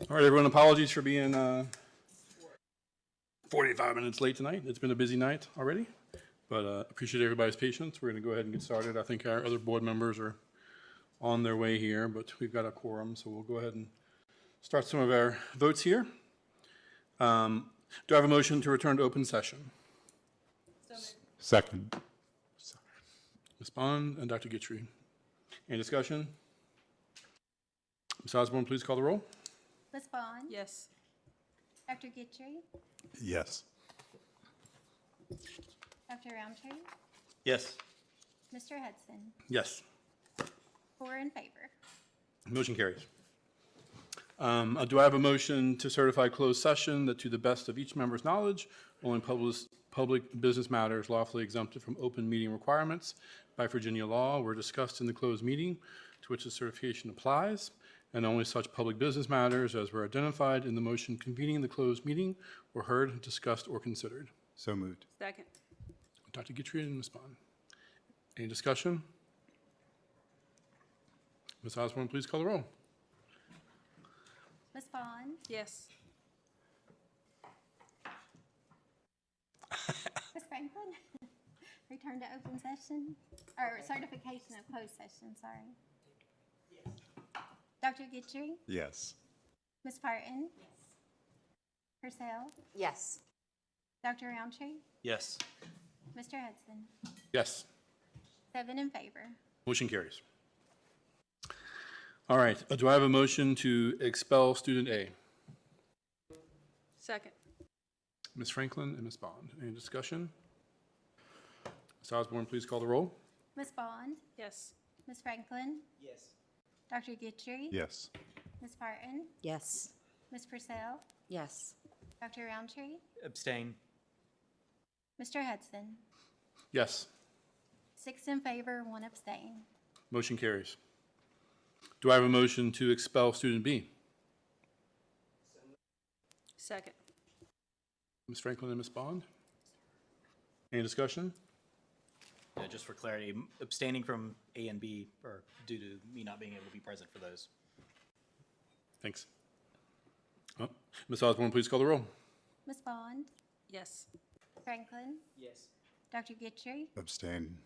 All right, everyone, apologies for being 45 minutes late tonight. It's been a busy night already, but appreciate everybody's patience. We're going to go ahead and get started. I think our other board members are on their way here, but we've got a quorum, so we'll go ahead and start some of our votes here. Do I have a motion to return to open session? Second. Ms. Bond and Dr. Guitry. Any discussion? Ms. Osborne, please call the roll. Ms. Bond? Yes. Dr. Guitry? Yes. Dr. Roundtree? Yes. Mr. Hudson? Yes. 4 in favor. Motion carries. Do I have a motion to certify closed session that to the best of each member's knowledge, only public business matters lawfully exempted from open meeting requirements by Virginia law were discussed in the closed meeting to which the certification applies, and only such public business matters as were identified in the motion convening the closed meeting were heard, discussed, or considered? So moved. Second. Dr. Guitry and Ms. Bond. Any discussion? Ms. Osborne, please call the roll. Ms. Bond? Yes. Ms. Franklin? Return to open session? Or certification of closed session, sorry. Yes. Dr. Guitry? Yes. Ms. Parton? Yes. Purcell? Yes. Dr. Roundtree? Yes. Mr. Hudson? Yes. 7 in favor. Motion carries. All right, do I have a motion to expel student A? Second. Ms. Franklin and Ms. Bond. Any discussion? Ms. Osborne, please call the roll. Ms. Bond? Yes. Ms. Franklin? Yes. Dr. Guitry? Yes. Ms. Parton? Yes. Ms. Purcell? Yes. Dr. Roundtree? Abstain. Mr. Hudson? Yes. 6 in favor, 1 abstain. Motion carries. Do I have a motion to expel student B? Second. Ms. Franklin and Ms. Bond. Any discussion? Just for clarity, abstaining from A and B are due to me not being able to be present for those. Thanks. Oh, Ms. Osborne, please call the roll. Ms. Bond? Yes. Franklin? Yes. Dr. Guitry? Abstain.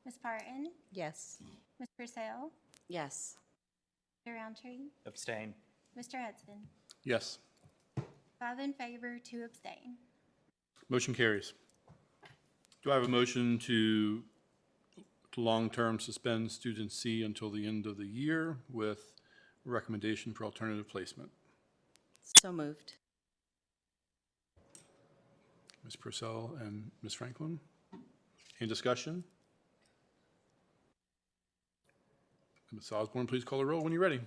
Ms. Parton? Yes. Ms. Purcell? Yes. Dr. Roundtree? Abstain. Mr. Hudson? Yes. 5 in favor, 2 abstain. Motion carries. Do I have a motion to long-term suspend student C until the end of the year with recommendation for alternative placement? So moved. Ms. Purcell and Ms. Franklin. Any discussion? Ms. Osborne, please call the roll when you're ready.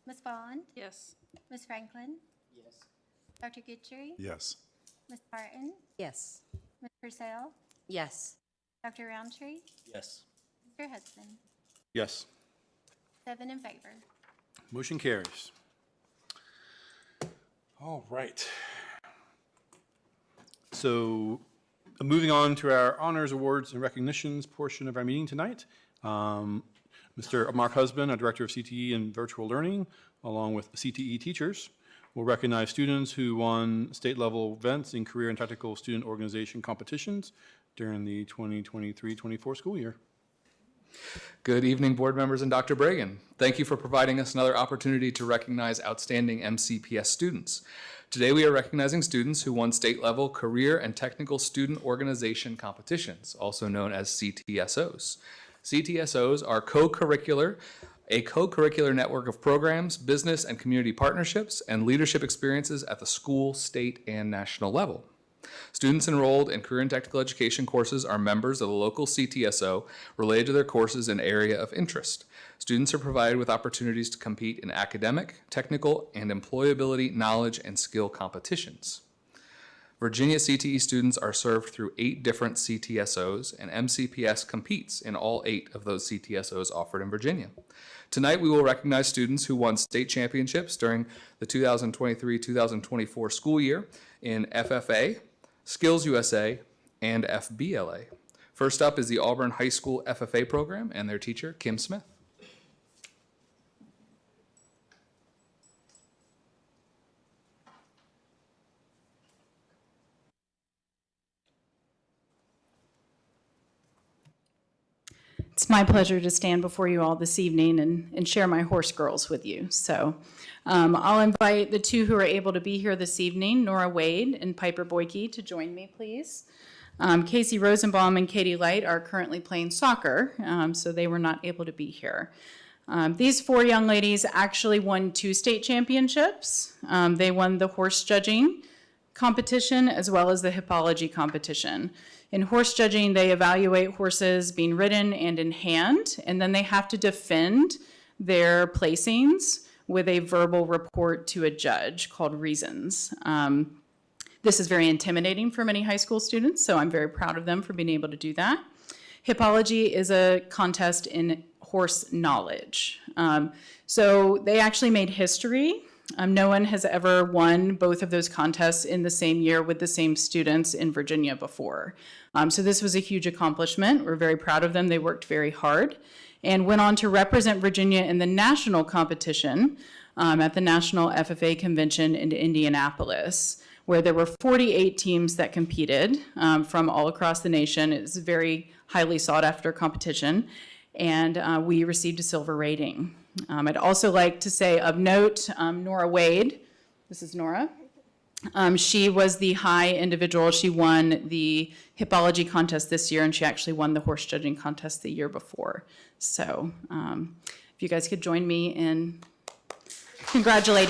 Ms. Bond? Yes. Ms. Franklin? Yes. Dr. Guitry? Yes. Ms. Parton? Yes. Ms. Purcell? Yes. Dr. Roundtree? Yes. Mr. Hudson? Yes. 7 in favor. Motion carries. All right. So moving on to our honors, awards, and recognitions portion of our meeting tonight. Mr. Mark Husband, our Director of CTE and Virtual Learning, along with CTE teachers, will recognize students who won state-level events in career and technical student organization competitions during the 2023-24 school year. Good evening, board members and Dr. Bragan. Thank you for providing us another opportunity to recognize outstanding MCPS students. Today we are recognizing students who won state-level career and technical student organization competitions, also known as CTSOs. CTSOs are a co-curricular network of programs, business and community partnerships, and leadership experiences at the school, state, and national level. Students enrolled in career and technical education courses are members of the local CTSO related to their courses and area of interest. Students are provided with opportunities to compete in academic, technical, and employability knowledge and skill competitions. Virginia CTE students are served through 8 different CTSOs, and MCPS competes in all 8 of those CTSOs offered in Virginia. Tonight, we will recognize students who won state championships during the 2023-2024 school year in FFA, Skills USA, and FBLA. First up is the Auburn High School FFA program and their teacher, Kim Smith. It's my pleasure to stand before you all this evening and share my horse girls with you. So I'll invite the two who are able to be here this evening, Nora Wade and Piper Boyke, to join me, please. Casey Rosenbaum and Katie Light are currently playing soccer, so they were not able to be here. These four young ladies actually won 2 state championships. They won the horse judging competition as well as the hippology competition. In horse judging, they evaluate horses being ridden and in hand, and then they have to defend their placings with a verbal report to a judge called reasons. This is very intimidating for many high school students, so I'm very proud of them for being able to do that. Hippology is a contest in horse knowledge. So they actually made history. No one has ever won both of those contests in the same year with the same students in Virginia before. So this was a huge accomplishment. We're very proud of them. They worked very hard and went on to represent Virginia in the national competition at the National FFA Convention in Indianapolis, where there were 48 teams that competed from all across the nation. It's a very highly sought after competition, and we received a silver rating. I'd also like to say of note, Nora Wade, this is Nora. She was the high individual. She won the hippology contest this year, and she actually won the horse judging contest the year before. So if you guys could join me in congratulating.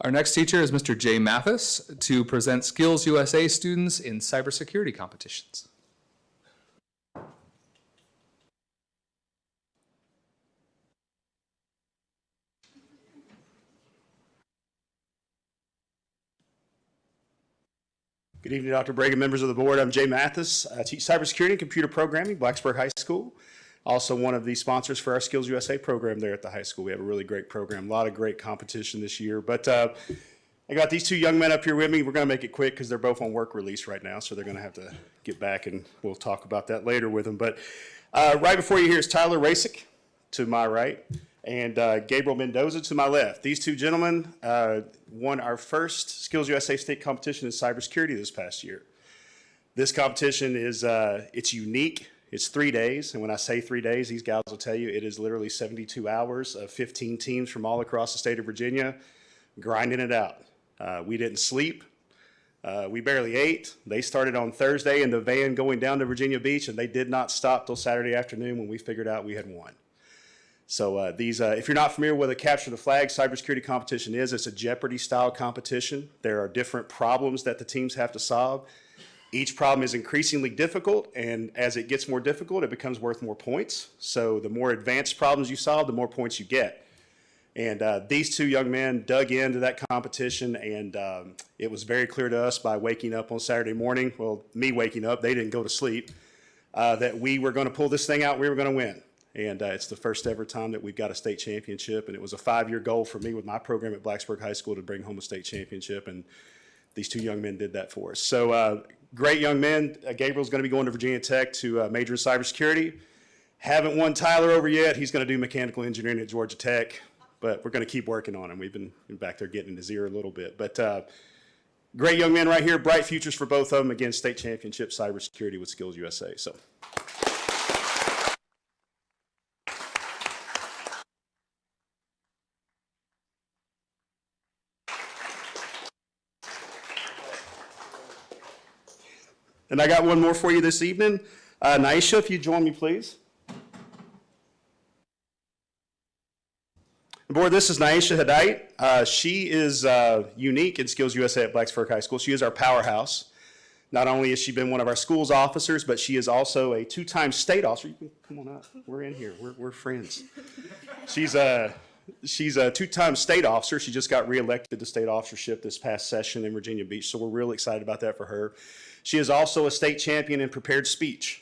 Our next teacher is Mr. Jay Mathis to present Skills USA students in cybersecurity competitions. Good evening, Dr. Bragan, members of the board. I'm Jay Mathis. I teach cybersecurity and computer programming, Blacksburg High School. Also one of the sponsors for our Skills USA program there at the high school. We have a really great program, a lot of great competition this year. But I got these two young men up here with me. We're going to make it quick because they're both on work release right now, so they're going to have to get back, and we'll talk about that later with them. But right before you here is Tyler Rasick to my right and Gabriel Mendoza to my left. These two gentlemen won our first Skills USA state competition in cybersecurity this past year. This competition is it's unique. It's 3 days, and when I say 3 days, these gals will tell you it is literally 72 hours of 15 teams from all across the state of Virginia grinding it out. We didn't sleep. We barely ate. They started on Thursday in the van going down to Virginia Beach, and they did not stop till Saturday afternoon when we figured out we had won. So if you're not familiar with a Capture the Flag cybersecurity competition is, it's a Jeopardy-style competition. There are different problems that the teams have to solve. Each problem is increasingly difficult, and as it gets more difficult, it becomes worth more points. So the more advanced problems you solve, the more points you get. And these two young men dug into that competition, and it was very clear to us by waking up on Saturday morning, well, me waking up, they didn't go to sleep, that we were going to pull this thing out, we were going to win. And it's the first ever time that we've got a state championship, and it was a 5-year goal for me with my program at Blacksburg High School to bring home a state championship, and these two young men did that for us. So great young men. Gabriel's going to be going to Virginia Tech to major in cybersecurity. Haven't won Tyler over yet. He's going to do mechanical engineering at Georgia Tech, but we're going to keep working on him. We've been back there getting in his ear a little bit. But great young men right here. Bright futures for both of them. Again, state championship cybersecurity with Skills USA. So. And I got one more for you this evening. Naisha, if you join me, please. Board, this is Naisha Hadait. She is unique in Skills USA at Blacksburg High School. She is our powerhouse. Not only has she been one of our school's officers, but she is also a 2-time state officer. You can come on up. We're in here. We're friends. She's a 2-time state officer. She just got reelected to state officership this past session in Virginia Beach, so we're really excited about that for her. She is also a state champion in prepared speech.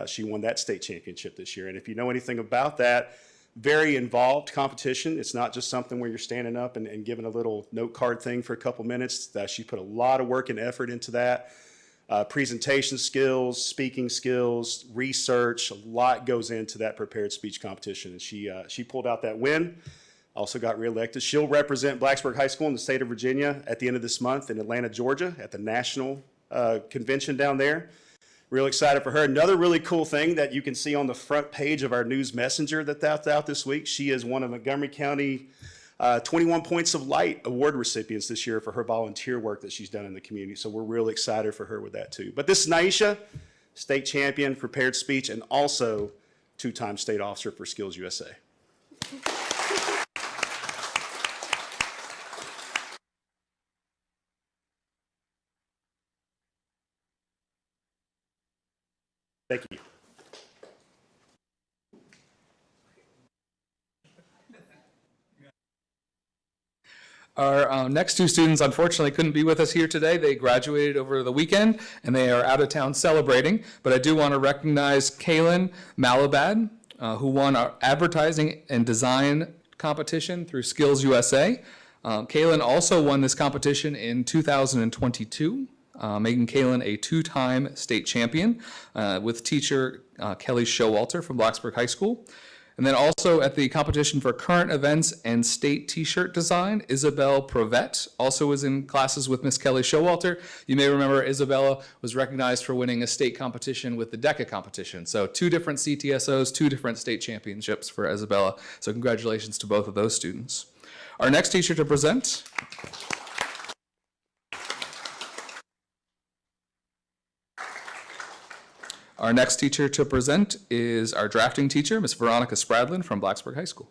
She won that state championship this year, and if you know anything about that, very involved competition. It's not just something where you're standing up and giving a little note card thing for a couple minutes. She put a lot of work and effort into that. presentation skills, speaking skills, research. A lot goes into that prepared speech competition, and she pulled out that win. Also got reelected. She'll represent Blacksburg High School in the state of Virginia at the end of this month in Atlanta, Georgia, at the national convention down there. Real excited for her. Another really cool thing that you can see on the front page of our news messenger that's out this week, she is one of Montgomery County 21 Points of Light award recipients this year for her volunteer work that she's done in the community. So we're really excited for her with that too. But this is Naisha, state champion, prepared speech, and also two-time state officer for Skills USA. Thank you. Our next two students unfortunately couldn't be with us here today. They graduated over the weekend and they are out of town celebrating. But I do want to recognize Kaylin Malabad, who won our advertising and design competition through Skills USA. Kaylin also won this competition in 2022, making Kaylin a two-time state champion with teacher Kelly Showalter from Blacksburg High School. And then also at the competition for current events and state t-shirt design, Isabel Provet also was in classes with Miss Kelly Showalter. You may remember Isabella was recognized for winning a state competition with the DECA competition. So two different CTSOs, two different state championships for Isabella. So congratulations to both of those students. Our next teacher to present is our drafting teacher, Miss Veronica Spradlin from Blacksburg High School.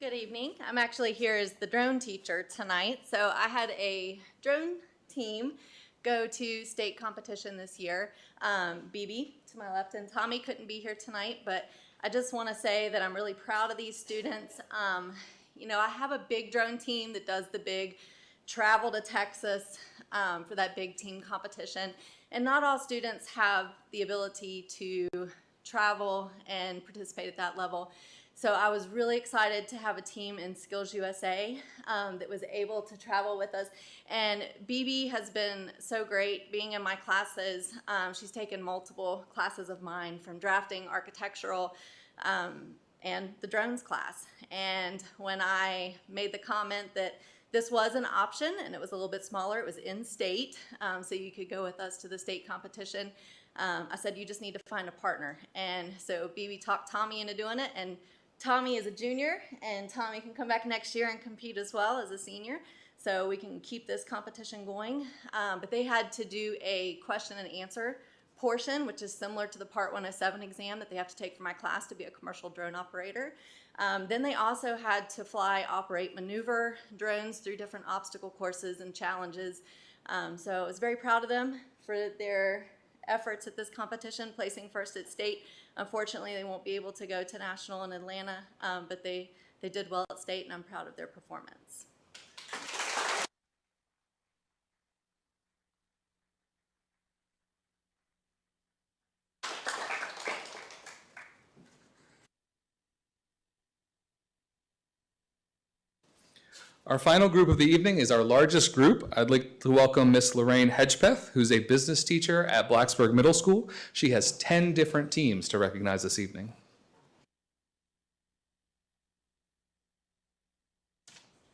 Good evening. I'm actually here as the drone teacher tonight. So I had a drone team go to state competition this year. BB to my left and Tommy couldn't be here tonight, but I just want to say that I'm really proud of these students. You know, I have a big drone team that does the big travel to Texas for that big team competition. And not all students have the ability to travel and participate at that level. So I was really excited to have a team in Skills USA that was able to travel with us. And BB has been so great being in my classes. She's taken multiple classes of mine from drafting, architectural, and the drones class. And when I made the comment that this was an option and it was a little bit smaller, it was in state, so you could go with us to the state competition. I said, you just need to find a partner. And so BB talked Tommy into doing it, and Tommy is a junior, and Tommy can come back next year and compete as well as a senior, so we can keep this competition going. But they had to do a question and answer portion, which is similar to the Part 107 exam that they have to take for my class to be a commercial drone operator. Then they also had to fly, operate, maneuver drones through different obstacle courses and challenges. So I was very proud of them for their efforts at this competition, placing first at state. Unfortunately, they won't be able to go to national in Atlanta, but they did well at state, and I'm proud of their performance. Our final group of the evening is our largest group. I'd like to welcome Miss Lorraine Hedgepeth, who's a business teacher at Blacksburg Middle School. She has 10 different teams to recognize this evening.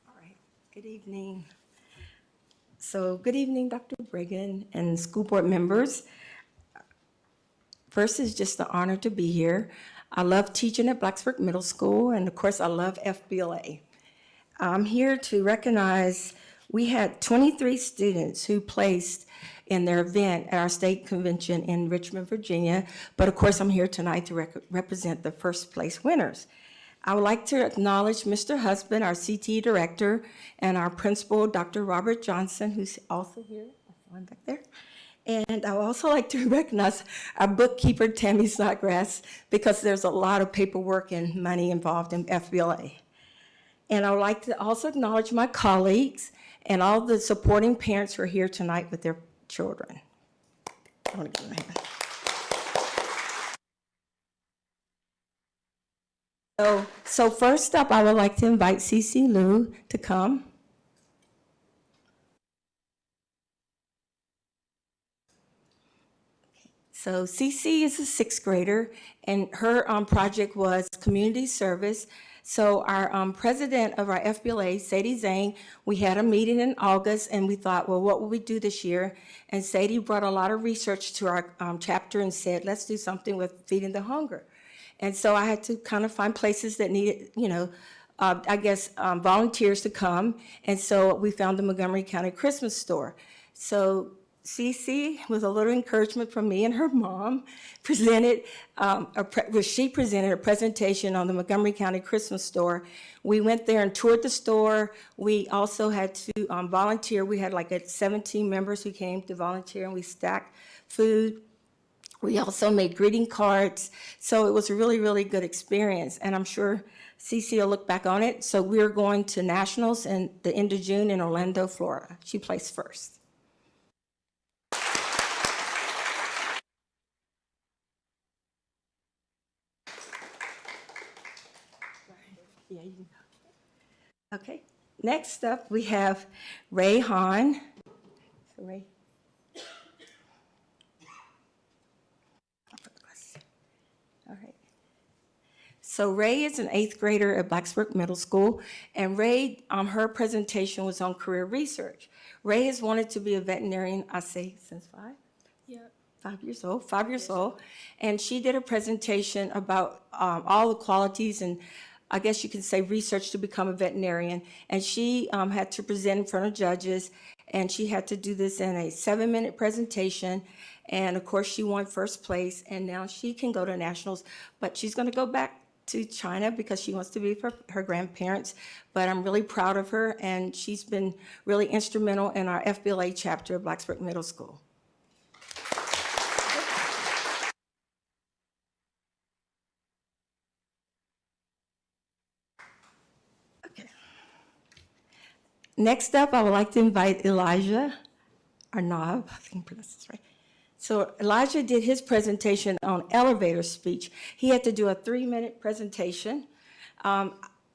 All right, good evening. So good evening, Dr. Brigham and school board members. First, it's just an honor to be here. I love teaching at Blacksburg Middle School, and of course, I love FBLA. I'm here to recognize we had 23 students who placed in their event at our state convention in Richmond, Virginia. But of course, I'm here tonight to represent the first place winners. I would like to acknowledge Mr. Husband, our CT director, and our principal, Dr. Robert Johnson, who's also here, one back there. And I would also like to recognize our bookkeeper, Tammy Snodgrass, because there's a lot of paperwork and money involved in FBLA. And I would like to also acknowledge my colleagues and all the supporting parents who are here tonight with their children. I want to give them a hand. So first up, I would like to invite Cece Liu to come. So Cece is a sixth grader, and her project was community service. So our president of our FBLA, Sadie Zhang, we had a meeting in August, and we thought, well, what will we do this year? And Sadie brought a lot of research to our chapter and said, let's do something with feeding the hunger. And so I had to kind of find places that needed, volunteers to come. And so we found the Montgomery County Christmas store. So Cece, with a little encouragement from me and her mom, presented a presentation on the Montgomery County Christmas store. We went there and toured the store. We also had to volunteer. We had like 17 members who came to volunteer, and we stacked food. We also made greeting cards. So it was a really, really good experience. And I'm sure Cece will look back on it. So we're going to nationals in the end of June in Orlando, Florida. She placed first. Yeah, you can go. Okay. Next up, we have Ray Hahn. So Ray. All right. So Ray is an eighth grader at Blacksburg Middle School, and Ray, her presentation was on career research. Ray has wanted to be a veterinarian, I say, since 5 years old, and she did a presentation about all the qualities and I guess you could say research to become a veterinarian. And she had to present in front of judges, and she had to do this in a 7-minute presentation. And of course, she won first place, and now she can go to nationals, but she's going to go back to China because she wants to be with her grandparents. But I'm really proud of her, and she's been really instrumental in our FBLA chapter of Blacksburg Middle School. Next up, I would like to invite Elijah Arnab, I think I pronounced this right. So Elijah did his presentation on elevator speech. He had to do a 3-minute presentation. I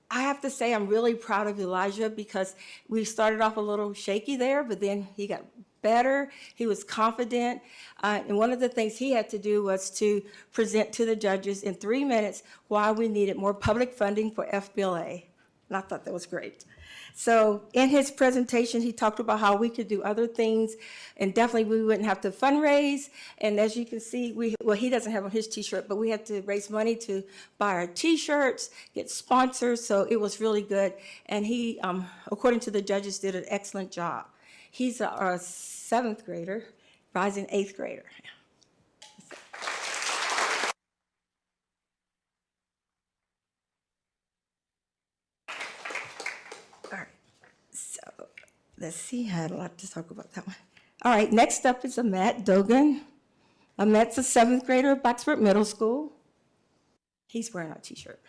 have to say I'm really proud of Elijah because we started off a little shaky there, but then he got better. He was confident. And one of the things he had to do was to present to the judges in 3 minutes why we needed more public funding for FBLA. And I thought that was great. So in his presentation, he talked about how we could do other things, and definitely we wouldn't have to fundraise. And as you can see, he doesn't have on his T-shirt, but we had to raise money to buy our T-shirts, get sponsors. So it was really good. And he, according to the judges, did an excellent job. He's a 7th grader, rising 8th grader. Let's see, I had a lot to talk about that one. All right, next up is Amet Dogan. Amet's a 7th grader at Blacksburg Middle School. He's wearing our T-shirt.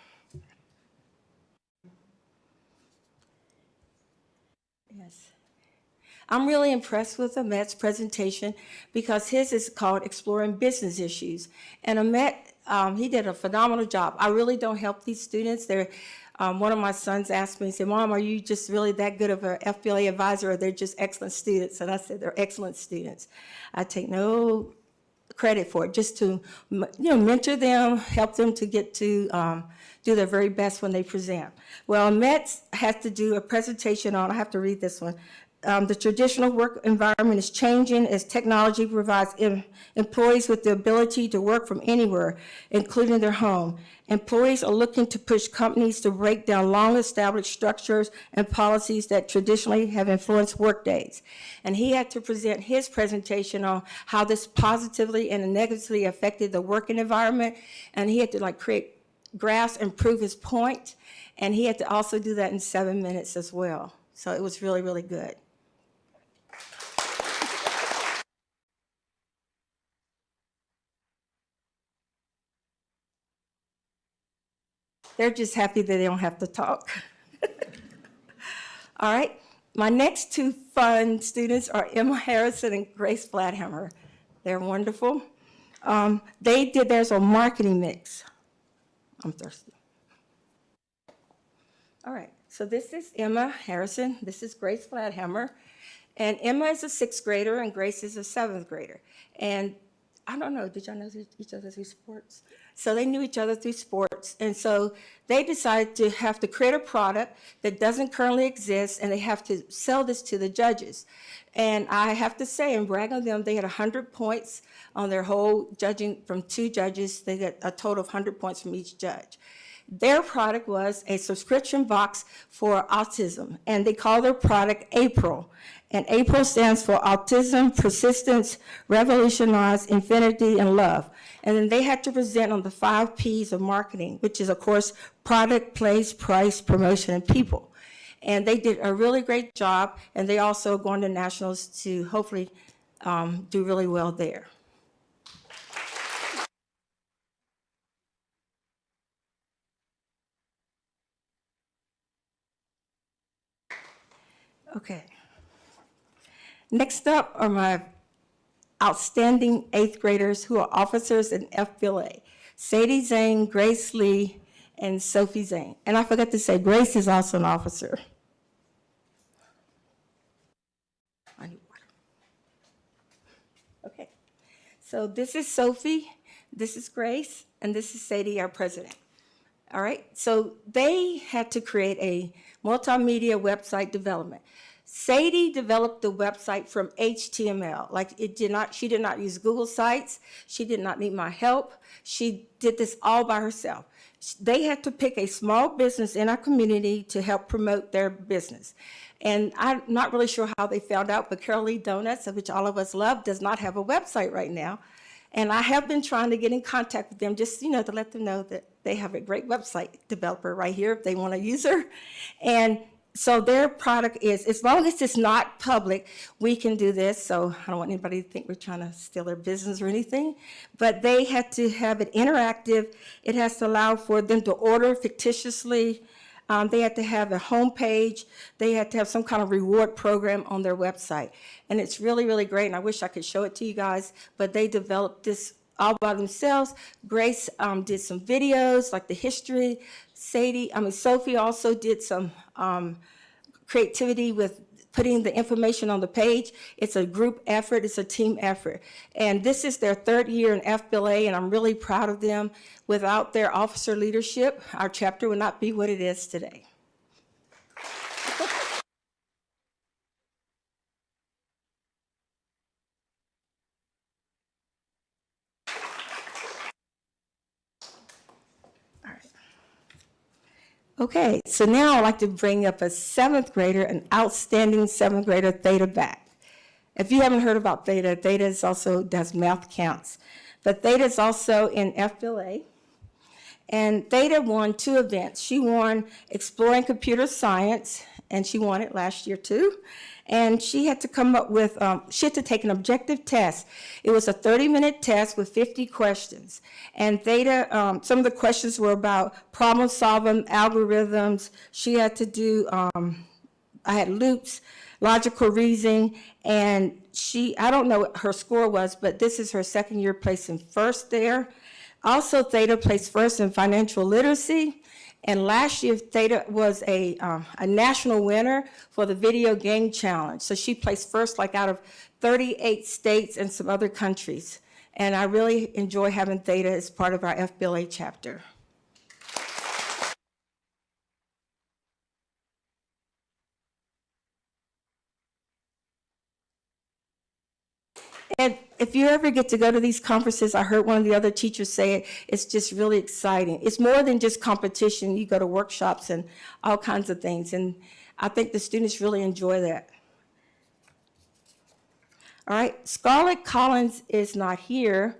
Yes. I'm really impressed with Amet's presentation because his is called Exploring Business Issues. And Amet, he did a phenomenal job. I really don't help these students. One of my sons asked me, he said, Mom, are you just really that good of an FBLA advisor, or they're just excellent students? And I said, they're excellent students. I take no credit for it, just to mentor them, help them to get to do their very best when they present. Well, Met has to do a presentation on, I have to read this one, the traditional work environment is changing as technology provides employees with the ability to work from anywhere, including their home. Employees are looking to push companies to break down long-established structures and policies that traditionally have influenced workdays. And he had to present his presentation on how this positively and negatively affected the working environment. And he had to create graphs and prove his point. And he had to also do that in 7 minutes as well. So it was really, really good. They're just happy that they don't have to talk. All right, my next 2 fun students are Emma Harrison and Grace Flathammer. They're wonderful. They did theirs on marketing mix. I'm thirsty. All right, so this is Emma Harrison. This is Grace Flathammer. And Emma is a sixth grader and Grace is a seventh grader. And I don't know, did y'all know each other through sports? So they knew each other through sports. And so they decided to have to create a product that doesn't currently exist, and they have to sell this to the judges. And I have to say, and brag on them, they had 100 points on their whole judging from 2 judges. They got a total of 100 points from each judge. Their product was a subscription box for autism, and they call their product April. And April stands for Autism, Persistence, Revolutionize, Infinity, and Love. And then they had to present on the 5 Ps of marketing, which is, of course, product, place, price, promotion, and people. And they did a really great job, and they also are going to nationals to hopefully do really well there. Okay. Next up are my outstanding 8th graders who are officers in FBLA. Sadie Zane, Grace Lee, and Sophie Zane. And I forgot to say, Grace is also an officer. I need water. Okay. So this is Sophie, this is Grace, and this is Sadie, our president. All right, so they had to create a multimedia website development. Sadie developed the website from HTML. She did not use Google Sites. She did not need my help. She did this all by herself. They had to pick a small business in our community to help promote their business. And I'm not really sure how they found out, but Carol Lee Donuts, which all of us love, does not have a website right now. And I have been trying to get in contact with them just, to let them know that they have a great website developer right here if they want to use her. And so their product is, as long as it's not public, we can do this. So I don't want anybody to think we're trying to steal their business or anything. But they had to have it interactive. It has to allow for them to order fictitiously. They had to have a homepage. They had to have some kind of reward program on their website. And it's really, really great, and I wish I could show it to you guys, but they developed all by themselves. Grace did some videos, like the history. Sophie also did some creativity with putting the information on the page. It's a group effort, it's a team effort. And this is their 3rd year in FBLA, and I'm really proud of them. Without their officer leadership, our chapter would not be what it is today. Okay, so now I'd like to bring up a 7th grader, an outstanding 7th grader, Theta Back. If you haven't heard about Theta, Theta is also does math counts. But Theta is also in FBLA. And Theta won 2 events. She won Exploring Computer Science, and she won it last year too. And she had to come up with, she had to take an objective test. It was a 30-minute test with 50 questions. And Theta, some of the questions were about problem solving, algorithms. She had to do, I had loops, logical reasoning, and I don't know what her score was, but this is her 2nd year placing 1st there. Also, Theta placed 1st in financial literacy. And last year, Theta was a national winner for the video game challenge. So she placed 1st, out of 38 states and some other countries. And I really enjoy having Theta as part of our FBLA chapter. And if you ever get to go to these conferences, I heard one of the other teachers say it, it's just really exciting. It's more than just competition. You go to workshops and all kinds of things, and I think the students really enjoy that. All right, Scarlett Collins is not here,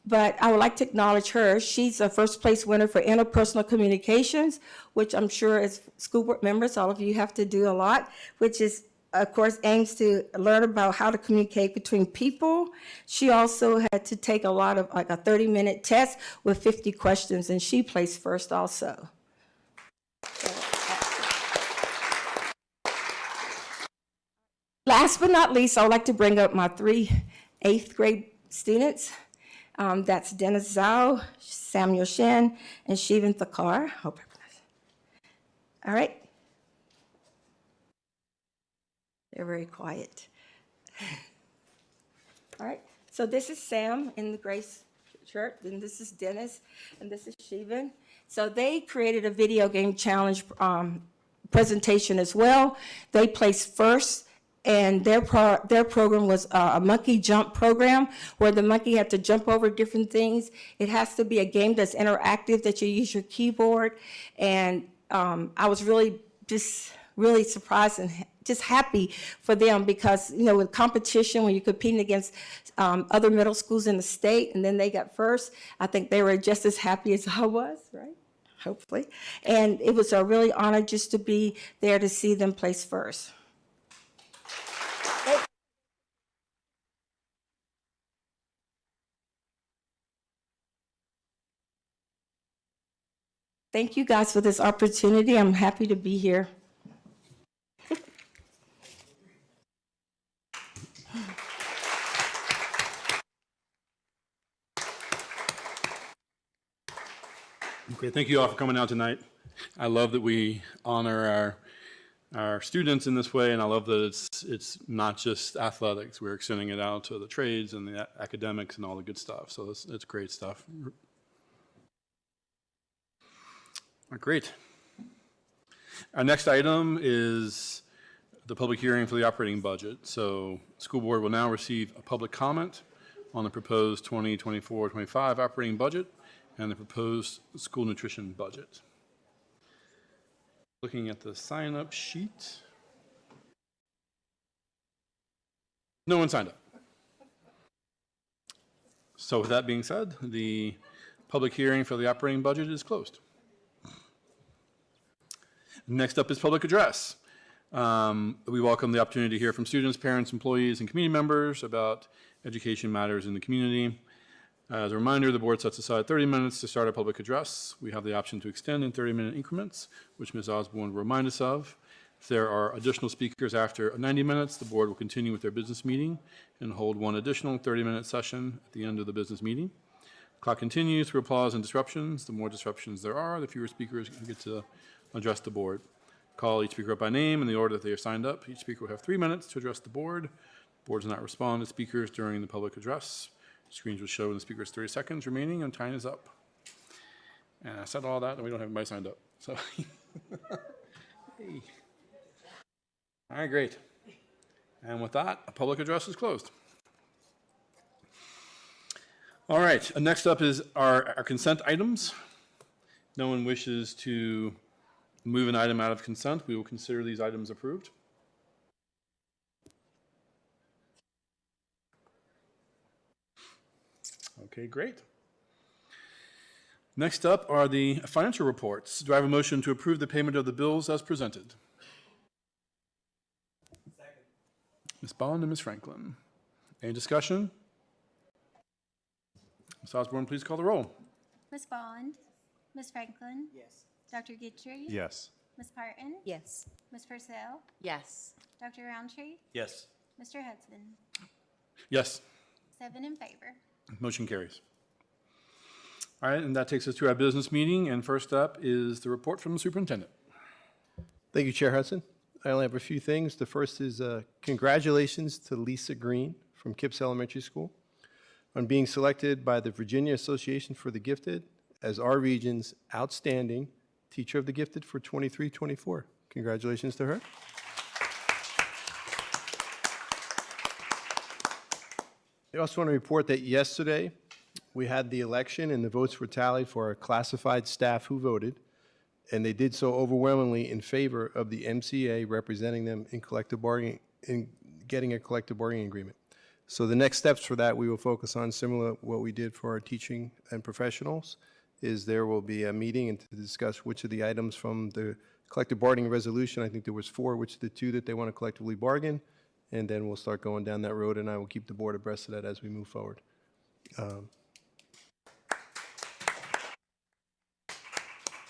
but I would like to acknowledge her. She's a 1st place winner for interpersonal communications, which I'm sure as school board members, all of you have to do a lot, which is of course, aims to learn about how to communicate between people. She also had to take a lot of, a 30-minute test with 50 questions, and she placed 1st also. Last but not least, I would like to bring up my 3 8th grade students. That's Dennis Zhao, Samuel Shen, and Shivan Thakar. All right. They're very quiet. All right, so this is Sam in the gray shirt, and this is Dennis, and this is Sheevan. So they created a video game challenge presentation as well. They placed first, and their program was a monkey jump program where the monkey had to jump over different things. It has to be a game that's interactive, that you use your keyboard, and I was really surprised and just happy for them because, you know, with competition, when you're competing against other middle schools in the state, and then they got first, I think they were just as happy as I was, right? Hopefully. And it was a really honor just to be there to see them place first. Thank you guys for this opportunity. I'm happy to be here. Okay, thank you all for coming out tonight. I love that we honor our students in this way, and I love that it's not just athletics. We're extending it out to the trades and the academics and all the good stuff. So it's great stuff. Great. Our next item is the public hearing for the operating budget. So school board will now receive a public comment on the proposed 2024-25 operating budget and the proposed school nutrition budget. Looking at the sign-up sheet. No one signed up. So with that being said, the public hearing for the operating budget is closed. Next up is public address. We welcome the opportunity to hear from students, parents, employees, and community members about education matters in the community. As a reminder, the board sets aside 30 minutes to start a public address. We have the option to extend in 30-minute increments, which Ms. Osborne will remind us of. If there are additional speakers after 90 minutes, the board will continue with their business meeting and hold one additional 30-minute session at the end of the business meeting. Clock continues through applause and disruptions. The more disruptions there are, the fewer speakers get to address the board. Call each speaker up by name in the order that they are signed up. Each speaker will have 3 minutes to address the board. Board does not respond to speakers during the public address. Screens will show when the speaker has 30 seconds remaining and time is up. And I said all that, and we don't have anybody signed up. So, hey. All right, great. And with that, a public address is closed. All right, next up is our consent items. No one wishes to move an item out of consent. We will consider these items approved. Okay, great. Next up are the financial reports. Do I have a motion to approve the payment of the bills as presented? Second. Ms. Bond and Ms. Franklin. Any discussion? Ms. Osborne, please call the roll. Ms. Bond? Ms. Franklin? Yes. Dr. Guidry? Yes. Ms. Parton? Yes. Ms. Purcell? Yes. Dr. Roundtree? Yes. Mr. Hudson? Yes. 7 in favor. Motion carries. All right, and that takes us to our business meeting. And first up is the report from the superintendent. Thank you, Chair Hudson. I only have a few things. The first is congratulations to Lisa Green from Kipps Elementary School on being selected by the Virginia Association for the Gifted as our region's outstanding Teacher of the Gifted for 23-24. Congratulations to her. I also want to report that yesterday we had the election and the votes were tallied for our classified staff who voted, and they did so overwhelmingly in favor of the MCA representing them in collective bargaining, in getting a collective bargaining agreement. So the next steps for that we will focus on, similar to what we did for our teaching and professionals, is there will be a meeting and to discuss which of the items from the collective bargaining resolution, I think there was 4, which are the 2 that they want to collectively bargain, and then we'll start going down that road, and I will keep the board abreast of that as we move forward. I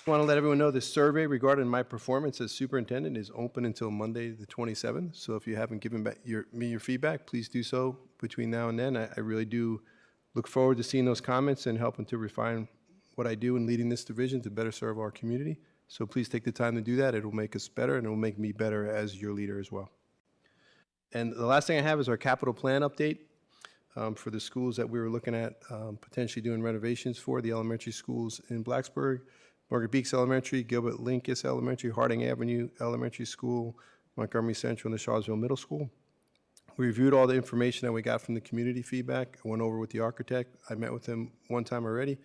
want to let everyone know the survey regarding my performance as superintendent is open until Monday the 27th. So if you haven't given back me your feedback, please do so between now and then. I really do look forward to seeing those comments and helping to refine what I do in leading this division to better serve our community. So please take the time to do that. It'll make us better, and it'll make me better as your leader as well. And the last thing I have is our capital plan update for the schools that we were looking at potentially doing renovations for, the elementary schools in Blacksburg, Margaret Beeks Elementary, Gilbert Linkus Elementary, Harding Avenue Elementary School, Montgomery Central, and the Shawsville Middle School. We reviewed all the information that we got from the community feedback. I went over with the architect. I met with him one time already.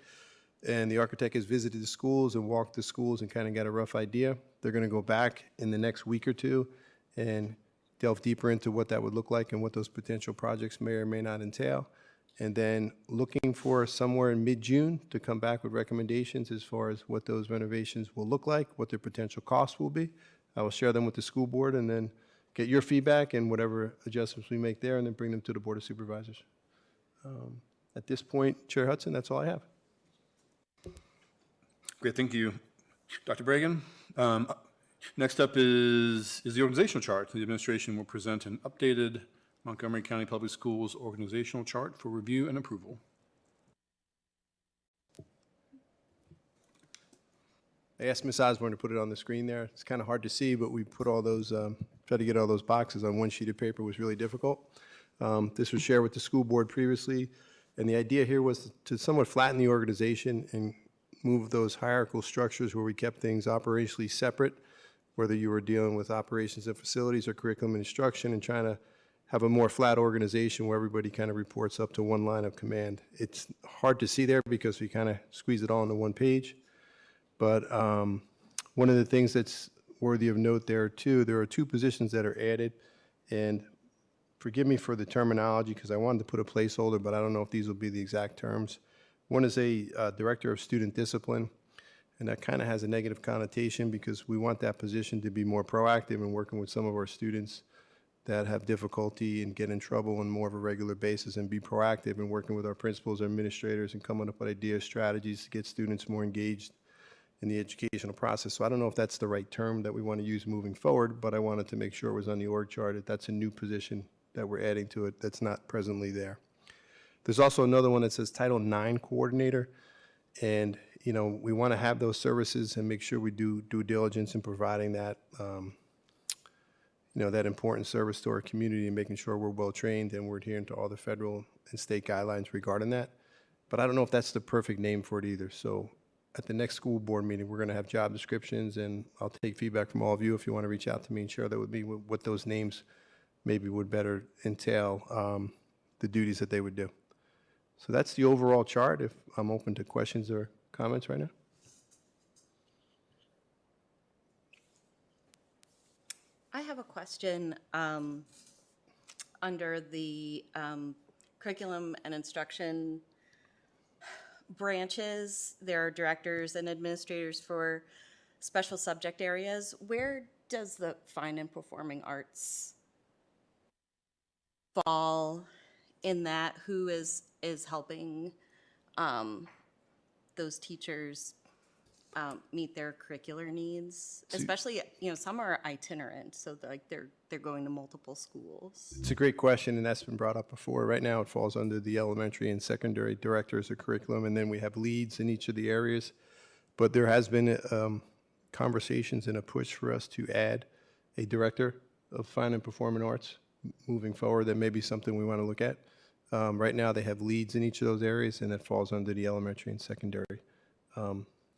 And the architect has visited the schools and walked the schools and kind of got a rough idea. They're going to go back in the next week or two and delve deeper into what that would look like and what those potential projects may or may not entail. And then looking for somewhere in mid-June to come back with recommendations as far as what those renovations will look like, what their potential costs will be. I will share them with the school board and then get your feedback and whatever adjustments we make there, and then bring them to the Board of Supervisors. At this point, Chair Hudson, that's all I have. Great, thank you, Dr. Bragan. Next up is the organizational chart. The administration will present an updated Montgomery County Public Schools organizational chart for review and approval. I asked Ms. Osborne to put it on the screen there. It's kind of hard to see, but we put all those, tried to get all those boxes on one sheet of paper was really difficult. This was shared with the school board previously, and the idea here was to somewhat flatten the organization and move those hierarchical structures where we kept things operationally separate, whether you were dealing with operations and facilities or curriculum and instruction, and trying to have a more flat organization where everybody kind of reports up to one line of command. It's hard to see there because we kind of squeeze it all into one page. But one of the things that's worthy of note there too, there are 2 positions that are added, and forgive me for the terminology because I wanted to put a placeholder, but I don't know if these will be the exact terms. One is a director of student discipline, and that kind of has a negative connotation because we want that position to be more proactive in working with some of our students that have difficulty and get in trouble on more of a regular basis, and be proactive in working with our principals, our administrators, and coming up with ideas, strategies to get students more engaged in the educational process. So I don't know if that's the right term that we want to use moving forward, but I wanted to make sure it was on the org chart. That's a new position that we're adding to it that's not presently there. There's also another one that says Title IX Coordinator, and we want to have those services and make sure we do due diligence in providing that, that important service to our community and making sure we're well trained and we're adhering to all the federal and state guidelines regarding that. But I don't know if that's the perfect name for it either. So at the next school board meeting, we're going to have job descriptions, and I'll take feedback from all of you if you want to reach out to me and share that with me, what those names maybe would better entail the duties that they would do. So that's the overall chart. If I'm open to questions or comments right now. I have a question under the curriculum and instruction branches. There are directors and administrators for special subject areas. Where does the fine and performing arts fall in that? Who is helping those teachers meet their curricular needs? Especially, some are itinerant, so they're going to multiple schools. It's a great question, and that's been brought up before. Right now, it falls under the elementary and secondary directors of curriculum, and then we have leads in each of the areas. But there has been conversations and a push for us to add a director of fine and performing arts moving forward. That may be something we want to look at. Right now, they have leads in each of those areas, and that falls under the elementary and secondary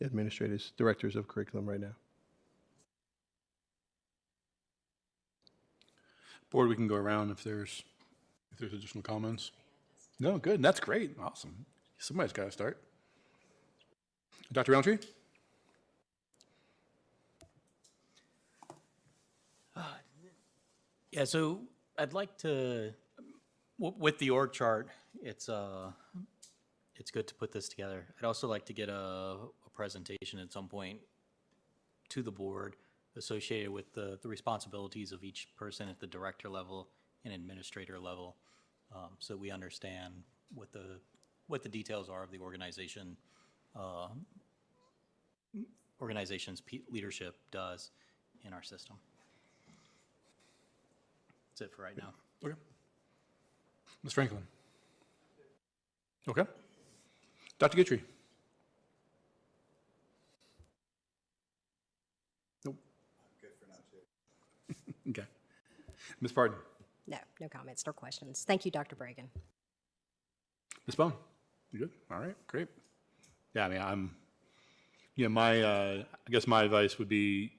administrators, directors of curriculum right now. Board, we can go around if there's additional comments. No, good. That's great. Awesome. Somebody's got to start. Dr. Roundtree? Yeah, so I'd like to, with the org chart, it's good to put this together. I'd also like to get a presentation at some point to the board associated with the responsibilities of each person at the director level and administrator level, so we understand what the details are of the organization's leadership does in our system. That's it for right now. Okay. Ms. Franklin? Okay. Dr. Guthrie? Okay. Ms. Pardon? No, no comments, no questions. Thank you, Dr. Bragan. Ms. Bone? You good? All right, great. Yeah, I mean, I guess my advice would be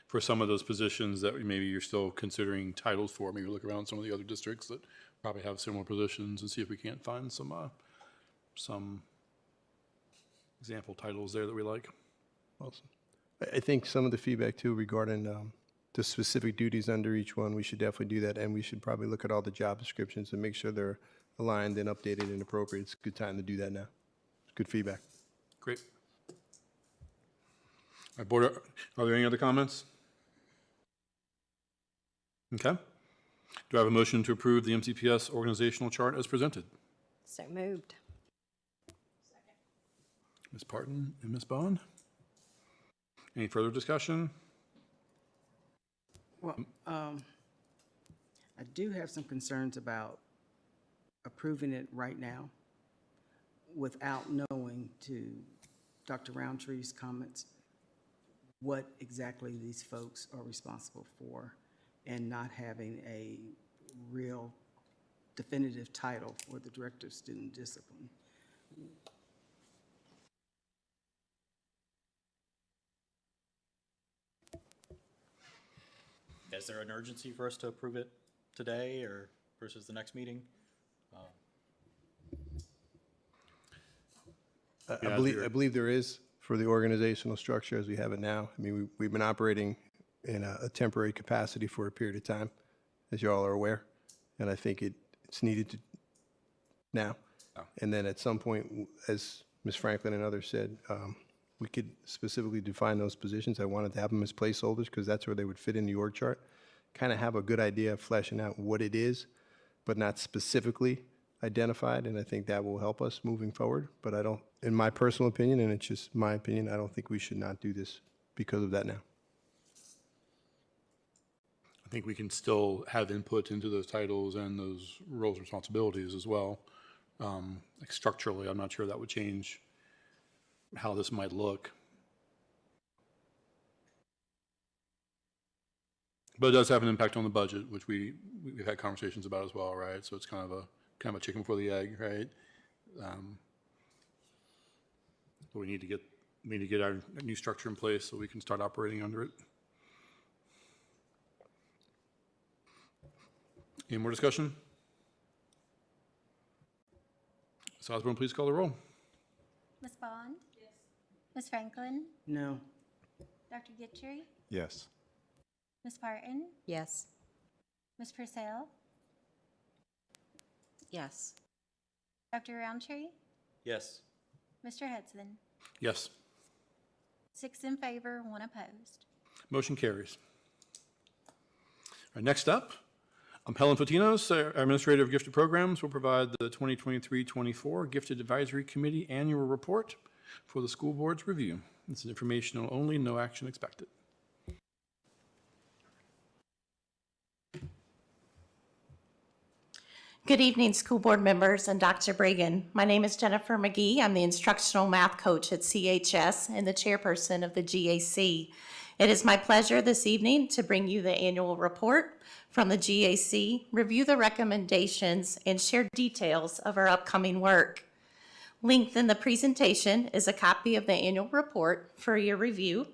for some of those positions that maybe you're still considering titles for, maybe look around some of the other districts that probably have similar positions and see if we can't find some example titles there that we like. Awesome. I think some of the feedback too regarding the specific duties under each one, we should definitely do that, and we should probably look at all the job descriptions and make sure they're aligned and updated and appropriate. It's a good time to do that now. Good feedback. Great. All right, Board, are there any other comments? Okay. Do I have a motion to approve the MCPS organizational chart as presented? So moved. Ms. Parton and Ms. Bond? Any further discussion? Well, I do have some concerns about approving it right now without knowing, to Dr. Roundtree's comments, what exactly these folks are responsible for, and not having a real definitive title for the Director of Student Discipline. Is there an urgency for us to approve it today or versus the next meeting? I believe there is for the organizational structure as we have it now. I mean, we've been operating in a temporary capacity for a period of time, as you all are aware, and I think it's needed to now. And then at some point, as Ms. Franklin and others said, we could specifically define those positions. I wanted to have them as placeholders because that's where they would fit in the org chart. Kind of have a good idea of fleshing out what it is, but not specifically identified, and I think that will help us moving forward. But I don't, in my personal opinion, and it's just my opinion, I don't think we should not do this because of that now. I think we can still have input into those titles and those roles and responsibilities as well. Like structurally, I'm not sure that would change how this might look. But it does have an impact on the budget, which we've had conversations about as well, right? So it's kind of a chicken before the egg, right? But we need to get our new structure in place so we can start operating under it. Any more discussion? Ms. Osborne, please call the roll. Ms. Bond? Yes. Ms. Franklin? No. Dr. Gitchery? Yes. Ms. Parton? Yes. Ms. Purcell? Yes. Dr. Roundtree? Yes. Mr. Hudson? Yes. 6 in favor, 1 opposed. Motion carries. All right, next up, Helen Fatinos, our Administrator of Gifted Programs, will provide the 2023-24 Gifted Advisory Committee Annual Report for the school board's review. This is informational only, no action expected. Good evening, school board members and Dr. Bragan. My name is Jennifer McGee. I'm the instructional math coach at CHS and the chairperson of the GAC. It is my pleasure this evening to bring you the annual report from the GAC, review the recommendations, and share details of our upcoming work. Linked in the presentation is a copy of the annual report for your review.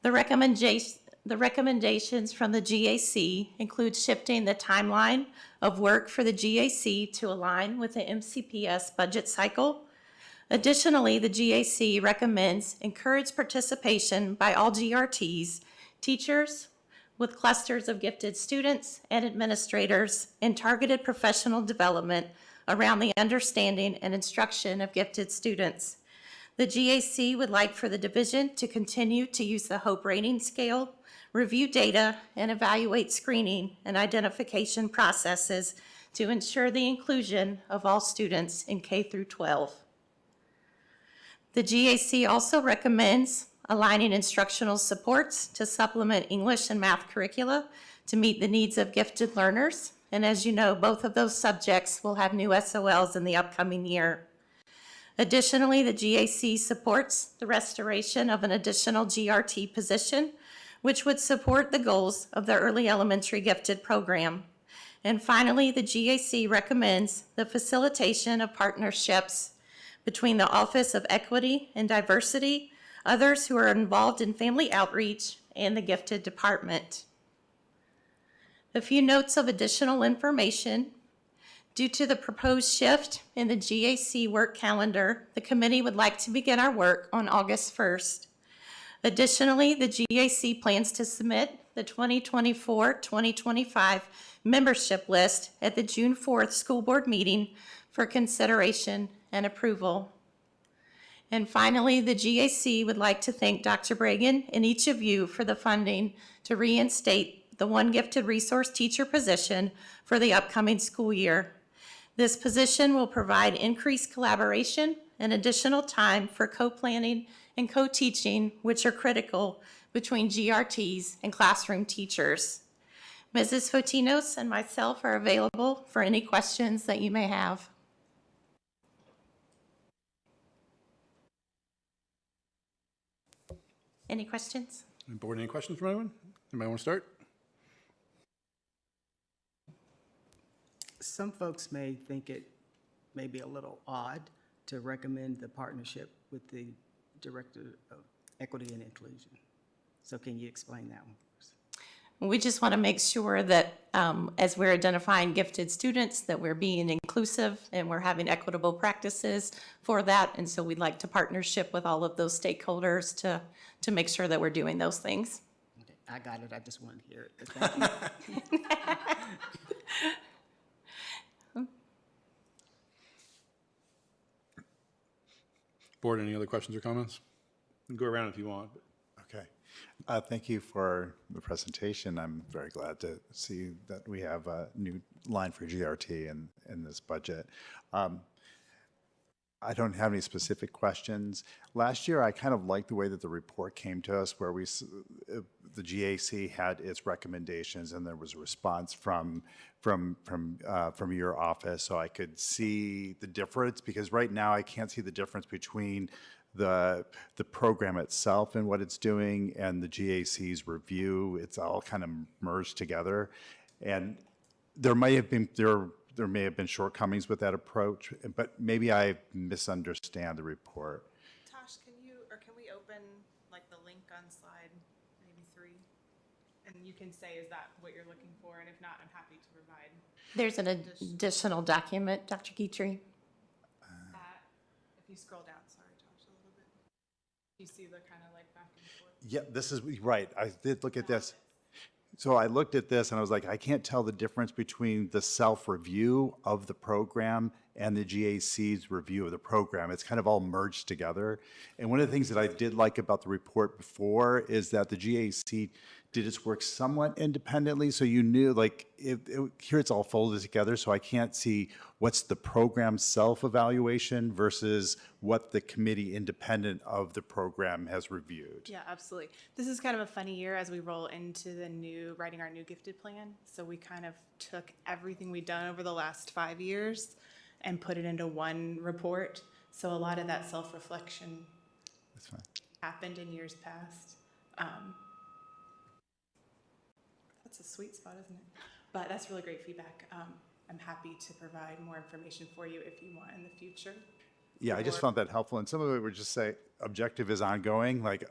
The recommendations from the GAC include shifting the timeline of work for the GAC to align with the MCPS budget cycle. Additionally, the GAC recommends encourage participation by all GRTs, teachers with clusters of gifted students, and administrators in targeted professional development around the understanding and instruction of gifted students. The GAC would like for the division to continue to use the HOPE rating scale, review data, and evaluate screening and identification processes to ensure the inclusion of all students in K through 12. The GAC also recommends aligning instructional supports to supplement English and math curricula to meet the needs of gifted learners. And as you know, both of those subjects will have new SOLs in the upcoming year. Additionally, the GAC supports the restoration of an additional GRT position which would support the goals of the early elementary gifted program. And finally, the GAC recommends the facilitation of partnerships between the Office of Equity and Diversity, others who are involved in family outreach, and the gifted department. A few notes of additional information. Due to the proposed shift in the GAC work calendar, the committee would like to begin our work on August 1st. Additionally, the GAC plans to submit the 2024-2025 membership list at the June 4th school board meeting for consideration and approval. And finally, the GAC would like to thank Dr. Bragan and each of you for the funding to reinstate the one gifted resource teacher position for the upcoming school year. This position will provide increased collaboration and additional time for co-planning and co-teaching, which are critical between GRTs and classroom teachers. Mrs. Fotinos and myself are available for any questions that you may have. Any questions? Board, any questions from anyone? Anybody want to start? Some folks may think it may be a little odd to recommend the partnership with the Director of Equity and Inclusion. So can you explain that one first? We just want to make sure that as we're identifying gifted students, that we're being inclusive and we're having equitable practices for that. And so we'd like to partnership with all of those stakeholders to make sure that we're doing those things. Okay, I got it. I just wanted to hear it. But thank you. Board, any other questions or comments? You can go around if you want. Okay. Thank you for the presentation. I'm very glad to see that we have a new line for GRT in this budget. I don't have any specific questions. Last year, I kind of liked the way that the report came to us, where the GAC had its recommendations, and there was a response from your office, so I could see the difference. Because right now, I can't see the difference between the program itself and what it's doing and the GAC's review. It's all kind of merged together, and there may have been shortcomings with that approach, but maybe I misunderstand the report. Tosh, can we open like the link on slide maybe 3? And you can say, is that what you're looking for? And if not, I'm happy to provide. There's an additional document, Dr. Guitry. If you scroll down, sorry, Tosh, a little bit. You see the kind of like back and forth? Yeah, this is right. I did look at this. So I looked at this and I was like, I can't tell the difference between the self-review of the program and the GAC's review of the program. It's kind of all merged together. And one of the things that I did like about the report before is that the GAC did its work somewhat independently. So you knew, like, here it's all folded together, so I can't see what's the program self-evaluation versus what the committee independent of the program has reviewed. Yeah, absolutely. This is kind of a funny year as we roll into writing our new gifted plan. So we kind of took everything we've done over the last 5 years and put it into one report. So a lot of that self-reflection That's fine. happened in years past. That's a sweet spot, isn't it? But that's really great feedback. I'm happy to provide more information for you if you want in the future. Yeah, I just found that helpful. And some of it would just say objective is ongoing, like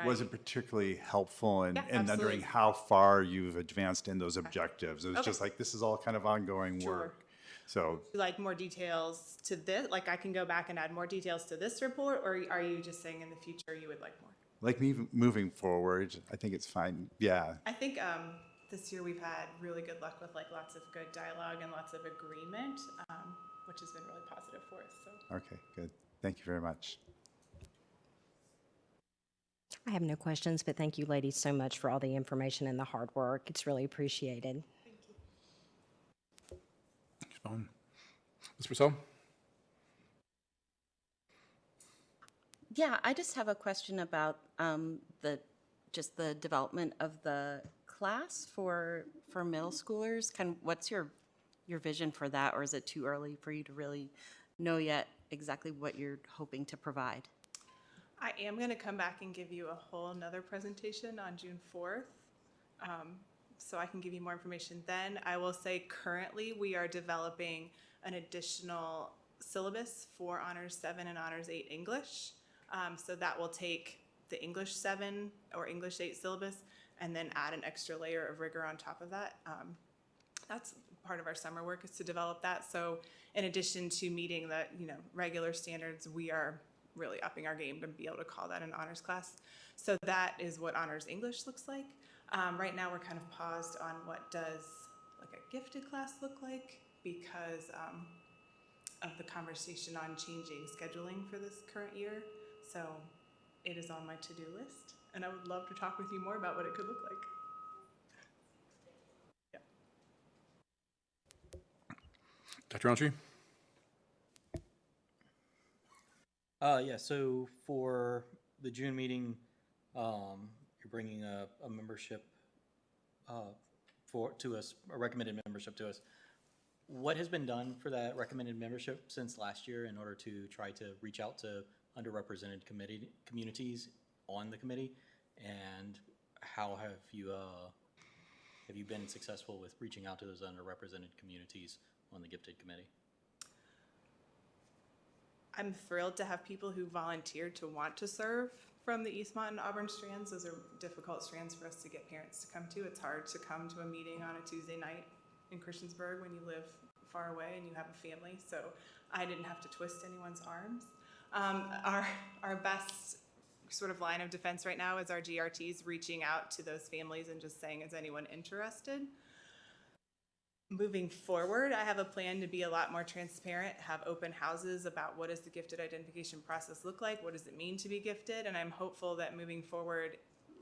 wasn't particularly helpful in wondering how far you've advanced in those objectives. It was just like, this is all kind of ongoing work. So like more details to this, like I can go back and add more details to this report, or are you just saying in the future you would like more? like me moving forward, I think it's fine. Yeah. I think this year we've had really good luck with like lots of good dialogue and lots of agreement, which has been really positive for us. So. Okay, good. Thank you very much. I have no questions, but thank you ladies so much for all the information and the hard work. It's really appreciated. Thanks, Bowen. Ms. Purcell? Yeah, I just have a question about the development of the class for middle schoolers. Kind of what's your vision for that, or is it too early for you to really know yet exactly what you're hoping to provide? I am going to come back and give you a whole nother presentation on June 4th. So I can give you more information then. I will say currently we are developing an additional syllabus for Honors 7 and Honors 8 English. So that will take the English 7 or English 8 syllabus and then add an extra layer of rigor on top of that. That's part of our summer work, is to develop that. So in addition to meeting the regular standards, we are really upping our game to be able to call that an honors class. So that is what Honors English looks like. Right now we're kind of paused on what does like a gifted class look like, because of the conversation on changing scheduling for this current year. So it is on my to-do list, and I would love to talk with you more about what it could look like. Dr. Roundtree? Yeah, so for the June meeting, you're bringing a membership to us, a recommended membership to us. What has been done for that recommended membership since last year in order to try to reach out to underrepresented communities on the committee? And how have you been successful with reaching out to those underrepresented communities on the gifted committee? I'm thrilled to have people who volunteered to want to serve from the Eastmont and Auburn strands. Those are difficult strands for us to get parents to come to. It's hard to come to a meeting on a Tuesday night in Christiansburg when you live far away and you have a family. So I didn't have to twist anyone's arms. Our best sort of line of defense right now is our GRTs reaching out to those families and just saying, is anyone interested? Moving forward, I have a plan to be a lot more transparent, have open houses about what does the gifted identification process look like, what does it mean to be gifted, and I'm hopeful that moving forward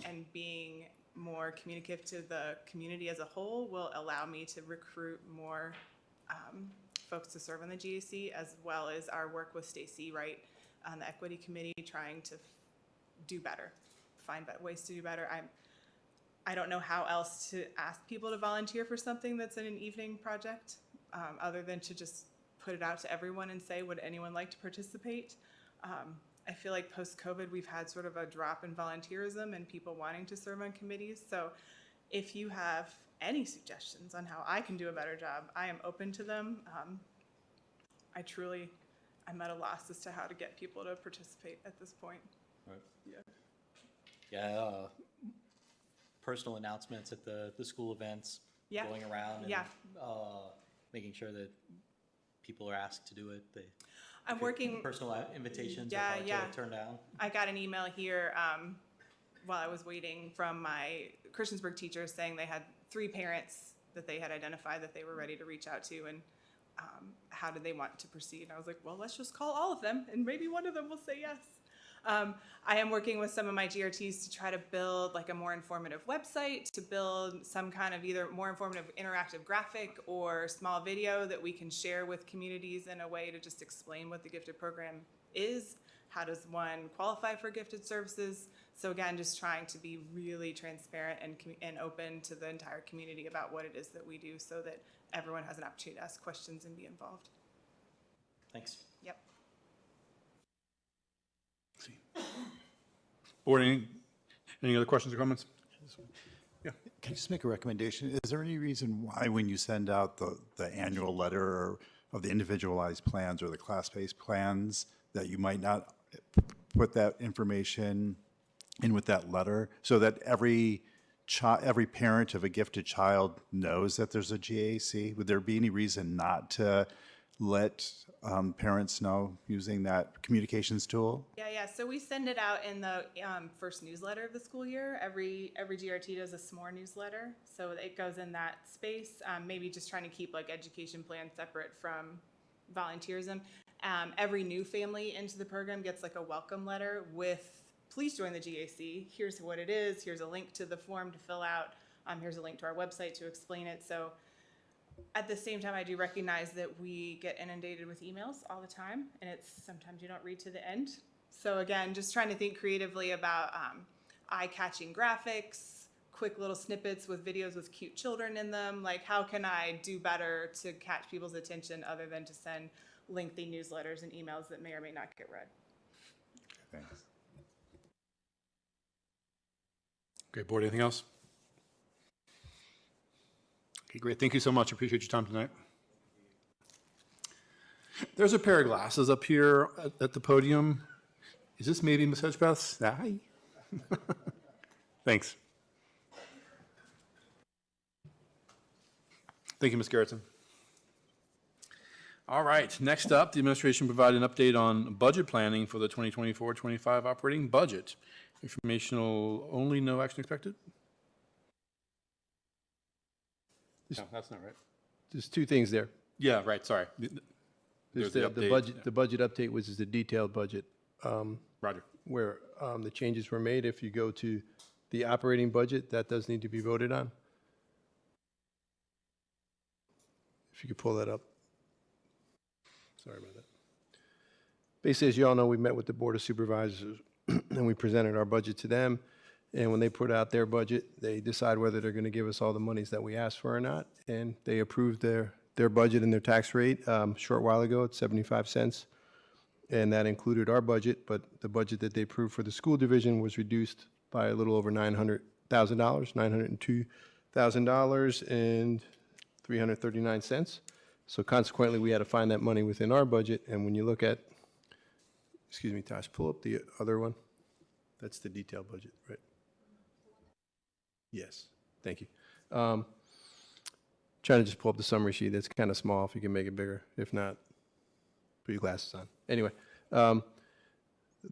and being more communicative to the community as a whole will allow me to recruit more folks to serve on the GAC, as well as our work with Stacy Wright on the Equity Committee, trying to do better, find ways to do better. I don't know how else to ask people to volunteer for something that's in an evening project, other than to just put it out to everyone and say, would anyone like to participate? I feel like post-COVID, we've had sort of a drop in volunteerism and people wanting to serve on committees. So if you have any suggestions on how I can do a better job, I am open to them. I'm at a loss as to how to get people to participate at this point. Right. Yeah. Yeah. Personal announcements at the school events, going around and making sure that people are asked to do it. I'm working personal invitations are hard to turn down. I got an email here while I was waiting from my Christiansburg teachers saying they had 3 parents that they had identified that they were ready to reach out to, and how did they want to proceed? And I was like, well, let's just call all of them and maybe one of them will say yes. I am working with some of my GRTs to try to build like a more informative website, to build some kind of either more informative interactive graphic or small video that we can share with communities in a way to just explain what the gifted program is. How does one qualify for gifted services? So again, just trying to be really transparent and open to the entire community about what it is that we do, so that everyone has an opportunity to ask questions and be involved. Thanks. Yep. Board, any other questions or comments? Yeah. Can I just make a recommendation? Is there any reason why when you send out the annual letter of the individualized plans or the class-based plans that you might not put that information in with that letter so that every parent of a gifted child knows that there's a GAC? Would there be any reason not to let parents know using that communications tool? Yeah. So we send it out in the first newsletter of the school year. Every GRT does a s'more newsletter, so it goes in that space. Maybe just trying to keep like education plans separate from volunteerism. Every new family into the program gets like a welcome letter with, please join the GAC. Here's what it is. Here's a link to the form to fill out. Here's a link to our website to explain it. So at the same time, I do recognize that we get inundated with emails all the time, and it's sometimes you don't read to the end. So again, just trying to think creatively about eye-catching graphics, quick little snippets with videos with cute children in them. Like, how can I do better to catch people's attention other than to send lengthy newsletters and emails that may or may not get read? Thanks. Great, board, anything else? Okay, great, thank you so much, appreciate your time tonight. There's a pair of glasses up here at the podium. Is this maybe Ms. Hedgepeth's? Hi. Thanks. Thank you, Ms. Garrettson. All right, next up, the administration provided an update on budget planning for the 2024-25 operating budget. Informational only, no action expected? No, that's not right. There's two things there. Yeah, right, sorry. There's There's the update, budget, yeah. the budget update, which is the detailed budget. Roger. Where the changes were made. If you go to the operating budget, that does need to be voted on. If you could pull that up. Sorry about that. Basically, as you all know, we met with the Board of Supervisors and we presented our budget to them. And when they put out their budget, they decide whether they're going to give us all the monies that we asked for or not. And they approved their budget and their tax rate a short while ago at 75 cents. And that included our budget, but the budget that they approved for the school division was reduced by a little over $900,000, $902,000 and 339 cents. So consequently, we had to find that money within our budget. And when you look at, excuse me, Tosh, pull up the other one. That's the detailed budget, right? Yes, thank you. Trying to just pull up the summary sheet. That's kind of small. If you can make it bigger. If not, put your glasses on. Anyway,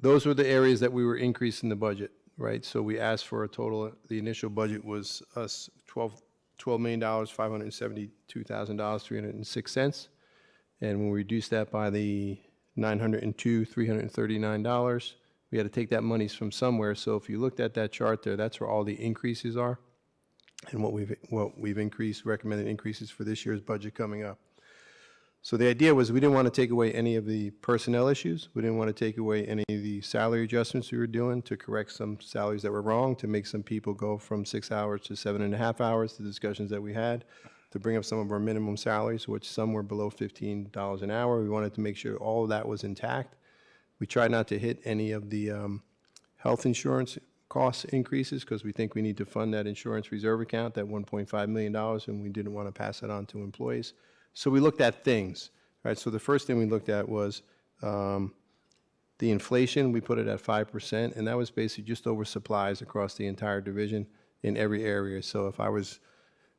those were the areas that we were increasing the budget, right? So we asked for a total, the initial budget was us $12,572,000, 306 cents. And when we reduced that by the $902,339, we had to take that monies from somewhere. So if you looked at that chart there, that's where all the increases are. And what we've increased, recommended increases for this year's budget coming up. So the idea was we didn't want to take away any of the personnel issues. We didn't want to take away any of the salary adjustments we were doing to correct some salaries that were wrong, to make some people go from 6 hours to 7.5 hours, the discussions that we had, to bring up some of our minimum salaries, which some were below $15 an hour. We wanted to make sure all of that was intact. We tried not to hit any of the health insurance cost increases because we think we need to fund that insurance reserve account, that $1.5 million, and we didn't want to pass it on to employees. So we looked at things, right? So the first thing we looked at was the inflation. We put it at 5%, and that was basically just over supplies across the entire division in every area. So if I was,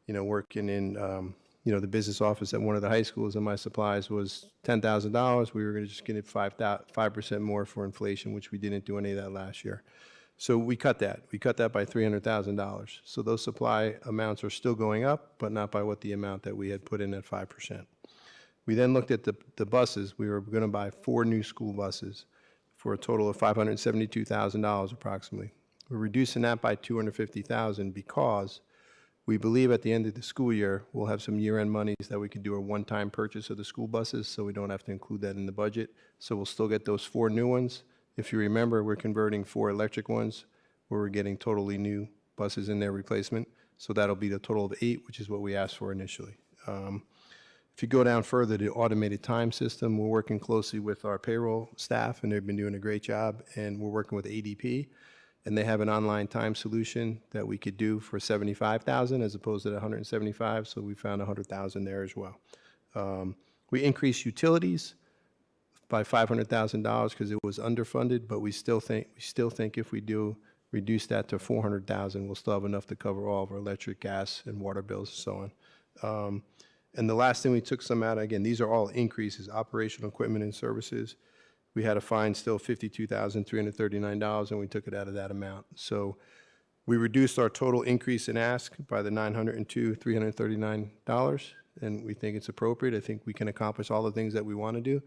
working in, the business office at one of the high schools and my supplies was $10,000, we were going to just get it 5% more for inflation, which we didn't do any of that last year. So we cut that. We cut that by $300,000. So those supply amounts are still going up, but not by what the amount that we had put in at 5%. We then looked at the buses. We were going to buy 4 new school buses for a total of $572,000 approximately. We're reducing that by $250,000 because we believe at the end of the school year, we'll have some year-end monies that we can do a one-time purchase of the school buses, so we don't have to include that in the budget. So we'll still get those 4 new ones. If you remember, we're converting 4 electric ones, where we're getting totally new buses in their replacement. So that'll be the total of 8, which is what we asked for initially. If you go down further, the automated time system, we're working closely with our payroll staff, and they've been doing a great job. And we're working with ADP, and they have an online time solution that we could do for $75,000 as opposed to the $175,000. So we found $100,000 there as well. We increased utilities by $500,000 because it was underfunded, but we still think if we do reduce that to $400,000, we'll still have enough to cover all of our electric, gas, and water bills and so on. And the last thing we took some out, again, these are all increases, operational equipment and services. We had a fine still $52,339, and we took it out of that amount. So we reduced our total increase in ask by the $902,339, and we think it's appropriate. I think we can accomplish all the things that we want to do.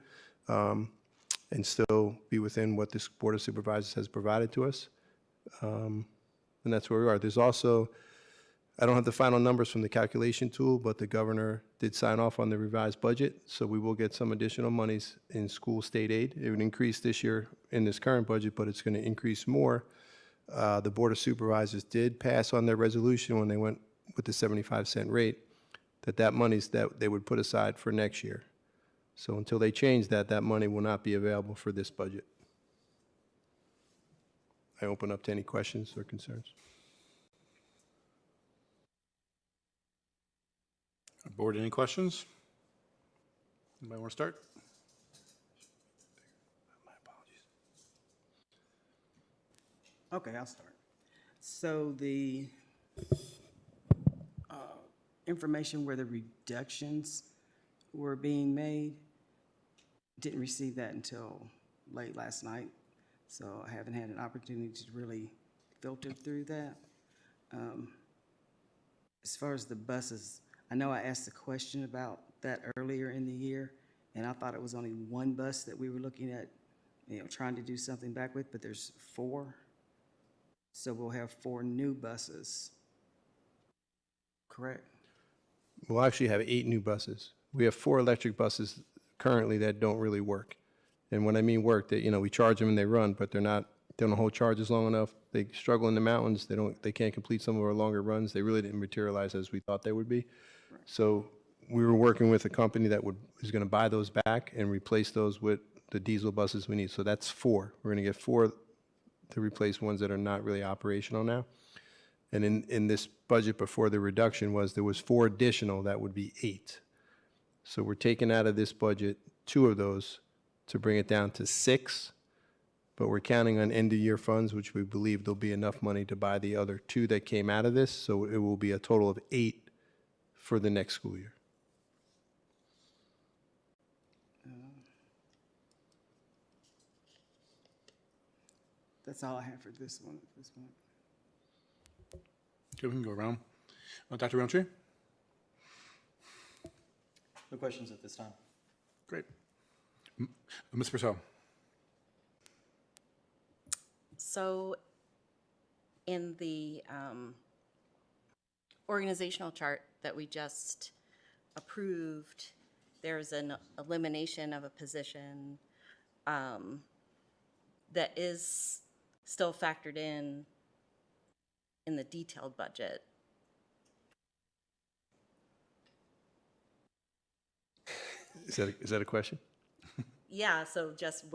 And still be within what this Board of Supervisors has provided to us. And that's where we are. There's also, I don't have the final numbers from the calculation tool, but the governor did sign off on the revised budget, so we will get some additional monies in school state aid. It would increase this year in this current budget, but it's going to increase more. The Board of Supervisors did pass on their resolution when they went with the 75-cent rate, that money's that they would put aside for next year. So until they change that, that money will not be available for this budget. I open up to any questions or concerns. Board, any questions? Anybody want to start? My apologies. Okay, I'll start. So the information where the reductions were being made, didn't receive that until late last night, so I haven't had an opportunity to really filter through that. As far as the buses, I know I asked a question about that earlier in the year, and I thought it was only one bus that we were looking at, trying to do something back with, but there's 4. So we'll have 4 new buses, correct? We'll actually have 8 new buses. We have 4 electric buses currently that don't really work. And when I mean work, we charge them and they run, but they don't hold charges long enough. They struggle in the mountains. They can't complete some of our longer runs. They really didn't materialize as we thought they would be. So we were working with a company that is going to buy those back and replace those with the diesel buses we need. So that's 4. We're going to get 4 to replace ones that are not really operational now. And in this budget before the reduction there was 4 additional, that would be 8. So we're taking out of this budget 2 of those to bring it down to 6. But we're counting on end-of-year funds, which we believe there'll be enough money to buy the other 2 that came out of this. So it will be a total of 8 for the next school year. That's all I have for this one at this point. Okay, we can go around. Dr. Roundtree? No questions at this time. Great. Ms. Purcell? So in the organizational chart that we just approved, there's an elimination of a position that is still factored in the detailed budget. Is that a question? Yeah, so just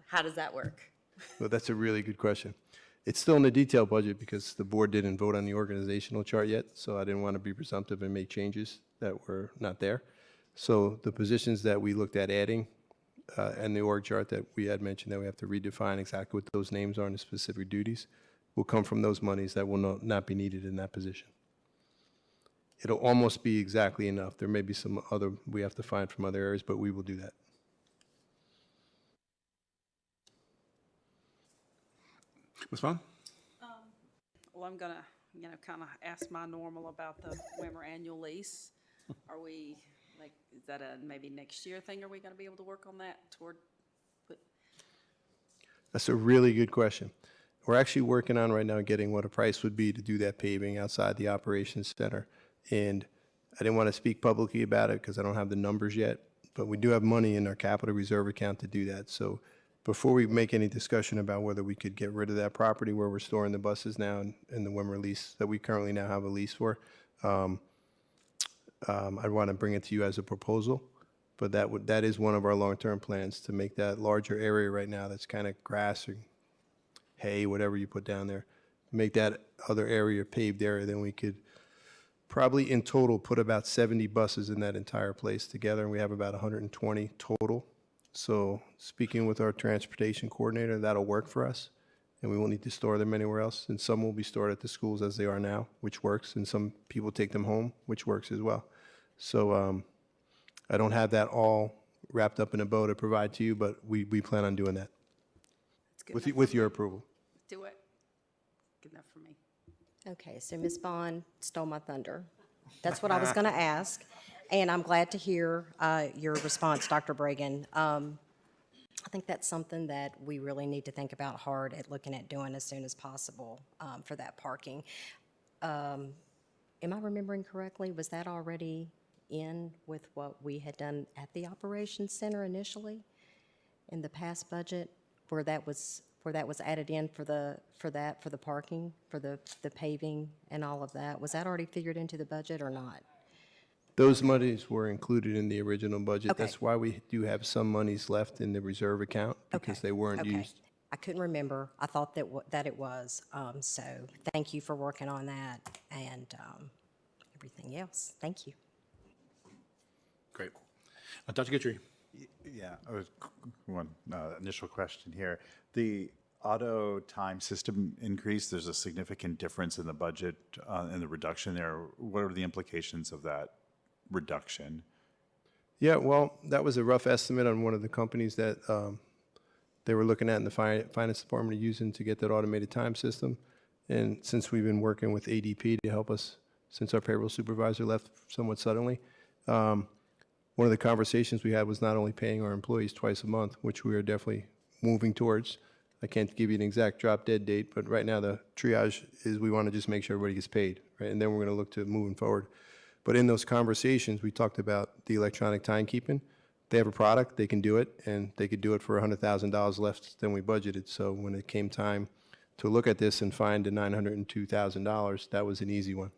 how does that work? Well, that's a really good question. It's still in the detailed budget because the board didn't vote on the organizational chart yet, so I didn't want to be presumptive and make changes that were not there. So the positions that we looked at adding and the org chart that we had mentioned that we have to redefine exactly what those names are and the specific duties will come from those monies that will not be needed in that position. It'll almost be exactly enough. There may be some other we have to find from other areas, but we will do that. Ms. Vaughn? Well, I'm gonna, kind of ask my normal about the Wimmer annual lease. Are we, is that a maybe next year thing? Are we gonna be able to work on that That's a really good question. We're actually working on right now getting what a price would be to do that paving outside the operations center. And I didn't want to speak publicly about it because I don't have the numbers yet, but we do have money in our capital reserve account to do that. So before we make any discussion about whether we could get rid of that property where we're storing the buses now and the Wimmer lease that we currently now have a lease for, I'd want to bring it to you as a proposal. But that is one of our long-term plans, to make that larger area right now that's kind of grass or hay, whatever you put down there, make that other area paved area. Then we could probably in total put about 70 buses in that entire place together, and we have about 120 total. So speaking with our transportation coordinator, that'll work for us, and we won't need to store them anywhere else. And some will be stored at the schools as they are now, which works, and some people take them home, which works as well. So I don't have that all wrapped up in a bow to provide to you, but we plan on doing that with your approval. do it? Good enough for me. Okay, so Ms. Bond stole my thunder. That's what I was going to ask, and I'm glad to hear your response, Dr. Bragan. I think that's something that we really need to think about hard at looking at doing as soon as possible for that parking. Am I remembering correctly? Was that already in with what we had done at the operations center initially in the past budget, where that was added in for the parking, for the paving and all of that? Was that already figured into the budget or not? Those monies were included in the original budget. Okay. That's why we do have some monies left in the reserve account, because they weren't used. I couldn't remember. I thought that it was. So thank you for working on that and everything else. Thank you. Great. Dr. Guidry. Yeah, one initial question here. The auto time system increase, there's a significant difference in the budget and the reduction there. What are the implications of that reduction? Yeah, well, that was a rough estimate on one of the companies that they were looking at in the finance department using to get that automated time system. And since we've been working with ADP to help us, since our payroll supervisor left somewhat suddenly, one of the conversations we had was not only paying our employees twice a month, which we are definitely moving towards. I can't give you an exact drop dead date, but right now the triage is we want to just make sure everybody gets paid, right? And then we're going to look to moving forward. But in those conversations, we talked about the electronic timekeeping. They have a product, they can do it, and they could do it for $100,000 less than we budgeted. So when it came time to look at this and find the $902,000, that was an easy one.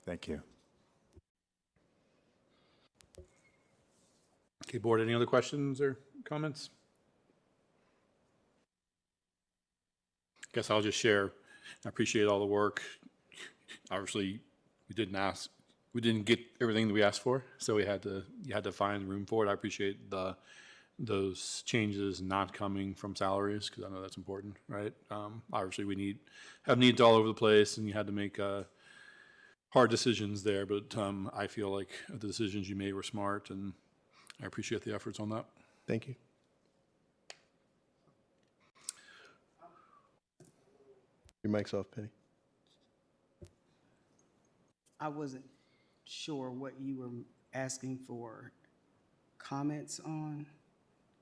Thank you. Okay, board, any other questions or comments? Guess I'll just share. I appreciate all the work. Obviously, we didn't get everything that we asked for, so you had to find room for it. I appreciate those changes not coming from salaries, because I know that's important, right? Obviously, we have needs all over the place, and you had to make hard decisions there, but I feel like the decisions you made were smart, and I appreciate the efforts on that. Thank you. Your mic's off, Penny. I wasn't sure what you were asking for comments on.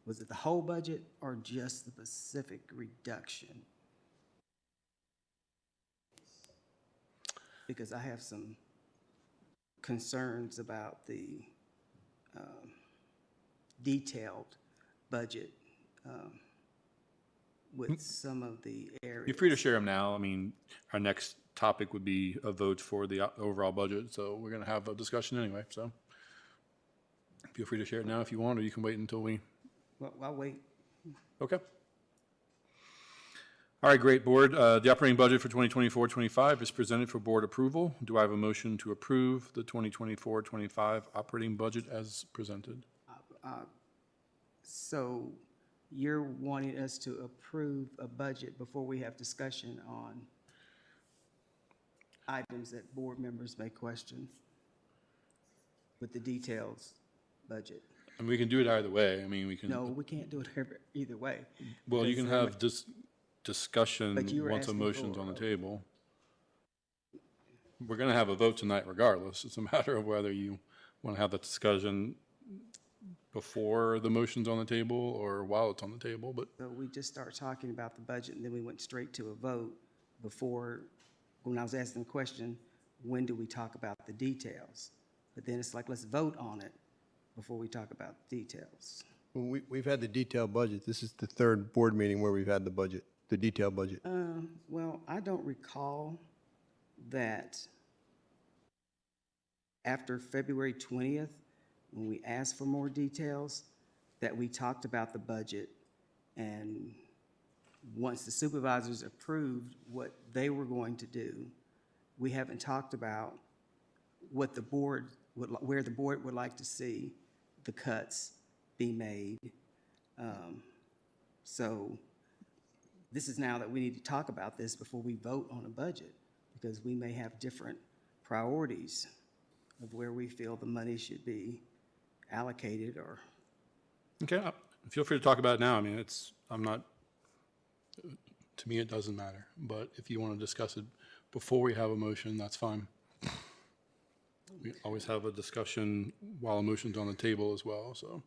Was it the whole budget or just the specific reduction? Because I have some concerns about the detailed budget with some of the areas. You're free to share them now. I mean, our next topic would be a vote for the overall budget, so we're going to have a discussion anyway, so feel free to share it now if you want, or you can wait until we... Well, I'll wait. Okay. All right, great, board. The operating budget for 2024-25 is presented for board approval. Do I have a motion to approve the 2024-25 operating budget as presented? So you're wanting us to approve a budget before we have discussion on items that board members may question with the details budget? And we can do it either way. I mean, we can... No, we can't do it either way. Well, you can because have discussion But you were once a asking motion's for on the table. We're going to have a vote tonight regardless. It's a matter of whether you want to have that discussion before the motion's on the table or while it's on the table, but... So we just start talking about the budget, and then we went straight to a vote before, when I was asking the question, when do we talk about the details? But then it's like, let's vote on it before we talk about the details. Well, we've had the detailed budget. This is the third board meeting where we've had the budget, the detailed budget. Well, I don't recall that after February 20th, when we asked for more details, that we talked about the budget, and once the supervisors approved what they were going to do, we haven't talked about what the board where the board would like to see the cuts be made. So this is now that we need to talk about this before we vote on a budget, because we may have different priorities of where we feel the money should be allocated or... Okay, feel free to talk about it now. I mean, to me, it doesn't matter. But if you want to discuss it before we have a motion, that's fine. We always have a discussion while a motion's on the table as well, so.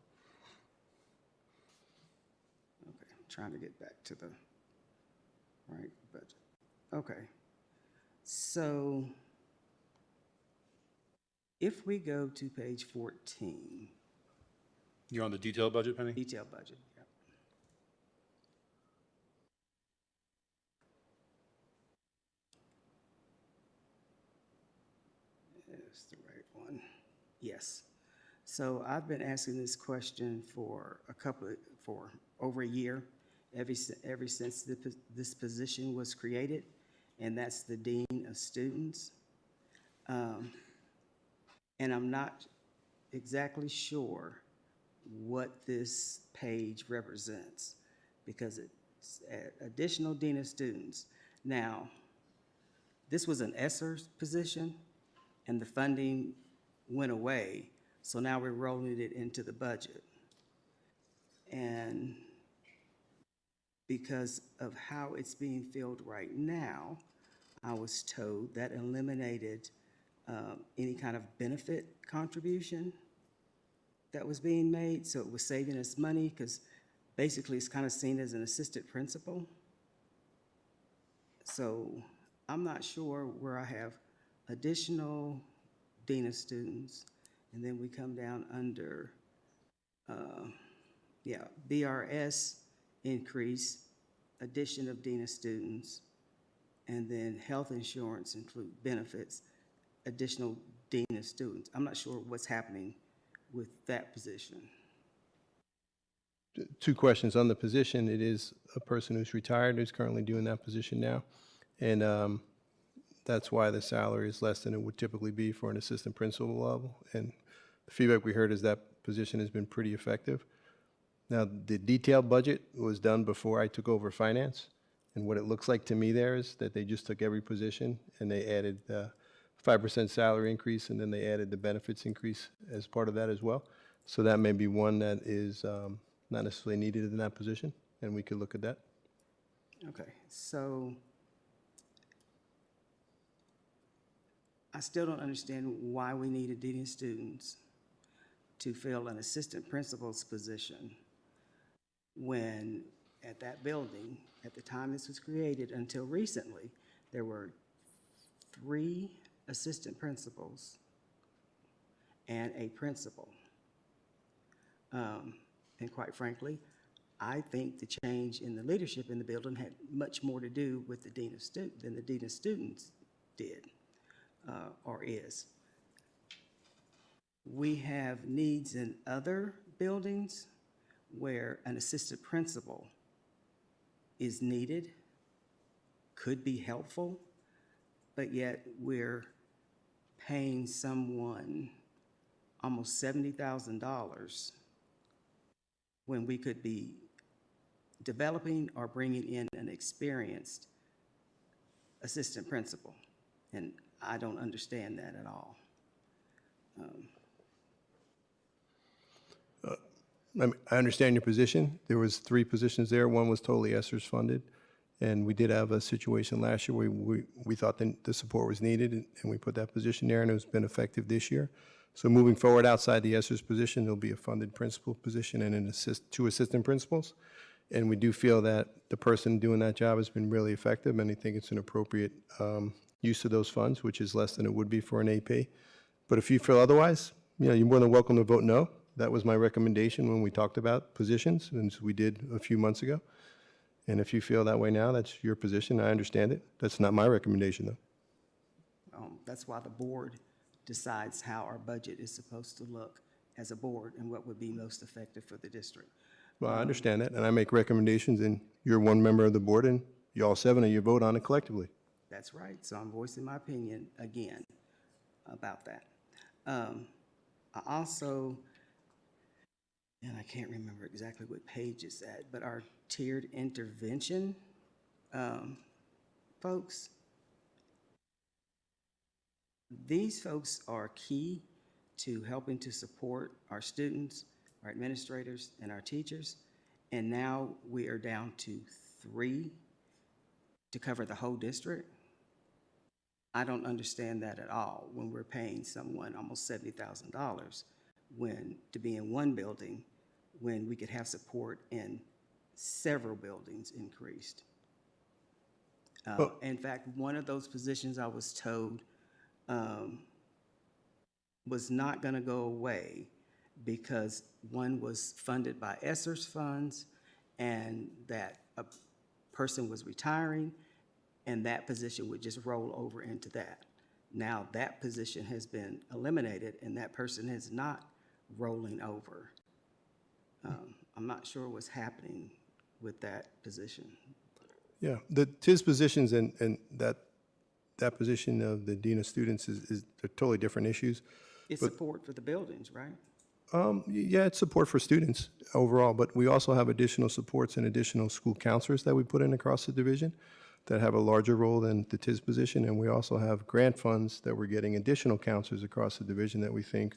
Okay, I'm trying to get back to the right budget. Okay, so if we go to page 14. You're on the detailed budget, Penny? Detailed budget, yeah. That's the right one. Yes. So I've been asking this question for over a year, ever since this position was created, and that's the Dean of Students. And I'm not exactly sure what this page represents because it's additional dean of students. Now, this was an ESSER position and the funding went away, so now we're rolling it into the budget. And because of how it's being filled right now, I was told that eliminated any kind of benefit contribution that was being made, so it was saving us money because basically it's kind of seen as an assistant principal. So I'm not sure where I have additional dean of students, and then we come down under, BRS increase, addition of dean of students, and then health insurance include benefits, additional dean of students. I'm not sure what's happening with that position. Two questions on the position. It is a person who's retired who's currently doing that position now. And that's why the salary is less than it would typically be for an assistant principal level. And the feedback we heard is that position has been pretty effective. Now, the detailed budget was done before I took over finance. And what it looks like to me there is that they just took every position and they added 5% salary increase, and then they added the benefits increase as part of that as well. So that may be one that is not necessarily needed in that position, and we could look at that. Okay, so I still don't understand why we needed dean of students to fill an assistant principal's position when at that building, at the time this was created until recently, there were 3 assistant principals and a principal. And quite frankly, I think the change in the leadership in the building had much more to do with the dean of than the dean of students did or is. We have needs in other buildings where an assistant principal is needed, could be helpful, but yet we're paying someone almost $70,000 when we could be developing or bringing in an experienced assistant principal. And I don't understand that at all. I understand your position. There was 3 positions there. One was totally ESSER's funded. And we did have a situation last year where we thought the support was needed, and we put that position there, and it's been effective this year. So moving forward, outside the ESSER's position, there'll be a funded principal position and 2 assistant principals. And we do feel that the person doing that job has been really effective, and I think it's an appropriate use of those funds, which is less than it would be for an AP. But if you feel otherwise, you're more than welcome to vote no. That was my recommendation when we talked about positions, and we did a few months ago. And if you feel that way now, that's your position. I understand it. That's not my recommendation, though. That's why the board decides how our budget is supposed to look as a board and what would be most effective for the district. Well, I understand that, and I make recommendations, and you're one member of the board, and you all 7 of you vote on it collectively. That's right. So I'm voicing my opinion again about that. I also, and I can't remember exactly what page it's at, but our tiered intervention folks, these folks are key to helping to support our students, our administrators, and our teachers. And now we are down to 3 to cover the whole district. I don't understand that at all when we're paying someone almost $70,000 to be in one building when we could have support in several buildings increased. In fact, one of those positions I was told was not going to go away because one was funded by ESSER's funds and that a person was retiring and that position would just roll over into that. Now that position has been eliminated and that person is not rolling over. I'm not sure what's happening with that position. Yeah, the TIS positions and that position of the Dean of Students is they're totally different issues. It's support for the buildings, right? Yeah, it's support for students overall, but we also have additional supports and additional school counselors that we put in across the division that have a larger role than the TIS position, and we also have grant funds that we're getting additional counselors across the division that we think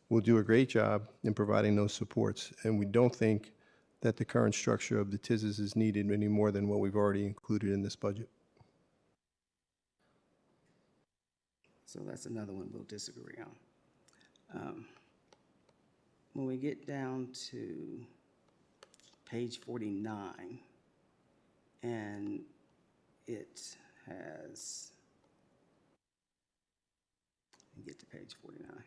will do a great job in providing those supports. And we don't think that the current structure of the TISs is needed any more than what we've already included in this budget. So that's another one we'll disagree on. When we get down to page 49, and it has, let me get to page 49.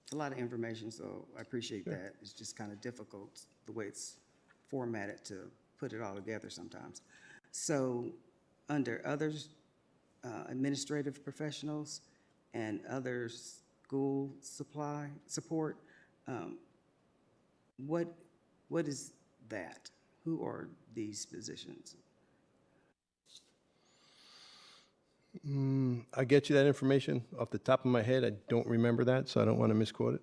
It's a lot of information, so I appreciate that. It's just kind of difficult the way it's formatted to put it all together sometimes. So under others, administrative professionals and other school support, what is that? Who are these positions? I get you that information off the top of my head. I don't remember that, so I don't want to misquote it,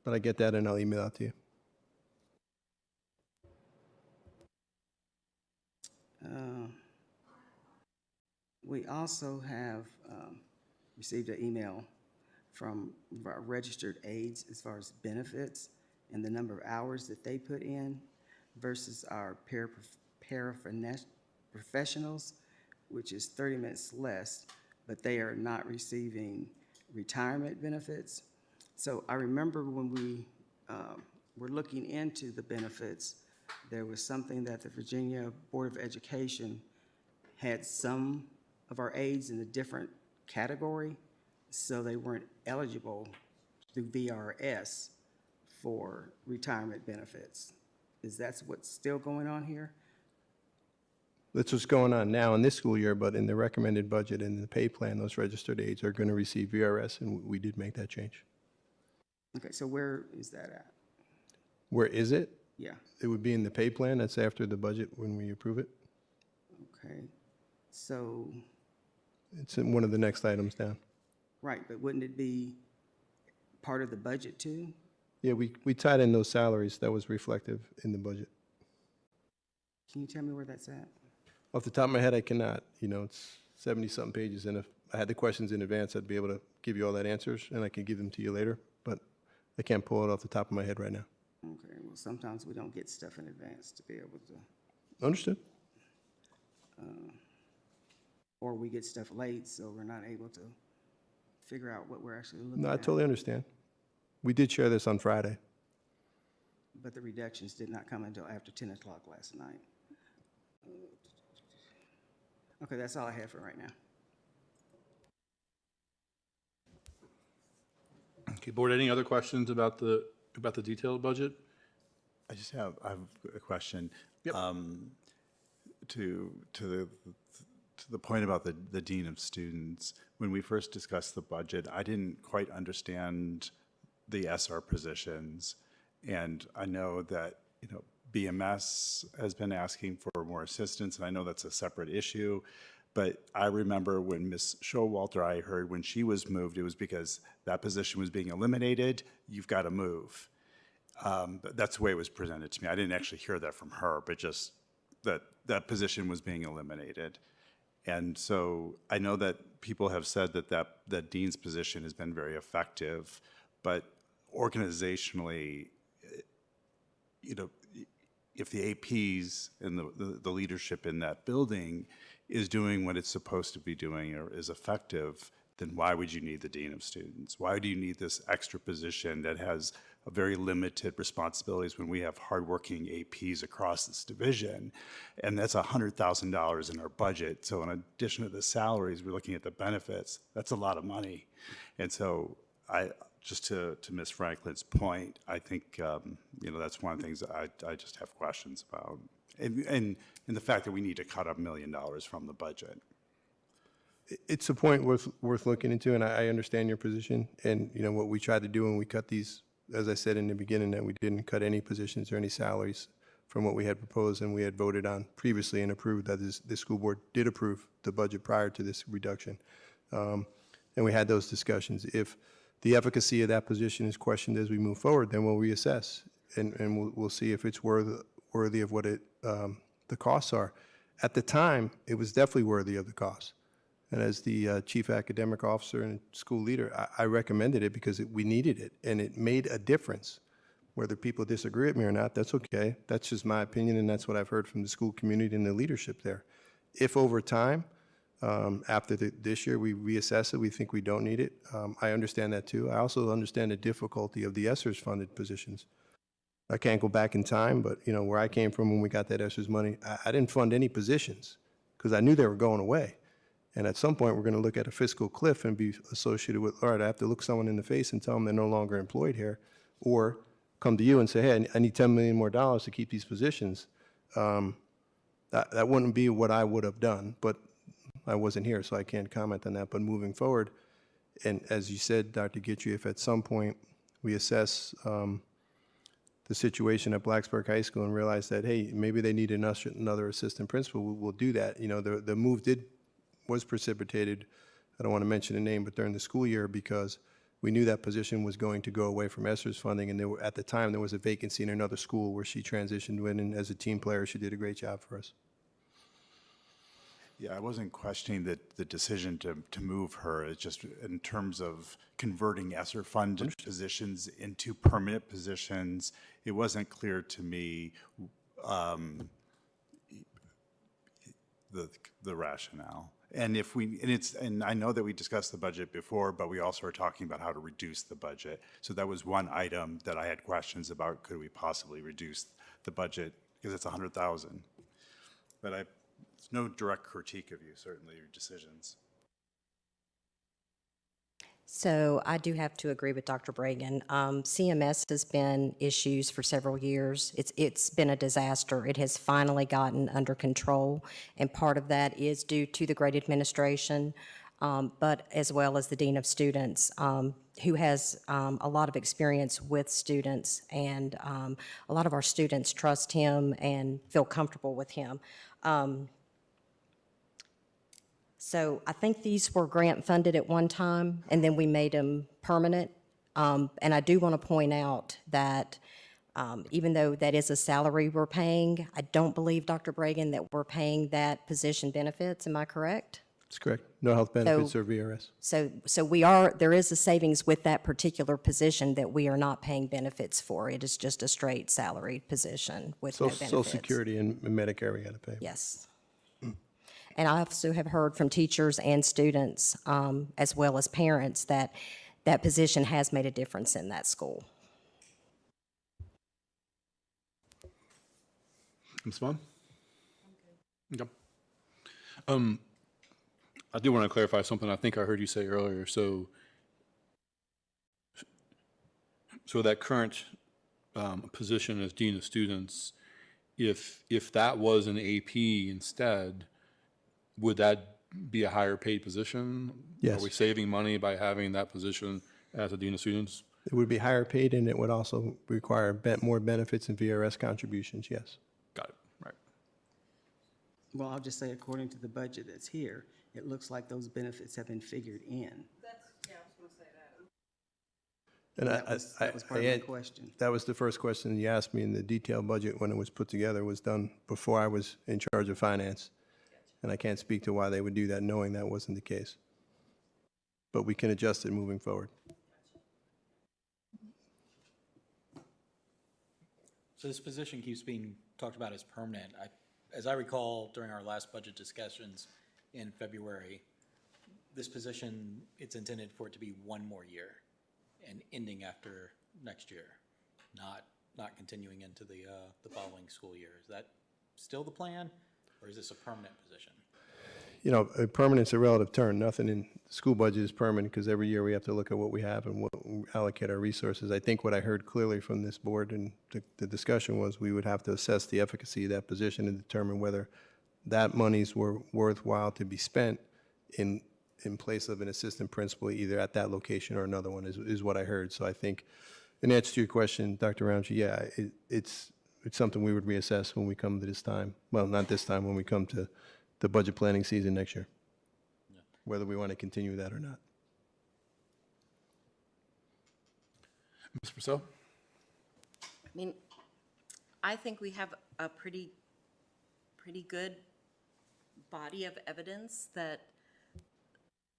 but I get that and I'll email it to you. We also have received an email from our registered aides as far as benefits and the number of hours that they put in versus our paraprofessionals, which is 30 minutes less, but they are not receiving retirement benefits. So I remember when we were looking into the benefits, there was something that the Virginia Board of Education had some of our aides in a different category, so they weren't eligible through VRS for retirement benefits. Is that what's still going on here? That's what's going on now in this school year, but in the recommended budget and the pay plan, those registered aides are going to receive VRS, and we did make that change. Okay, so where is that at? Where is it? Yeah, It would be in the pay plan. That's after the budget when we approve it. okay. So, It's in one of the next items down. right, but wouldn't it be part of the budget too? Yeah, we tied in those salaries. That was reflective in the budget. Can you tell me where that's at? Off the top of my head, I cannot. You know, it's 70-something pages, and if I had the questions in advance, I'd be able to give you all that answers, and I can give them to you later, but I can't pull it off the top of my head right now. Okay, well, sometimes we don't get stuff in advance to be able to, Understood. or we get stuff late, so we're not able to figure out what we're actually looking No, at. I totally understand. We did share this on Friday. But the reductions did not come until after 10 o'clock last night. Okay, that's all I have for right now. Okay, board, any other questions about the detailed budget? I have a question. Yep. To the point about the dean of students, when we first discussed the budget, I didn't quite understand the SR positions. And I know that, BMS has been asking for more assistance, and I know that's a separate issue. But I remember when Ms. Showalter, I heard when she was moved, it was because that position was being eliminated, you've got to move. But that's the way it was presented to me. I didn't actually hear that from her, but just that position was being eliminated. And so I know that people have said that dean's position has been very effective, but organizationally, if the APs and the leadership in that building is doing what it's supposed to be doing or is effective, then why would you need the dean of students? Why do you need this extra position that has a very limited responsibilities when we have hardworking APs across this division? And that's $100,000 in our budget. So in addition to the salaries, we're looking at the benefits. That's a lot of money. And so just to Ms. Franklin's point, I think, that's one of the things that I just have questions about. And the fact that we need to cut $1 million from the budget. It's a point worth looking into, and I understand your position. And, what we tried to do when we cut these, as I said in the beginning, that we didn't cut any positions or any salaries from what we had proposed and we had voted on previously and approved, that is, the school board did approve the budget prior to this reduction. And we had those discussions. If the efficacy of that position is questioned as we move forward, then we'll reassess and we'll see if it's worthy of what the costs are. At the time, it was definitely worthy of the cost. And as the chief academic officer and school leader, I recommended it because we needed it, and it made a difference. Whether people disagree with me or not, that's okay. That's just my opinion, and that's what I've heard from the school community and the leadership there. If over time, after this year, we reassess it, we think we don't need it, I understand that too. I also understand the difficulty of the ESSERS funded positions. I can't go back in time, but you know, where I came from when we got that ESSERS money, I didn't fund any positions because I knew they were going away. And at some point, we're going to look at a fiscal cliff and be associated with, all right, I have to look someone in the face and tell them they're no longer employed here, or come to you and say, hey, I need $10 million more to keep these positions. That wouldn't be what I would have done, but I wasn't here, so I can't comment on that. But moving forward, and as you said, Dr. Guitry, if at some point we assess the situation at Blacksburg High School and realize that, hey, maybe they need another assistant principal, we'll do that. You know, the move was precipitated, I don't want to mention a name, but during the school year, because we knew that position was going to go away from ESSERS funding, and at the time, there was a vacancy in another school where she transitioned in, and as a team player, she did a great job for us. Yeah, I wasn't questioning the decision to move her. It's just in terms of converting ESSER funded positions into permanent positions, it wasn't clear to me the rationale. And and I know that we discussed the budget before, but we also are talking about how to reduce the budget. So that was one item that I had questions about. Could we possibly reduce the budget? Because it's 100,000. But it's no direct critique of you, certainly, your decisions. So I do have to agree with Dr. Bragan. CMS has been issues for several years. It's been a disaster. It has finally gotten under control, and part of that is due to the great administration, but as well as the Dean of Students, who has a lot of experience with students, and a lot of our students trust him and feel comfortable with him. So I think these were grant funded at one time, and then we made them permanent. And I do want to point out that even though that is a salary we're paying, I don't believe, Dr. Bragan, that we're paying that position benefits. Am I correct? That's correct. No health benefits or VRS. So there is a savings with that particular position that we are not paying benefits for. It is just a straight salaried position with no benefits. Social Security and Medicare we got to pay. Yes. And I also have heard from teachers and students, as well as parents, that that position has made a difference in that school. Ms. Vaughn? Okay. I do want to clarify something I think I heard you say earlier. So that current position as Dean of Students, if that was an AP instead, would that be a higher paid position? Yes. Are we saving money by having that position as a Dean of Students? It would be higher paid, and it would also require more benefits and VRS contributions, yes. Got it, right. Well, I'll just say, according to the budget that's here, it looks like those benefits have been figured in. And That was part of my question. That was the first question you asked me, and the detailed budget, when it was put together, was done before I was in charge of finance. And I can't speak to why they would do that, knowing that wasn't the case. But we can adjust it moving forward. So this position keeps being talked about as permanent. As I recall, during our last budget discussions in February, this position, it's intended for it to be one more year and ending after next year, not continuing into the following school year. Is that still the plan, or is this a permanent position? You know, permanent's a relative term. Nothing in the school budget is permanent because every year we have to look at what we have and what we allocate our resources. I think what I heard clearly from this board and the discussion was we would have to assess the efficacy of that position and determine whether that monies were worthwhile to be spent in place of an assistant principal, either at that location or another one, is what I heard. So I think, in answer to your question, Dr. Roundtree, yeah, it's it's something we would reassess when we come to this time. Well, not this time, when we come to the budget planning season next year, whether we want to continue that or not. Ms. Purcell? I mean, I think we have a pretty good body of evidence that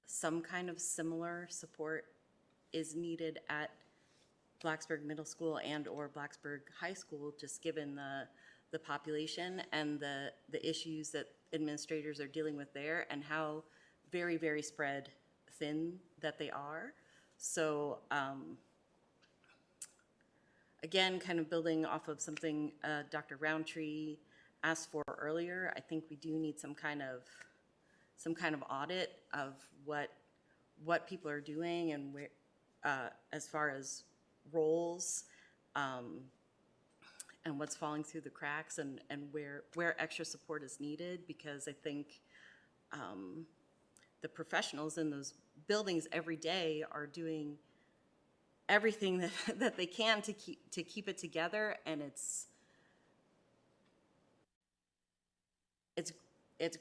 some kind of similar support is needed at Blacksburg Middle School and/or Blacksburg High School, just given the population and the issues that administrators are dealing with there and how very, very spread thin that they are. So, again, kind of building off of something Dr. Roundtree asked for earlier, I think we do need some kind of audit of what people are doing and where, as far as roles, and what's falling through the cracks, and where extra support is needed, because I think the professionals in those buildings every day are doing everything that they can to keep it together, and it's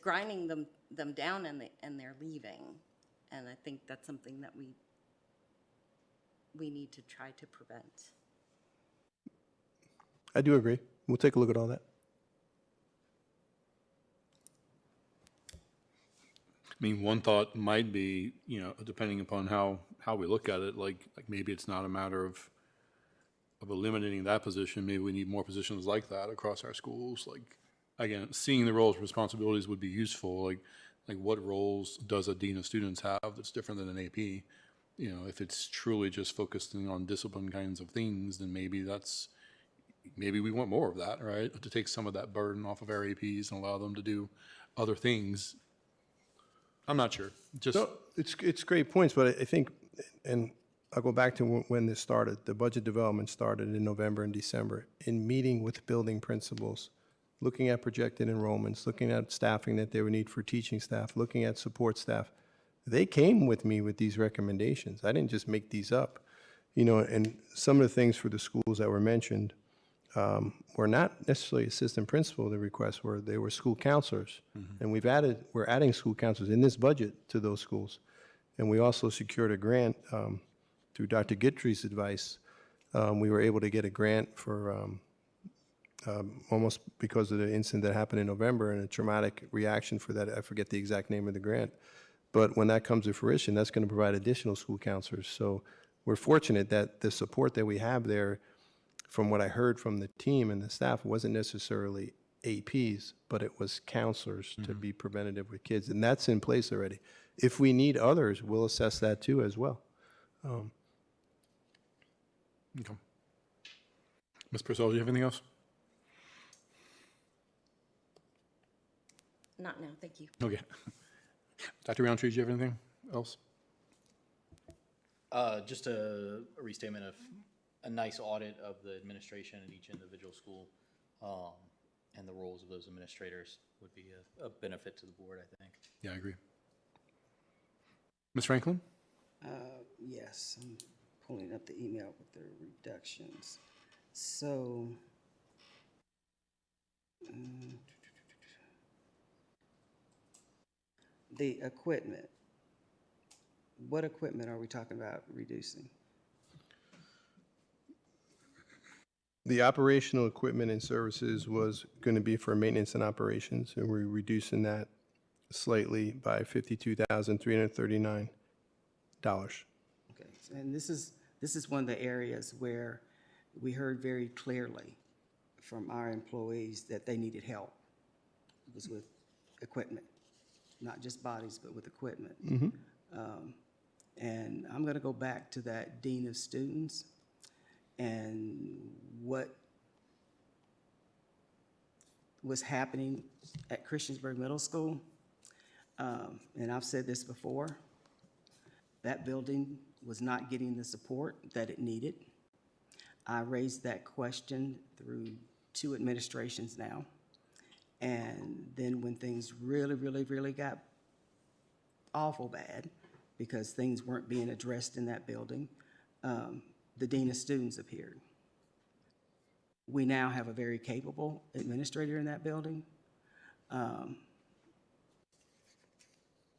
grinding them down, and they're leaving, and I think that's something that we need to try to prevent. I do agree. We'll take a look at all that. I mean, one thought might be, depending upon how we look at it, like maybe it's not a matter of eliminating that position. Maybe we need more positions like that across our schools. Like, again, seeing the roles and responsibilities would be useful. Like what roles does a dean of students have that's different than an AP? If it's truly just focusing on discipline kinds of things, then maybe we want more of that, right? To take some of that burden off of our APs and allow them to do other things. I'm not sure. Just No, it's great points, but I think, and I'll go back to when this started. The budget development started in November and December, in meeting with building principals, looking at projected enrollments, looking at staffing that they would need for teaching staff, looking at support staff. They came with me with these recommendations. I didn't just make these up. And some of the things for the schools that were mentioned were not necessarily assistant principal. The requests they were school counselors. And we're adding school counselors in this budget to those schools. And we also secured a grant through Dr. Guidry's advice. We were able to get a grant for almost because of the incident that happened in November and a traumatic reaction for that. I forget the exact name of the grant. But when that comes to fruition, that's going to provide additional school counselors. So we're fortunate that the support that we have there, from what I heard from the team and the staff, wasn't necessarily APs, but it was counselors to be preventative with kids. And that's in place already. If we need others, we'll assess that too as well. Okay. Ms. Purcell, do you have anything else? Not now, thank you. Okay. Dr. Roundtree, do you have anything else? Just a restatement of a nice audit of the administration in each individual school, and the roles of those administrators would be a benefit to the board, I think. Yeah, I agree. Ms. Franklin? Yes, I'm pulling up the email with the reductions. So, the equipment. What equipment are we talking about reducing? The operational equipment and services was going to be for maintenance and operations, and we're reducing that slightly by $52,339. Okay, and this is one of the areas where we heard very clearly from our employees that they needed help. It was with equipment, not just bodies, but with equipment. And I'm going to go back to that dean of students and what was happening at Christiansburg Middle School. And I've said this before, that building was not getting the support that it needed. I raised that question through 2 administrations now. And then when things really got awful bad, because things weren't being addressed in that building, the dean of students appeared. We now have a very capable administrator in that building.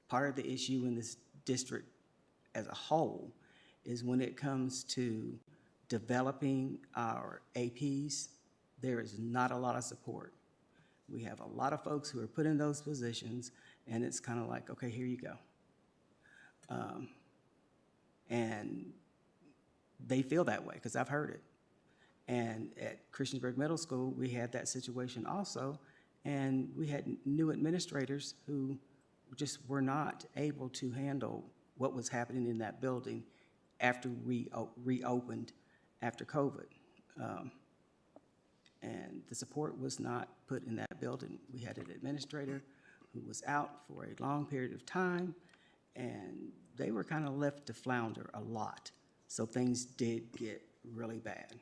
Part of the issue in this district as a whole is when it comes to developing our APs, there is not a lot of support. We have a lot of folks who are put in those positions, and it's kind of like, okay, here you go. And they feel that way, because I've heard it. And at Christiansburg Middle School, we had that situation also, and we had new administrators who just were not able to handle what was happening in that building after we reopened after COVID. And the support was not put in that building. We had an administrator who was out for a long period of time, and they were kind of left to flounder a lot. So things did get really bad.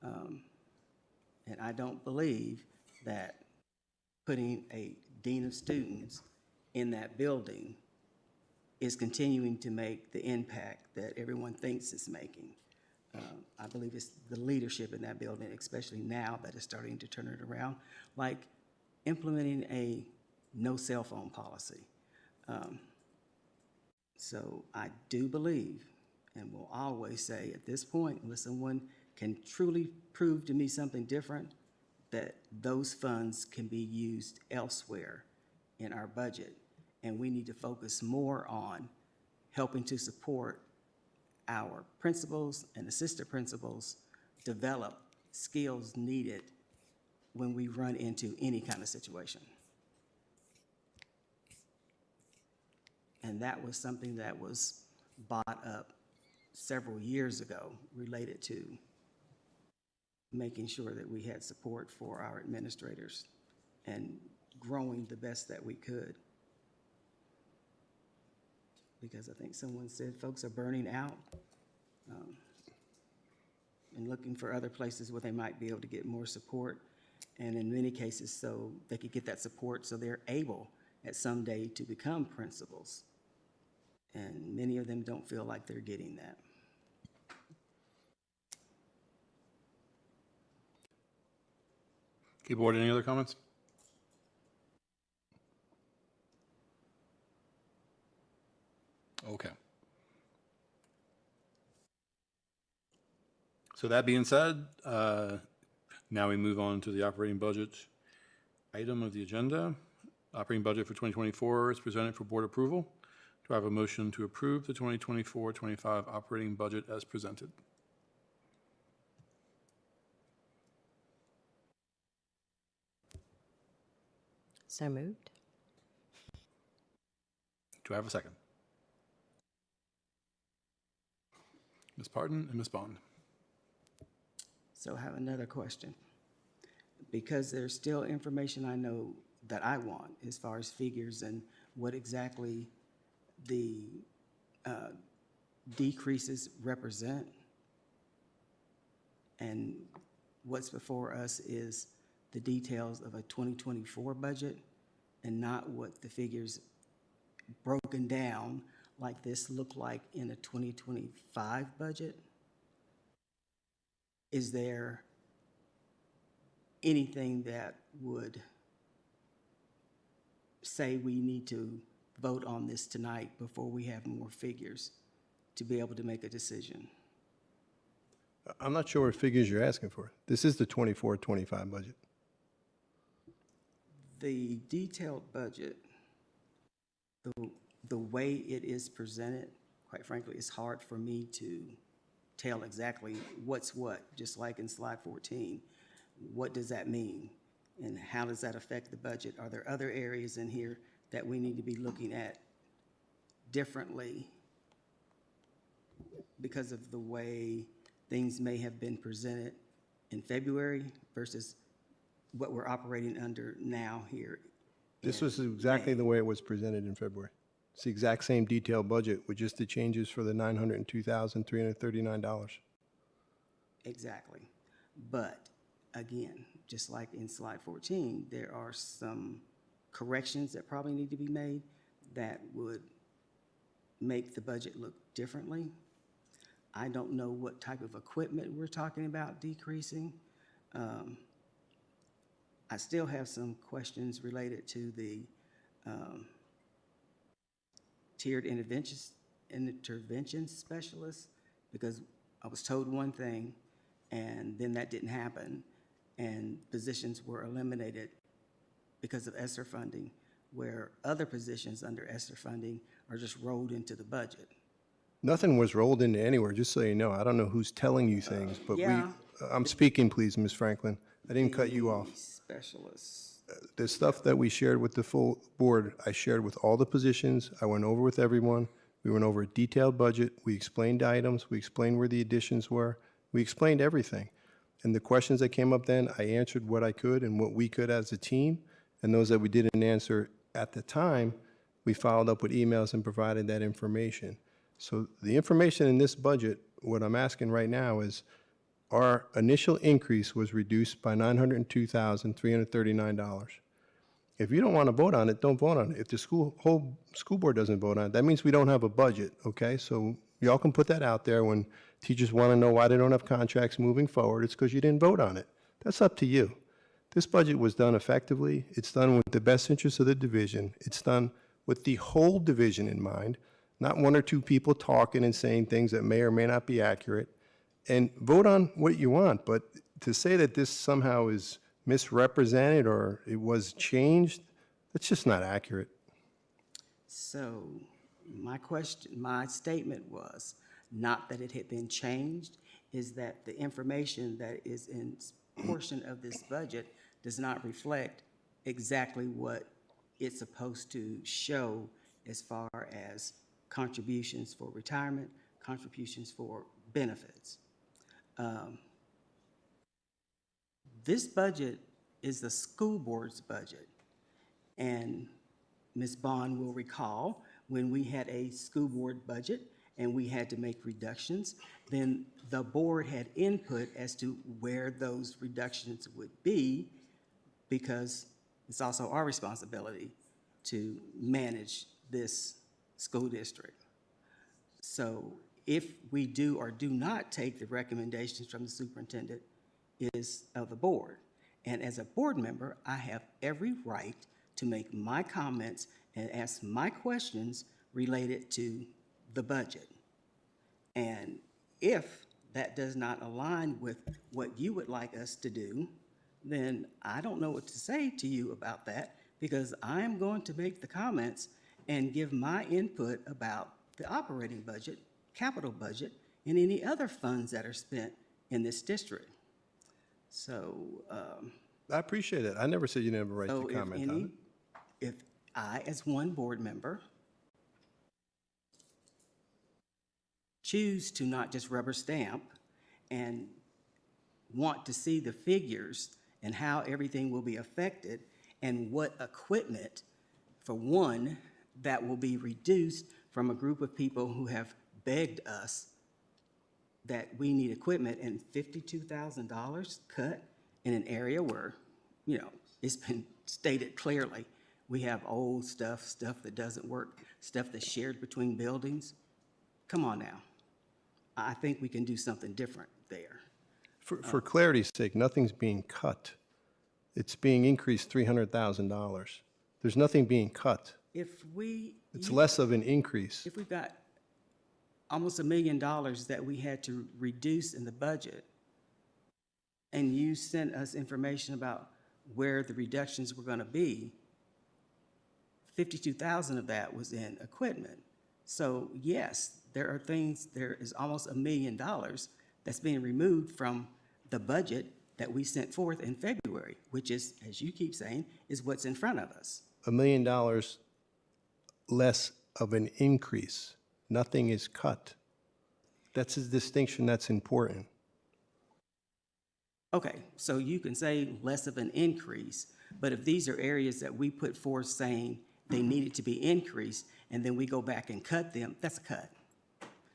And I don't believe that putting a dean of students in that building is continuing to make the impact that everyone thinks it's making. I believe it's the leadership in that building, especially now that it's starting to turn it around, like implementing a no cell phone policy. So I do believe, and will always say at this point, unless someone can truly prove to me something different, that those funds can be used elsewhere in our budget. And we need to focus more on helping to support our principals and assistant principals develop skills needed when we run into any kind of situation. And that was something that was brought up several years ago related to making sure that we had support for our administrators and growing the best that we could. Because I think someone said folks are burning out and looking for other places where they might be able to get more support. And in many cases, so they could get that support so they're able at some day to become principals. And many of them don't feel like they're getting that. Okay, board, any other comments? Okay. So that being said, now we move on to the operating budget item of the agenda. Operating budget for 2024 is presented for board approval. Do I have a motion to approve the 2024-25 operating budget as presented? So moved. Do I have a second? Ms. Parton and Ms. Bond. So I have another question. Because there's still information I know that I want as far as figures and what exactly the decreases represent. And what's before us is the details of a 2024 budget and not what the figures broken down like this look like in a 2025 budget. Is there anything that would say we need to vote on this tonight before we have more figures to be able to make a decision? I'm not sure what figures you're asking for. This is the 24-25 budget. The detailed budget, the way it is presented, quite frankly, it's hard for me to tell exactly what's what, just like in slide 14. What does that mean? And how does that affect the budget? Are there other areas in here that we need to be looking at differently because of the way things may have been presented in February versus what we're operating under now here? This was exactly the way it was presented in February. It's the exact same detailed budget with just the changes for the $902,339. Exactly. But again, just like in slide 14, there are some corrections that probably need to be made that would make the budget look differently. I don't know what type of equipment we're talking about decreasing. I still have some questions related to the tiered intervention specialist, because I was told one thing, and then that didn't happen, and positions were eliminated because of ESSER funding, where other positions under ESSER funding are just rolled into the budget. Nothing was rolled into anywhere, just so you know. I don't know who's telling you things, but Yeah. I'm speaking, please, Ms. Franklin. I didn't cut you off. Specialists. The stuff that we shared with the full board, I shared with all the positions. I went over with everyone. We went over a detailed budget. We explained items. We explained where the additions were. We explained everything. And the questions that came up then, I answered what I could and what we could as a team. And those that we didn't answer at the time, we followed up with emails and provided that information. So the information in this budget, what I'm asking right now is, our initial increase was reduced by $902,339. If you don't want to vote on it, don't vote on it. If the whole school board doesn't vote on it, that means we don't have a budget, okay? So y'all can put that out there when teachers want to know why they don't have contracts moving forward. It's because you didn't vote on it. That's up to you. This budget was done effectively. It's done with the best interests of the division. It's done with the whole division in mind, not one or two people talking and saying things that may or may not be accurate. And vote on what you want, but to say that this somehow is misrepresented or it was changed, that's just not accurate. So my statement was not that it had been changed, is that the information that is in portion of this budget does not reflect exactly what it's supposed to show as far as contributions for retirement, contributions for benefits. This budget is the school board's budget. And Ms. Bond will recall, when we had a school board budget and we had to make reductions, then the board had input as to where those reductions would be, because it's also our responsibility to manage this school district. So if we do or do not take the recommendations from the superintendent is of the board. And as a board member, I have every right to make my comments and ask my questions related to the budget. And if that does not align with what you would like us to do, then I don't know what to say to you about that, because I'm going to make the comments and give my input about the operating budget, capital budget, and any other funds that are spent in this district. So, I appreciate it. I never said you didn't have a right to comment on it. if I, as one board member, choose to not just rubber stamp and want to see the figures and how everything will be affected and what equipment, for one, that will be reduced from a group of people who have begged us that we need equipment, and $52,000 cut in an area where, you know, it's been stated clearly, we have old stuff, stuff that doesn't work, stuff that's shared between buildings. Come on now. I think we can do something different there. For clarity's sake, nothing's being cut. It's being increased $300,000. There's nothing being cut. It's less of an increase. If we've got almost $1 million that we had to reduce in the budget, and you sent us information about where the reductions were going to be, 52,000 of that was in equipment. So yes, there is almost $1 million that's being removed from the budget that we sent forth in February, which is, as you keep saying, is what's in front of us. $1 million less of an increase. Nothing is cut. That's a distinction that's important. Okay, so you can say less of an increase, but if these are areas that we put forth saying they needed to be increased, and then we go back and cut them, that's a cut.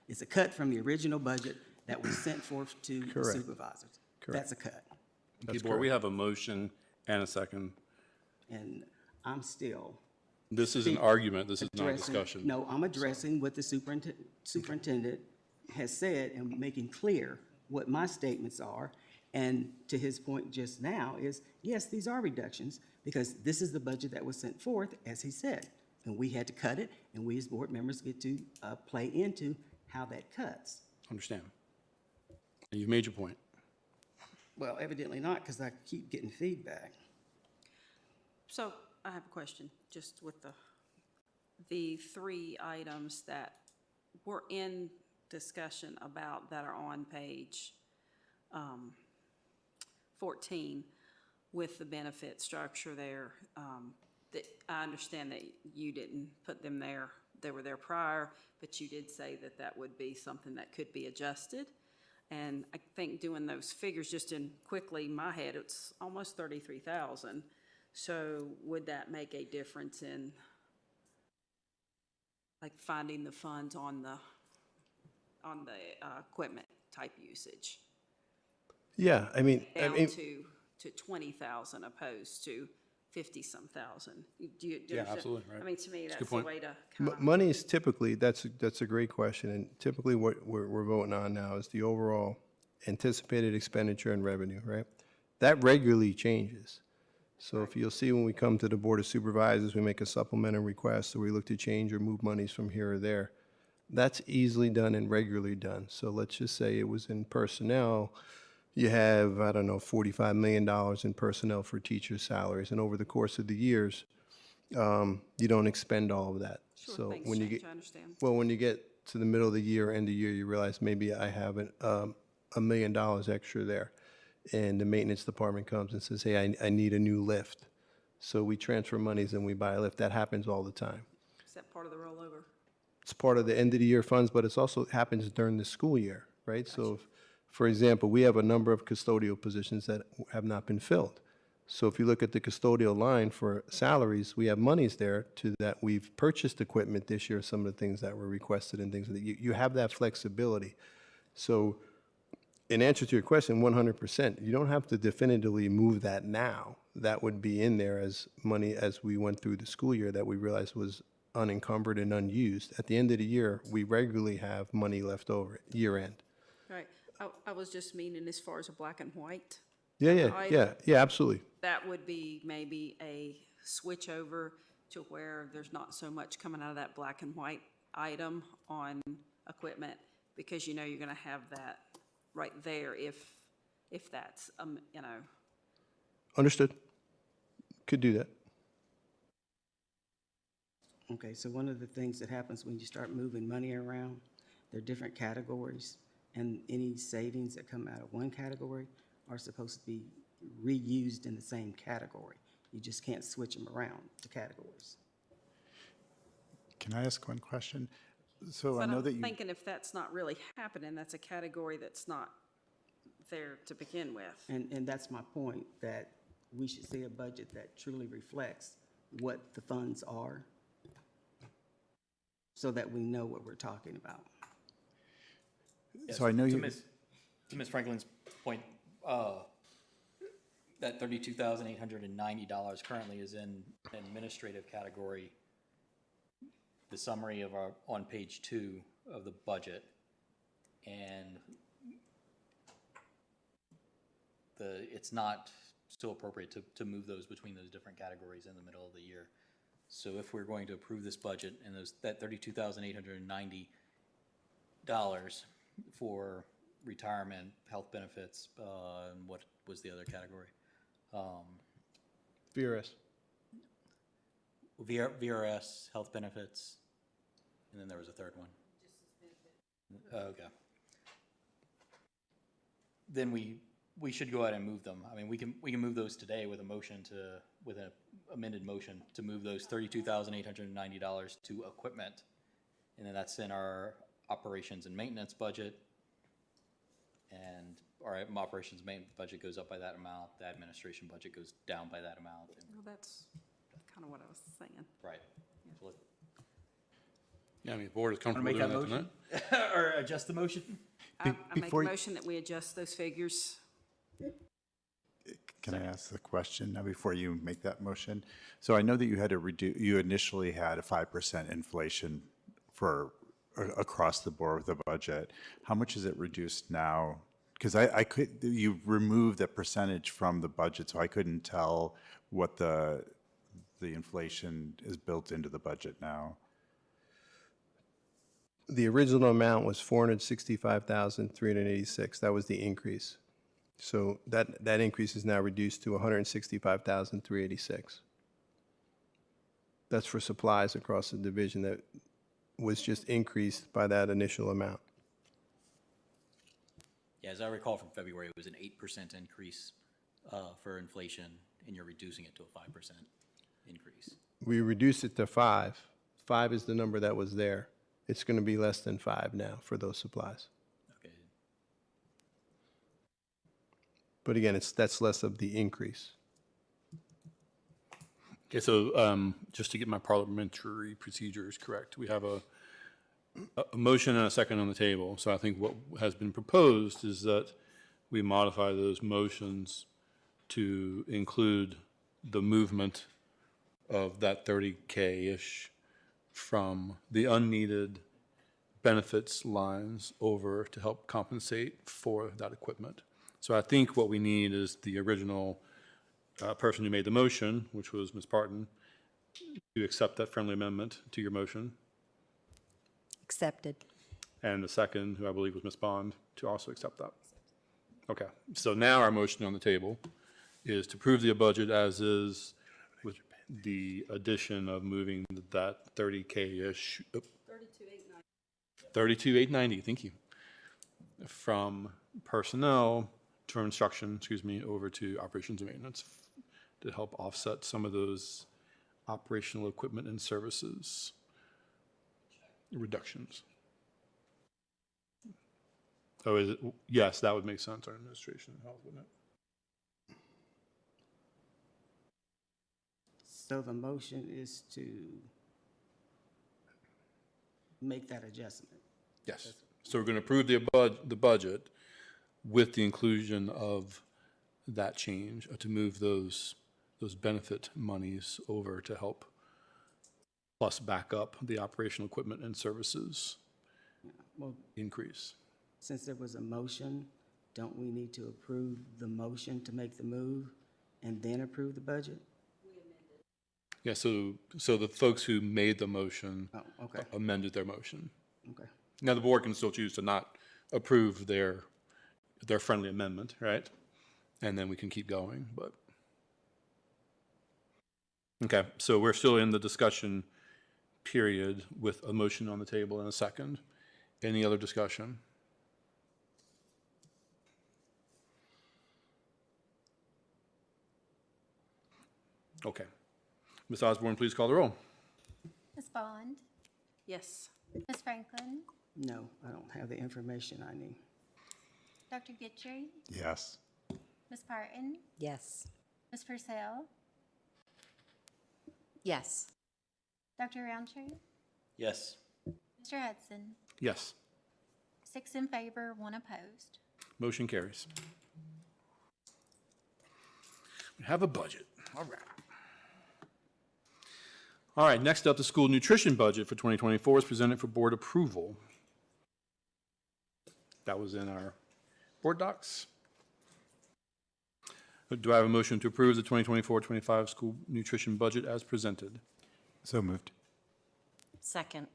It's a cut from the original budget that was sent forth to the Correct. supervisors. Correct. That's a cut. Okay, board, we have a motion and a second. And I'm still. This is an argument, this is not a discussion. No, I'm addressing what the superintendent has said and making clear what my statements are. And to his point just now is, yes, these are reductions, because this is the budget that was sent forth, as he said. And we had to cut it, and we as board members get to play into how that cuts. Understand. And you've made your point. Well, evidently not, because I keep getting feedback. So I have a question, just with the three items that were in discussion about that are on page 14 with the benefit structure there. That I understand that you didn't put them there, they were there prior, but you did say that that would be something that could be adjusted. And I think doing those figures just in quickly in my head, it's almost 33,000. So would that make a difference in like finding the funds on the equipment type usage? Yeah, I mean, Down to 20,000 opposed to 50-some thousand. Do you Yeah, absolutely, right. I mean, to me, That's a that's good the point. way to kind of. money is typically, that's a great question, and typically what we're voting on now is the overall anticipated expenditure and revenue, right? That regularly changes. So if you'll see when we come to the Board of Supervisors, we make a supplemental request, or we look to change or move monies from here or there. That's easily done and regularly done. So let's just say it was in personnel, you have, I don't know, $45 million in personnel for teachers' salaries, and over the course of the years, you don't expend all of that. Sure, So things when you change, get, I understand. well, when you get to the middle of the year, end of year, you realize maybe I have $1 million extra there. And the maintenance department comes and says, hey, I need a new lift. So we transfer monies and we buy a lift. That happens all the time. Is that part of the rollover? It's part of the end of the year funds, but it's also happens during the school year, right? So, for example, we have a number of custodial positions that have not been filled. So if you look at the custodial line for salaries, we have monies there to that. We've purchased equipment this year, some of the things that were requested and things that you have that flexibility. So in answer to your question, 100%, you don't have to definitively move that now. That would be in there as money as we went through the school year that we realized was unencumbered and unused. At the end of the year, we regularly have money left over year end. Right. I was just meaning as far as a black and white. Yeah, absolutely. That would be maybe a switch over to where there's not so much coming out of that black and white item on equipment, because you know you're gonna have that right there if that's, you know. Understood. Could do that. Okay, so one of the things that happens when you start moving money around, there are different categories, and any savings that come out of one category are supposed to be reused in the same category. You just can't switch them around, the categories. Can I ask one question? So I But know I'm that you, thinking if that's not really happening, that's a category that's not there to begin with. And that's my point, that we should see a budget that truly reflects what the funds are, so that we know what we're talking about. so I know To you, Ms. Franklin's point, that $32,890 currently is in an administrative category. The summary of our, on page 2 of the budget, and it's not still appropriate to move those between those different categories in the middle of the year. So if we're going to approve this budget and that $32,890 for retirement, health benefits, and what was the other category? VRS. VRS, health benefits, and then there was a third one. Okay. Then we should go ahead and move them. I mean, we can move those today with a motion with an amended motion to move those $32,890 to equipment. And then that's in our operations and maintenance budget. And our operations and maintenance budget goes up by that amount. The administration budget goes down by that amount. Well, that's kind of what I was saying. Right. So Yeah, I mean, the board is comfortable make doing that that tonight. motion? Or adjust the motion? I make a before you- motion that we adjust those figures. can I ask the question now before you make that motion? So I know that you had to reduce, you initially had a 5% inflation for across the board with the budget. How much is it reduced now because I could, you removed the percentage from the budget, so I couldn't tell what the inflation is built into the budget now. The original amount was 465,386. That was the increase. So that increase is now reduced to 165,386. That's for supplies across the division that was just increased by that initial amount. Yeah, as I recall from February, it was an 8% increase for inflation, and you're reducing it to a 5% increase. We reduced it to 5. 5 is the number that was there. It's going to be less than 5 now for those supplies. Okay. But again, that's less of the increase. Okay, so just to get my parliamentary procedures correct, we have a motion and a second on the table. So I think what has been proposed is that we modify those motions to include the movement of that 30K-ish from the unneeded benefits lines over to help compensate for that equipment. So I think what we need is the original person who made the motion, which was Ms. Parton, to accept that friendly amendment to your motion. Accepted. And the second, who I believe was Ms. Bond, to also accept that. Okay, so now our motion on the table is to approve the budget as is with the addition of moving that 30K-ish. 32,890, thank you. From personnel to instruction, over to operations and maintenance to help offset some of those operational equipment and services reductions. Oh, is it? Yes, that would make sense on administration and health, wouldn't it? So the motion is to make that adjustment. Yes. So we're going to approve the budget with the inclusion of that change to move those benefit monies over to help plus back up the operational equipment and services Well, increase. since there was a motion, don't we need to approve the motion to make the move and then approve the budget? Yeah, so the folks who made the motion Oh, okay, amended their motion. okay. Now, the board can still choose to not approve their friendly amendment, right? And then we can keep going, but. Okay, so we're still in the discussion period with a motion on the table and a second. Any other discussion? Okay. Ms. Osborne, please call the roll. Ms. Bond, Yes. Ms. Franklin, No, I don't have the information I need. Dr. Gitchery, Yes. Ms. Parton, Yes. Ms. Purcell, Yes. Dr. Roundtree, Yes. Mr. Hudson. Yes. 6 in favor, 1 opposed. Motion carries. We have a budget. All right. All right, next up, the school nutrition budget for 2024 is presented for board approval. That was in our board docs. Do I have a motion to approve the 2024-25 school nutrition budget as presented? So moved. Second.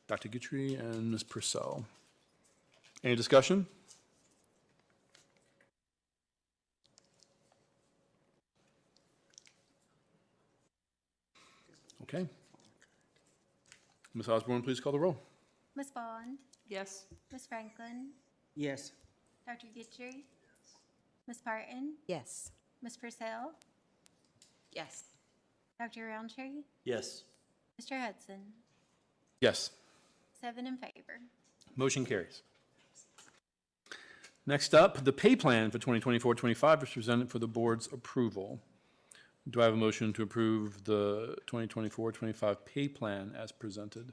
Dr. Guthrie and Ms. Purcell. Any discussion? Okay. Ms. Osborne, please call the roll. Ms. Bond, Yes. Ms. Franklin, Yes, Dr. Gitchery, Ms. Parton, Yes. Ms. Purcell, Yes. Dr. Roundtree, Yes. Mr. Hudson. Yes. 7 in favor. Motion carries. Next up, the pay plan for 2024-25 is presented for the board's approval. Do I have a motion to approve the 2024-25 pay plan as presented?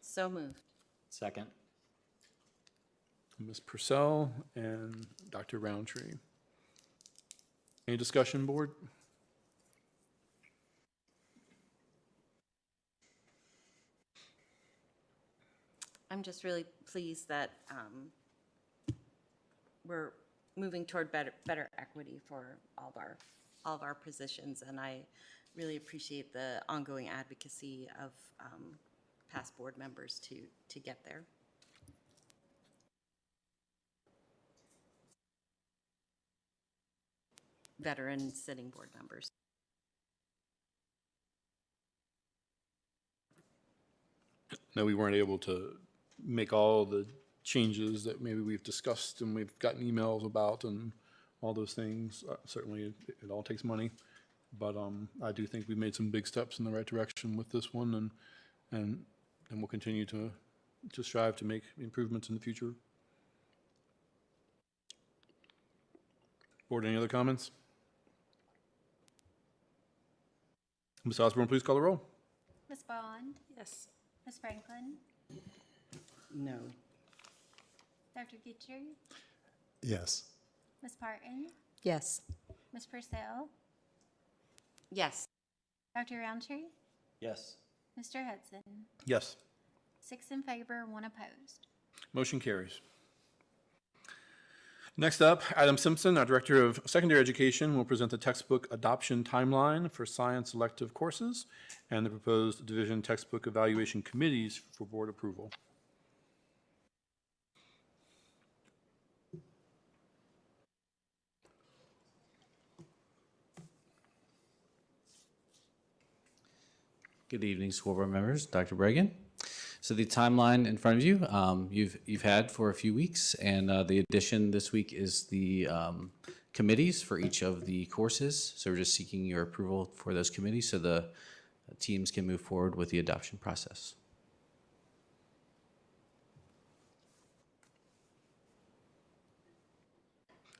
So moved. Second. Ms. Purcell and Dr. Roundtree. Any discussion, board? I'm just really pleased that we're moving toward better equity for all of our positions, and I really appreciate the ongoing advocacy of past board members to get there. Veteran sitting board members. No, we weren't able to make all the changes that maybe we've discussed and we've gotten emails about and all those things. Certainly, it all takes money, but I do think we made some big steps in the right direction with this one, and we'll continue to strive to make improvements in the future. Board, any other comments? Ms. Osborne, please call the roll. Ms. Bond? Yes. Ms. Franklin? No. Dr. Gitcher? Yes. Ms. Parton? Yes. Ms. Purcell? Yes. Dr. Roundtree? Yes. Mr. Hudson? Yes. 6 in favor, 1 opposed. Motion carries. Next up, Adam Simpson, our Director of Secondary Education, will present the textbook adoption timeline for science elective courses and the proposed division textbook evaluation committees for board approval. Good evening, school board members, Dr. Bregan. So the timeline in front of you, you've had for a few weeks, and the addition this week is the committees for each of the courses. So we're just seeking your approval for those committees so the teams can move forward with the adoption process.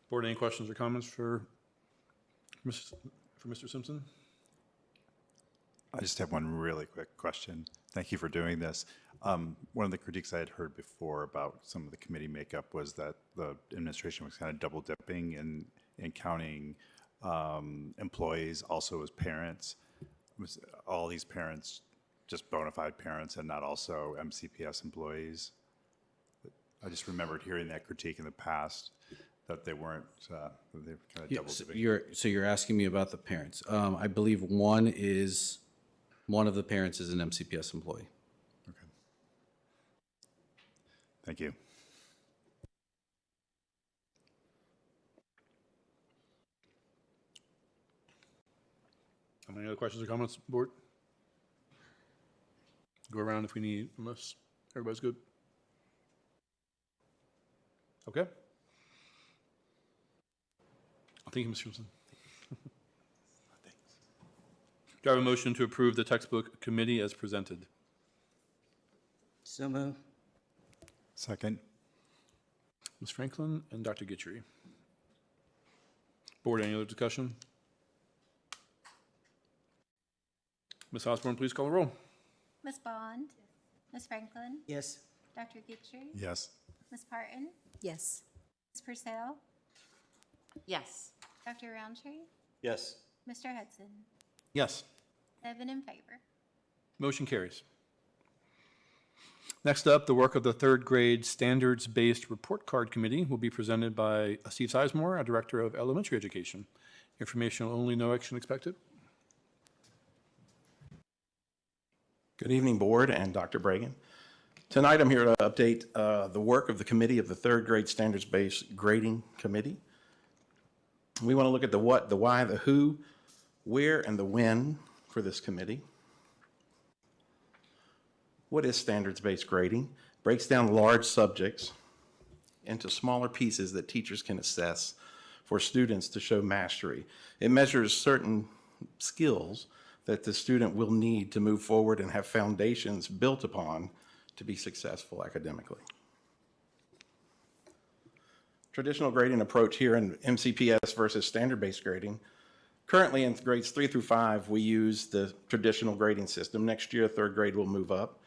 Board, any questions or comments for Mr. Simpson? I just have one really quick question. Thank you for doing this. One of the critiques I had heard before about some of the committee makeup was that the administration was kind of double dipping in counting employees also as parents. Was all these parents just bona fide parents and not also MCPS employees? I just remembered hearing that critique in the past, that they weren't, that they were kind of double dipping. So you're asking me about the parents. I believe one of the parents is an MCPS employee. Okay. Thank you. Any other questions or comments, board? Go around if we need, unless everybody's good. Okay. Thank you, Mr. Simpson. Do I have a motion to approve the textbook committee as presented? So moved. Second. Ms. Franklin and Dr. Gitchery. Board, any other discussion? Ms. Osborne, please call the roll. Ms. Bond? Ms. Franklin? Yes. Dr. Gitcher? Yes. Ms. Parton? Yes. Ms. Purcell? Yes. Dr. Roundtree? Yes. Mr. Hudson? Yes. 7 in favor. Motion carries. Next up, the work of the third grade standards-based report card committee will be presented by Steve Sizemore, our Director of Elementary Education. Informational only, no action expected. Good evening, Board and Dr. Bregan. Tonight, I'm here to update the work of the committee of the third grade standards-based grading committee. We want to look at the what, the why, the who, where, and the when for this committee. What is standards-based grading? Breaks down large subjects into smaller pieces that teachers can assess for students to show mastery. It measures certain skills that the student will need to move forward and have foundations built upon to be successful academically. Traditional grading approach here in MCPS versus standard-based grading. Currently in grades 3 through 5, we use the traditional grading system. Next year, third grade will move up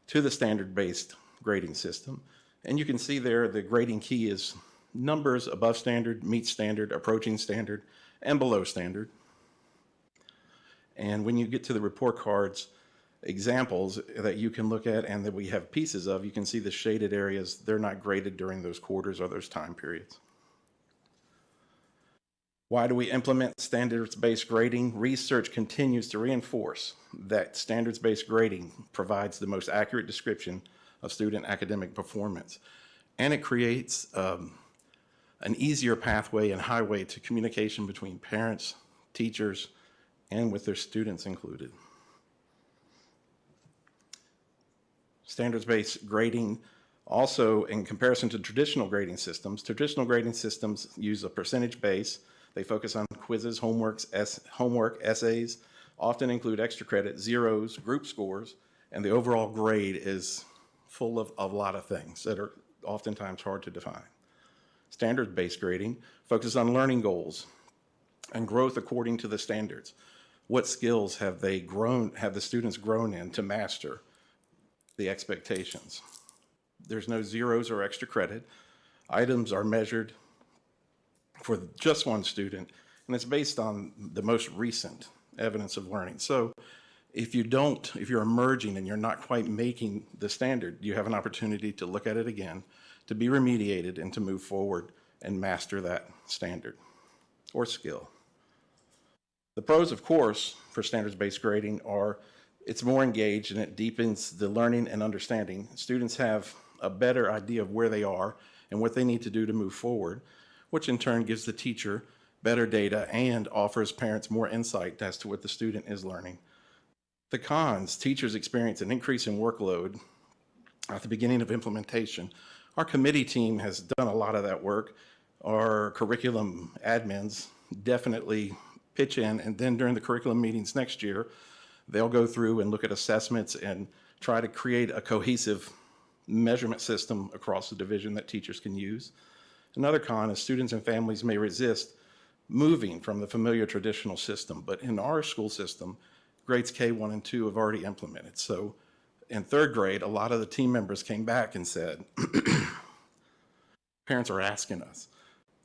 to the standard-based grading system. And you can see there the grading key is numbers above standard, meet standard, approaching standard, and below standard. And when you get to the report cards, examples that you can look at and that we have pieces of, you can see the shaded areas, they're not graded during those quarters or those time periods. Why do we implement standards-based grading? Research continues to reinforce that standards-based grading provides the most accurate description of student academic performance, and it creates an easier pathway and highway to communication between parents, teachers, and with their students included. Standards-based grading also, in comparison to traditional grading systems use a percentage base. They focus on quizzes, homework, essays, often include extra credit, zeros, group scores, and the overall grade is full of a lot of things that are oftentimes hard to define. Standards-based grading focuses on learning goals and growth according to the standards. What skills have the students grown in to master the expectations? There's no zeros or extra credit. Items are measured for just one student, and it's based on the most recent evidence of learning. So if you're emerging and you're not quite making the standard, you have an opportunity to look at it again, to be remediated, and to move forward and master that standard or skill. The pros, of course, for standards-based grading are it's more engaged and it deepens the learning and understanding. Students have a better idea of where they are and what they need to do to move forward, which in turn gives the teacher better data and offers parents more insight as to what the student is learning. The cons, teachers experience an increase in workload at the beginning of implementation. Our committee team has done a lot of that work. Our curriculum admins definitely pitch in, and then during the curriculum meetings next year, they'll go through and look at assessments and try to create a cohesive measurement system across the division that teachers can use. Another con is students and families may resist moving from the familiar traditional system, but in our school system, grades K1 and 2 have already implemented. So in third grade, a lot of the team members came back and said, parents are asking us,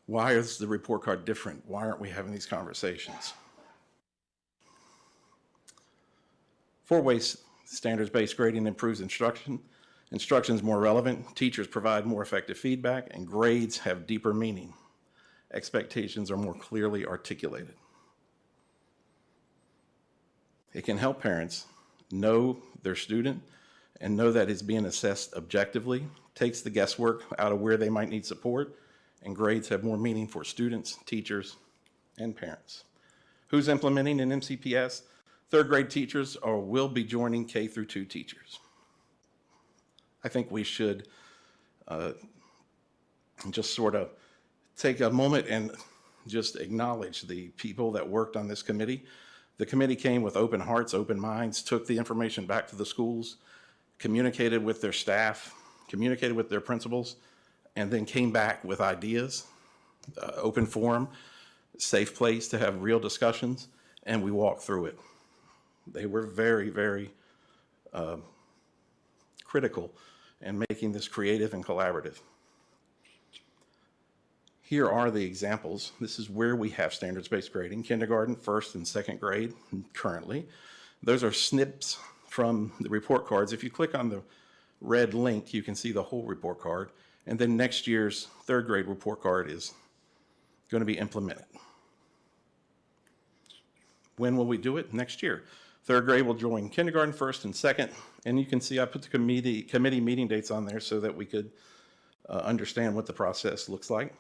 why is the report card different? Why aren't we having these conversations? 4-way standards-based grading improves instruction. Instruction is more relevant, teachers provide more effective feedback, and grades have deeper meaning. Expectations are more clearly articulated. It can help parents know their student and know that it's being assessed objectively, takes the guesswork out of where they might need support, and grades have more meaning for students, teachers, and parents. Who's implementing in MCPS? Third grade teachers will be joining K through 2 teachers. I think we should just sort of take a moment and just acknowledge the people that worked on this committee. The committee came with open hearts, open minds, took the information back to the schools, communicated with their staff, communicated with their principals, and then came back with ideas, open forum, safe place to have real discussions, and we walked through it. They were very, very critical in making this creative and collaborative. Here are the examples. This is where we have standards-based grading, kindergarten, first and second grade currently. Those are snips from the report cards. If you click on the red link, you can see the whole report card. And then next year's third grade report card is going to be implemented. When will we do it? Next year. Third grade will join kindergarten, first and second. And you can see I put the committee meeting dates on there so that we could understand what the process looks like.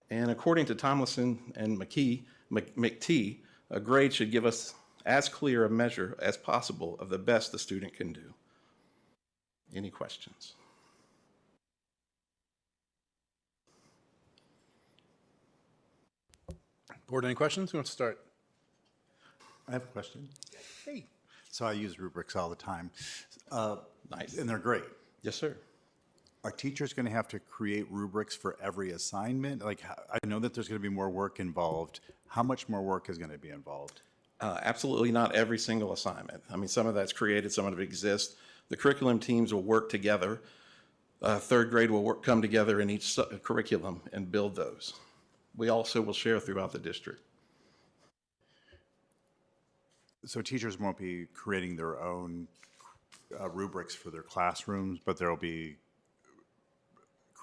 And according to Tomlinson and McTee, a grade should give us as clear a measure as possible of the best the student can do. Any questions? Board, any questions? Who wants to start? I have a question. Hey. So I use rubrics all the time. Nice. And they're great. Yes, sir. Are teachers going to have to create rubrics for every assignment? Like, I know that there's going to be more work involved. How much more work is going to be involved? Absolutely not every single assignment. I mean, some of that's created, some of it exists. The curriculum teams will work together. Third grade will come together in each curriculum and build those. We also will share throughout the district. So teachers won't be creating their own rubrics for their classrooms, but there'll be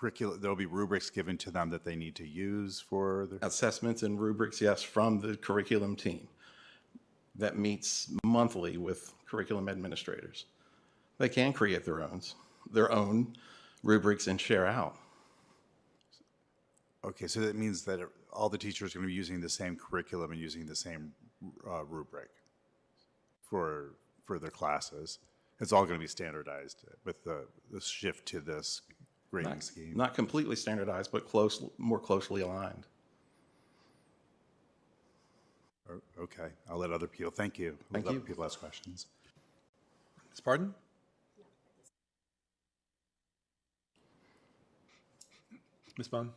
there'll be rubrics given to them that they need to use for their. Assessments and rubrics, yes, from the curriculum team that meets monthly with curriculum administrators. They can create their own rubrics and share out. Okay, so that means that all the teachers are going to be using the same curriculum and using the same rubric for their classes. It's all going to be standardized with the shift to this grading scheme. Not completely standardized, but more closely aligned. Okay, I'll let other people, thank you. Thank Let you. other people ask questions. Ms. Pardon? Ms. Bond?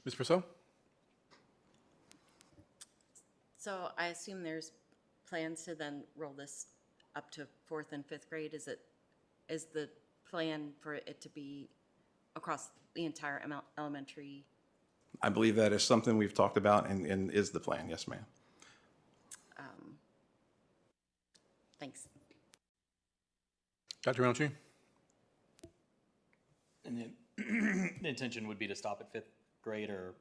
Ms. Purcell? So I assume there's plans to then roll this up to 4th and 5th grade? Is the plan for it to be across the entire elementary? I believe that is something we've talked about and is the plan. Yes, ma'am. Thanks. Dr. Roundtree? And the intention would be to stop at 5th grade, or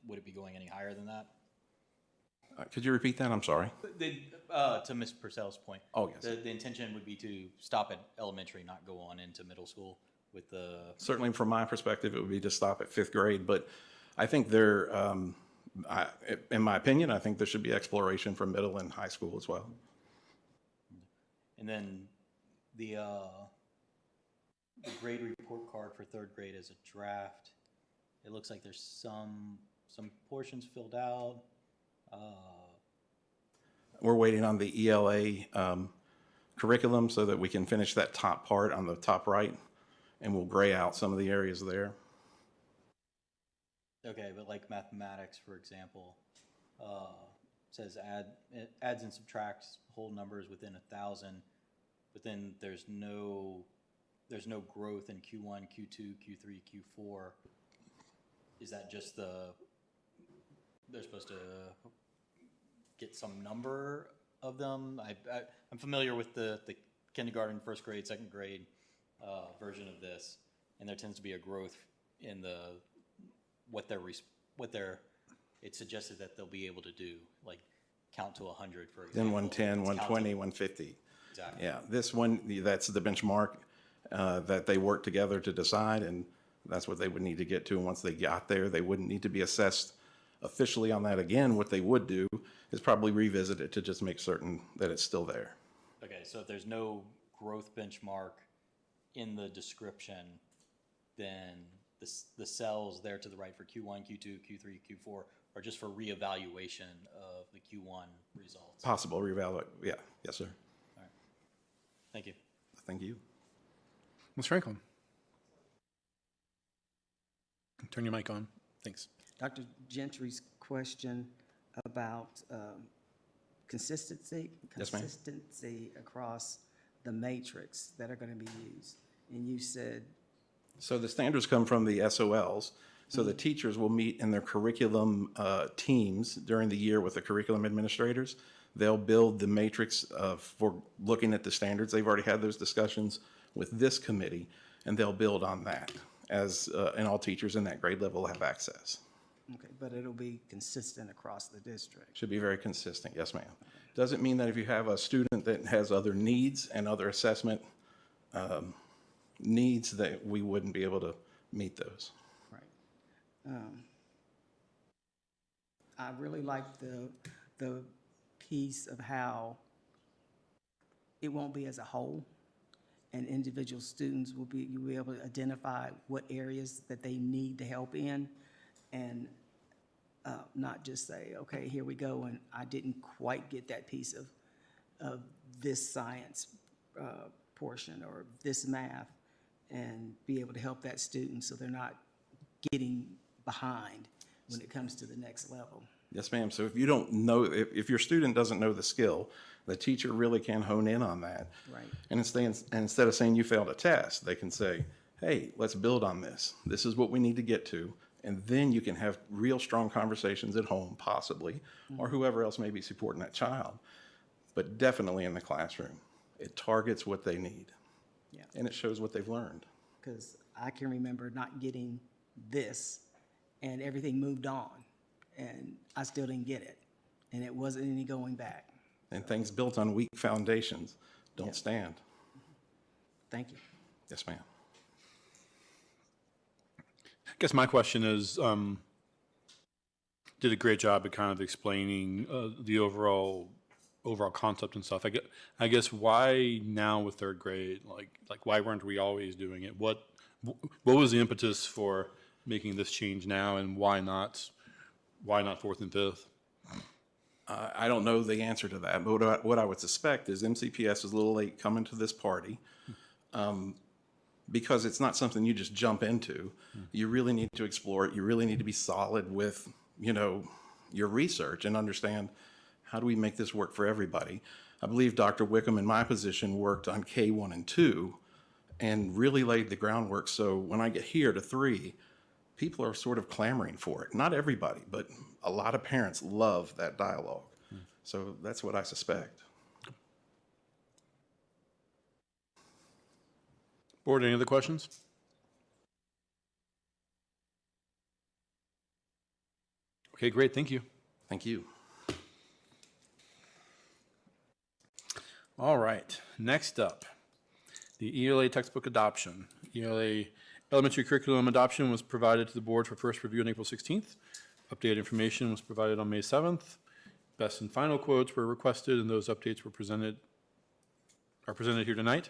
would it be going any higher than that? Could you repeat that? I'm sorry. To Ms. Purcell's point. Oh, yes. The intention would be to stop at elementary, not go on into middle school with the. Certainly from my perspective, it would be to stop at 5th grade, but I think in my opinion, I think there should be exploration for middle and high school as well. And then the grade report card for 3rd grade is a draft. It looks like there's some portions filled out. We're waiting on the ELA curriculum so that we can finish that top part on the top right, and we'll gray out some of the areas there. Okay, but like mathematics, for example, says it adds and subtracts whole numbers within 1,000, but then there's no growth in Q1, Q2, Q3, Q4. Is that just they're supposed to get some number of them? I'm familiar with the kindergarten, 1st grade, 2nd grade version of this, and there tends to be a growth in it's suggested that they'll be able to do, like count to 100, for example. Then 110, It's 120, counting. 150. Exactly. Yeah, this one, that's the benchmark that they work together to decide, and that's what they would need to get to. And once they got there, they wouldn't need to be assessed officially on that again. What they would do is probably revisit it to just make certain that it's still there. Okay, so if there's no growth benchmark in the description, then the cells there to the right for Q1, Q2, Q3, Q4 are just for reevaluation of the Q1 results. Possible reevaluate, yeah, yes, sir. All right. Thank you. Thank you. Ms. Franklin? Turn your mic on. Thanks. Dr. Gentry's question about consistency Yes, ma'am. across the matrix that are going to be used. And you said, So the standards come from the SOLs. So the teachers will meet in their curriculum teams during the year with the curriculum administrators. They'll build the matrix for looking at the standards. They've already had those discussions with this committee, and they'll build on that and all teachers in that grade level have access. okay, but it'll be consistent across the district. Should be very consistent, yes, ma'am. Doesn't mean that if you have a student that has other needs and other assessment needs, that we wouldn't be able to meet those. Right. I really like the piece of how it won't be as a whole, and individual students you'll be able to identify what areas that they need to help in, and not just say, okay, here we go, and I didn't quite get that piece of this science portion or this math, and be able to help that student so they're not getting behind when it comes to the next level. Yes, ma'am. So if you don't know, if your student doesn't know the skill, the teacher really can hone in on that. Right. And instead of saying you failed a test, they can say, hey, let's build on this. This is what we need to get to. And then you can have real strong conversations at home, possibly, or whoever else may be supporting that child. But definitely in the classroom, it targets what they need. Yeah. And it shows what they've learned. Because I can remember not getting this, and everything moved on, and I still didn't get it, and it wasn't any going back. And things built on weak foundations don't stand. Thank you. Yes, ma'am. I guess my question is, did a great job at kind of explaining the overall concept and stuff. I guess why now with third grade? Like why weren't we always doing it? What was the impetus for making this change now, and why not fourth and fifth? I don't know the answer to that, but what I would suspect is MCPS is a little late coming to this party, because it's not something you just jump into. You really need to explore it. You really need to be solid with, your research and understand, how do we make this work for everybody? I believe Dr. Wickham in my position worked on K1 and 2 and really laid the groundwork. So when I get here to 3, people are sort of clamoring for it. Not everybody, but a lot of parents love that dialogue. So that's what I suspect. Board, any other questions? Okay, great. Thank you. Thank you. All right. Next up, the ELA textbook adoption. ELA elementary curriculum adoption was provided to the board for first review on April 16th. Updated information was provided on May 7th. Best and final quotes were requested, and those updates are presented here tonight.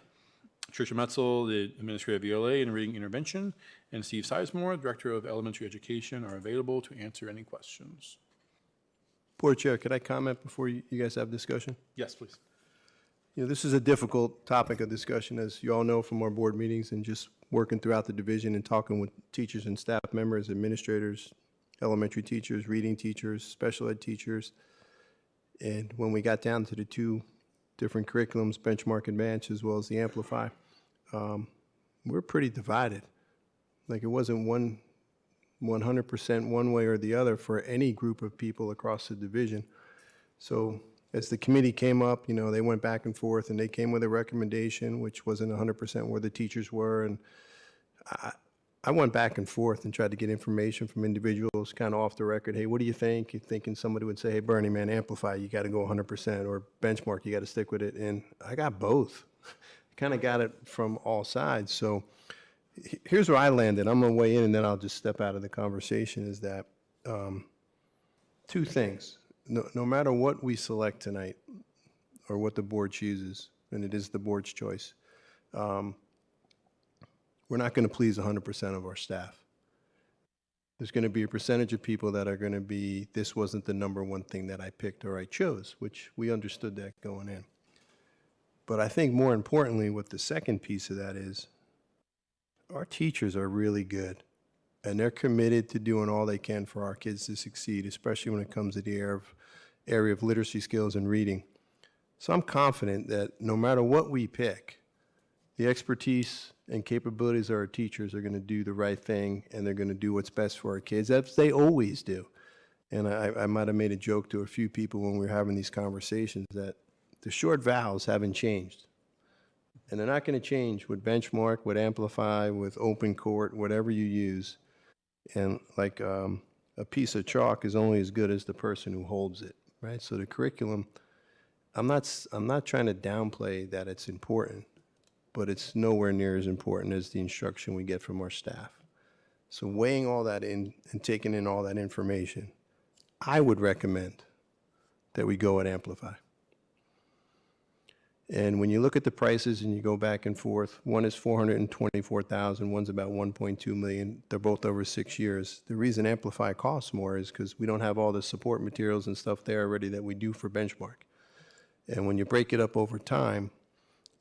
Tricia Metzel, the Administrator of ELA and Reading Intervention, and Steve Sizemore, Director of Elementary Education, are available to answer any questions. Board Chair, could I comment before you guys have discussion? Yes, please. This is a difficult topic of discussion, as you all know from our board meetings and just working throughout the division and talking with teachers and staff members, administrators, elementary teachers, reading teachers, special ed teachers. And when we got down to the 2 different curriculums, Benchmark Advance as well as the Amplify, we're pretty divided. Like, it wasn't 100% one way or the other for any group of people across the division. So as the committee came up, they went back and forth, and they came with a recommendation, which wasn't 100% where the teachers were. And I went back and forth and tried to get information from individuals kind of off the record. Hey, what do you think? You're thinking somebody would say, hey, Bernie, man, Amplify, you got to go 100%, or Benchmark, you got to stick with it. And I got both. Kind of got it from all sides. So here's where I landed. I'm going to weigh in, and then I'll just step out of the conversation, is that 2 things. No matter what we select tonight, or what the board chooses, and it is the board's choice, we're not going to please 100% of our staff. There's going to be a percentage of people that are going to be, this wasn't the number one thing that I picked or I chose, which we understood that going in. But I think more importantly, what the second piece of that is, our teachers are really good, and they're committed to doing all they can for our kids to succeed, especially when it comes to the area of literacy skills and reading. So I'm confident that no matter what we pick, the expertise and capabilities of our teachers are going to do the right thing, and they're going to do what's best for our kids, as they always do. And I might have made a joke to a few people when we were having these conversations that the short vowels haven't changed. And they're not going to change with Benchmark, with Amplify, with Open Court, whatever you use. And like a piece of chalk is only as good as the person who holds it, right? So the curriculum, I'm not trying to downplay that it's important, but it's nowhere near as important as the instruction we get from our staff. So weighing all that in and taking in all that information, I would recommend that we go at Amplify. And when you look at the prices and you go back and forth, one is $424,000, one's about $1.2 million. They're both over 6 years. The reason Amplify costs more is because we don't have all the support materials and stuff there already that we do for Benchmark. And when you break it up over time,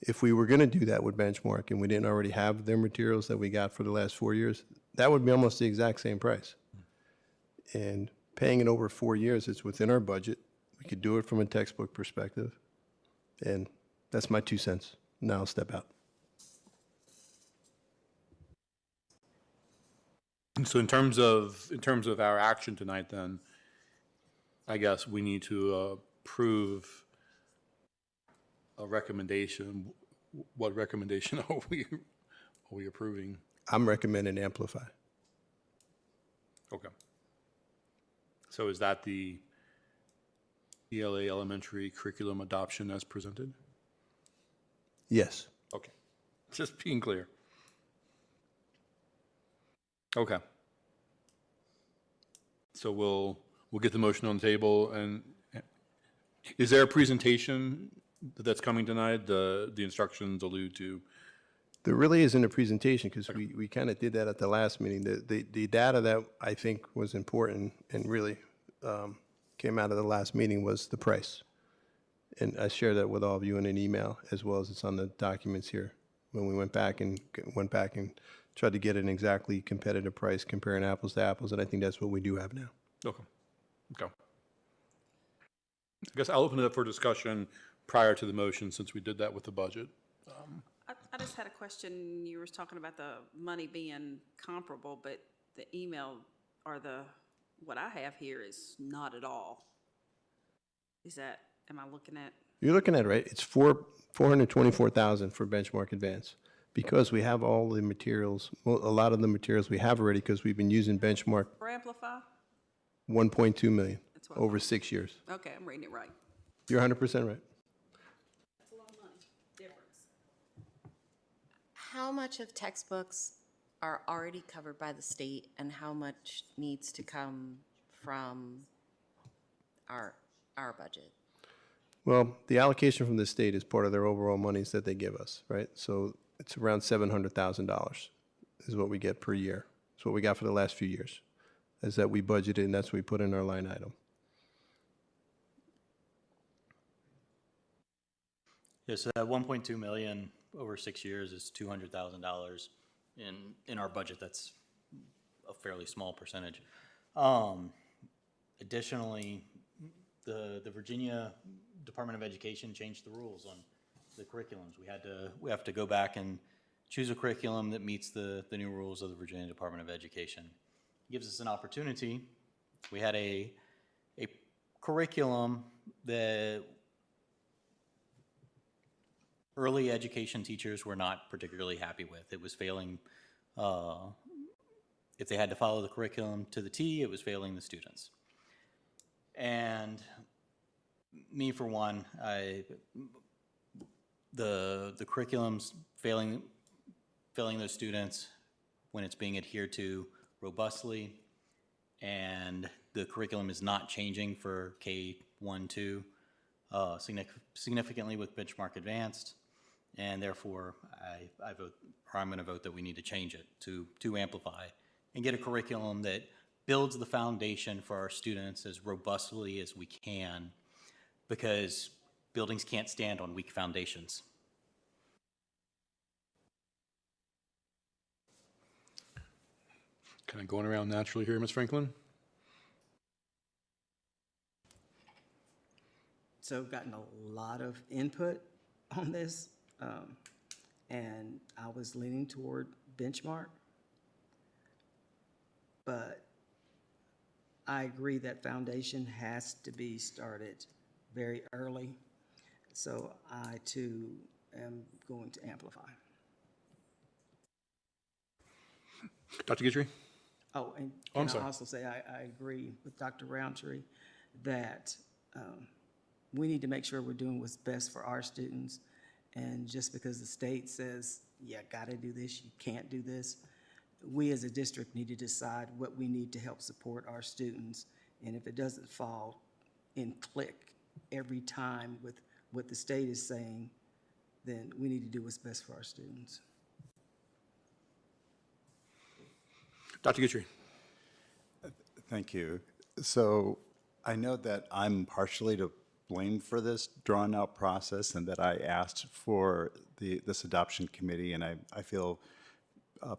if we were going to do that with Benchmark and we didn't already have their materials that we got for the last 4 years, that would be almost the exact same price. And paying it over 4 years, it's within our budget. We could do it from a textbook perspective. And that's my 2 cents. Now I'll step out. So in terms of our action tonight, then, I guess we need to approve a recommendation. What recommendation are we approving? I'm recommending Amplify. Okay. So is that the ELA elementary curriculum adoption as presented? Yes. Okay. Just being clear. Okay. So we'll get the motion on the table, and is there a presentation that's coming tonight? The instructions allude to. There really isn't a presentation because we kind of did that at the last meeting. The data that I think was important and really came out of the last meeting was the price. And I shared that with all of you in an email, as well as it's on the documents here. When we went back and tried to get an exactly competitive price, comparing apples to apples, and I think that's what we do have now. Okay. Okay. I guess I'll open it up for discussion prior to the motion, since we did that with the budget. I just had a question. You were talking about the money being comparable, but the email or what I have here is not at all. Am I looking at? You're looking at it, right? It's $424,000 for Benchmark Advance. Because we have all the materials, well, a lot of the materials we have already, because we've been using Benchmark, For Amplify? 1.2 million That's what I over thought. 6 years. Okay, I'm reading it right. You're 100% right. That's a lot of money difference. How much of textbooks are already covered by the state, and how much needs to come from our budget? Well, the allocation from the state is part of their overall monies that they give us, right? So it's around $700,000 is what we get per year. It's what we got for the last few years, is that we budgeted, and that's what we put in our line item. Yeah, so that 1.2 million over 6 years is $200,000 in our budget. That's a fairly small percentage. Additionally, the Virginia Department of Education changed the rules on the curriculums. We have to go back and choose a curriculum that meets the new rules of the Virginia Department of Education. It gives us an opportunity. We had a curriculum that early education teachers were not particularly happy with. It was failing, if they had to follow the curriculum to the T, it was failing the students. And me, for one, the curriculum's failing those students when it's being adhered to robustly, and the curriculum is not changing for K-1, 2 significantly with Benchmark Advanced, and therefore I'm going to vote that we need to change it to Amplify and get a curriculum that builds the foundation for our students as robustly as we can, because buildings can't stand on weak foundations. Kind of going around naturally here, Ms. Franklin? So I've gotten a lot of input on this, and I was leaning toward Benchmark. But I agree that foundation has to be started very early. So I too am going to Amplify. Dr. Guidry? Oh, and I'm can I sorry. also say I agree with Dr. Roundtree that we need to make sure we're doing what's best for our students. And just because the state says, yeah, gotta do this, you can't do this, we as a district need to decide what we need to help support our students. And if it doesn't fall in click every time with what the state is saying, then we need to do what's best for our students. Dr. Guidry? Thank you. So I know that I'm partially to blame for this drawn-out process, and that I asked for this adoption committee, and I feel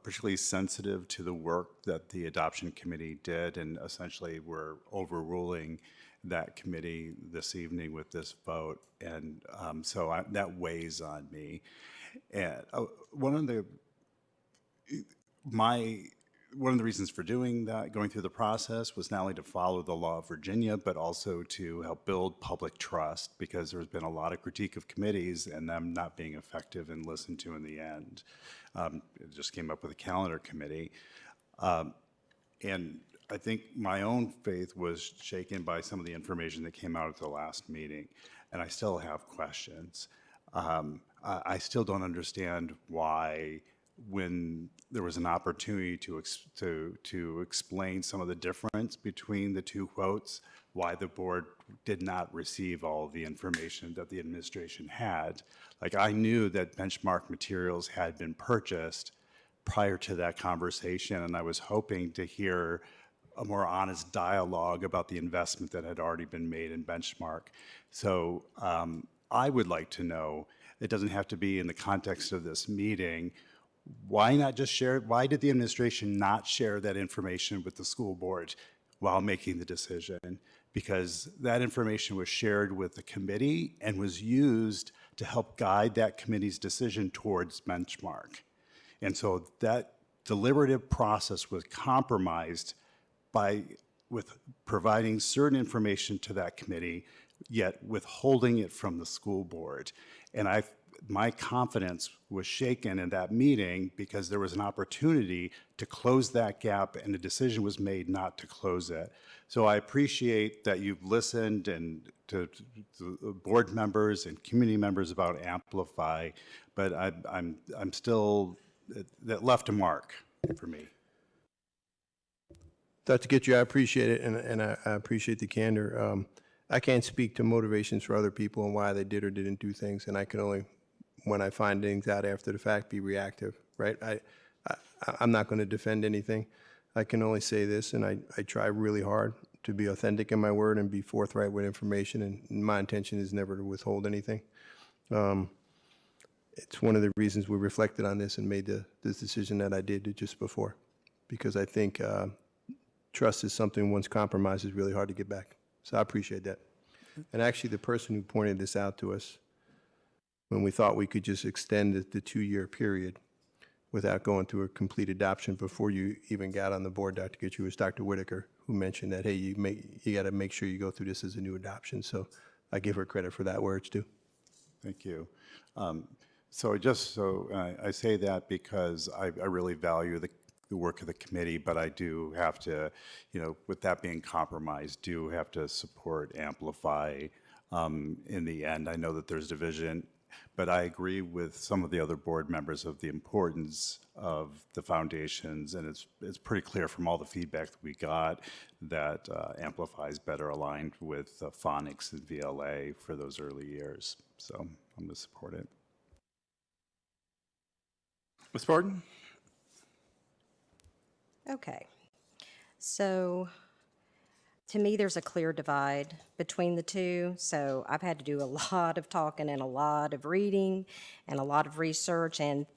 particularly sensitive to the work that the adoption committee did, and essentially we're overruling that committee this evening with this vote, and so that weighs on me. And one of my one of the reasons for doing that, going through the process, was not only to follow the law of Virginia, but also to help build public trust, because there's been a lot of critique of committees and them not being effective and listened to in the end. It just came up with a calendar committee. And I think my own faith was shaken by some of the information that came out at the last meeting, and I still have questions. I still don't understand why, when there was an opportunity to explain some of the difference between the two quotes, why the board did not receive all of the information that the administration had. Like, I knew that benchmark materials had been purchased prior to that conversation, and I was hoping to hear a more honest dialogue about the investment that had already been made in benchmark. So I would like to know, it doesn't have to be in the context of this meeting, why not just share, why did the administration not share that information with the school board while making the decision? Because that information was shared with the committee and was used to help guide that committee's decision towards benchmark. And so that deliberative process was compromised with providing certain information to that committee, yet withholding it from the school board. And my confidence was shaken in that meeting because there was an opportunity to close that gap, and a decision was made not to close it. So I appreciate that you've listened and to board members and community members about Amplify, but I'm still, that left a mark for me. Dr. Gitcher, I appreciate it, and I appreciate the candor. I can't speak to motivations for other people and why they did or didn't do things, and I can only, when I find things out after the fact, be reactive, right? I'm not going to defend anything. I can only say this, and I try really hard to be authentic in my word and be forthright with information, and my intention is never to withhold anything. It's one of the reasons we reflected on this and made this decision that I did just before, because I think trust is something once compromised is really hard to get back. So I appreciate that. And actually, the person who pointed this out to us, when we thought we could just extend the 2-year period without going through a complete adoption before you even got on the board, Dr. Gitcher, was Dr. Whitaker, who mentioned that, hey, you got to make sure you go through this as a new adoption. So I give her credit for that where it's due. Thank you. I say that because I really value the work of the committee, but I do have to, with that being compromised, do have to support Amplify in the end. I know that there's division, but I agree with some of the other board members of the importance of the foundations, and it's pretty clear from all the feedback that we got that Amplify is better aligned with phonics and VLA for those early years. So I'm going to support it. Ms. Barton? Okay. So to me, there's a clear divide between the two. So I've had to do a lot of talking and a lot of reading and a lot of research, and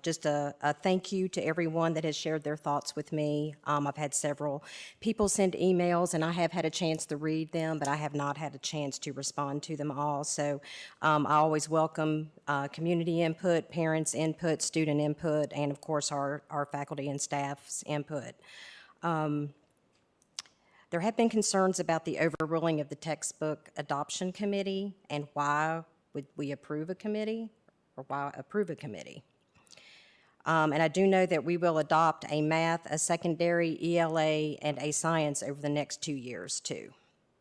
just a thank you to everyone that has shared their thoughts with me. I've had several people send emails, and I have had a chance to read them, but I have not had a chance to respond to them all. So I always welcome community input, parents' input, student input, and of course our faculty and staff's input. There have been concerns about the overruling of the textbook adoption committee and why would we approve a committee, or why approve a committee. And I do know that we will adopt a math, a secondary ELA, and a science over the next 2 years too.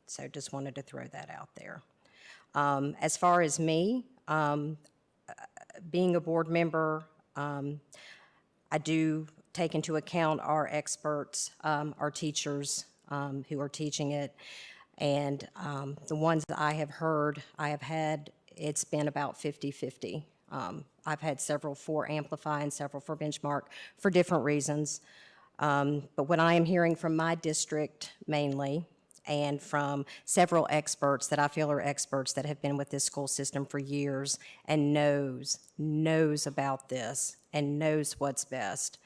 So just wanted to throw that out there. As far as me, being a board member, I do take into account our experts, our teachers, who are teaching it, and the ones that I have heard, it's been about 50-50. I've had several for Amplify and several for Benchmark for different reasons. But what I am hearing from my district mainly, and from several experts that I feel are experts that have been with this school system for years and knows about this and knows what's best.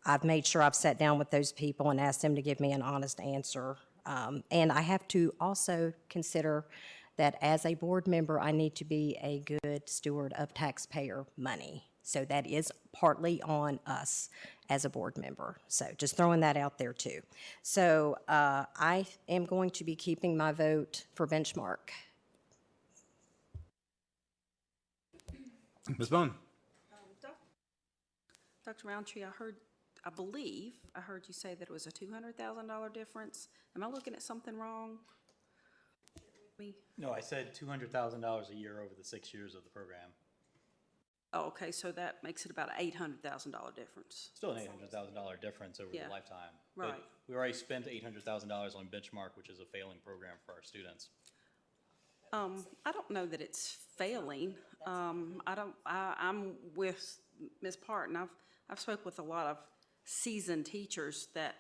I've made sure I've sat down with those people and asked them to give me an honest answer. And I have to also consider that as a board member, I need to be a good steward of taxpayer money. So that is partly on us as a board member. So just throwing that out there too. So I am going to be keeping my vote for Benchmark. Ms. Bond? Dr. Roundtree, I believe I heard you say that it was a $200,000 difference. Am I looking at something wrong? No, I said $200,000 a year over the 6 years of the program. Oh, okay, so that makes it about an $800,000 difference. Still an $800,000 difference over Yeah. the lifetime. Right. But we already spent $800,000 on Benchmark, which is a failing program for our students. I don't know that it's failing. I'm with Ms. Parton. I've spoke with a lot of seasoned teachers that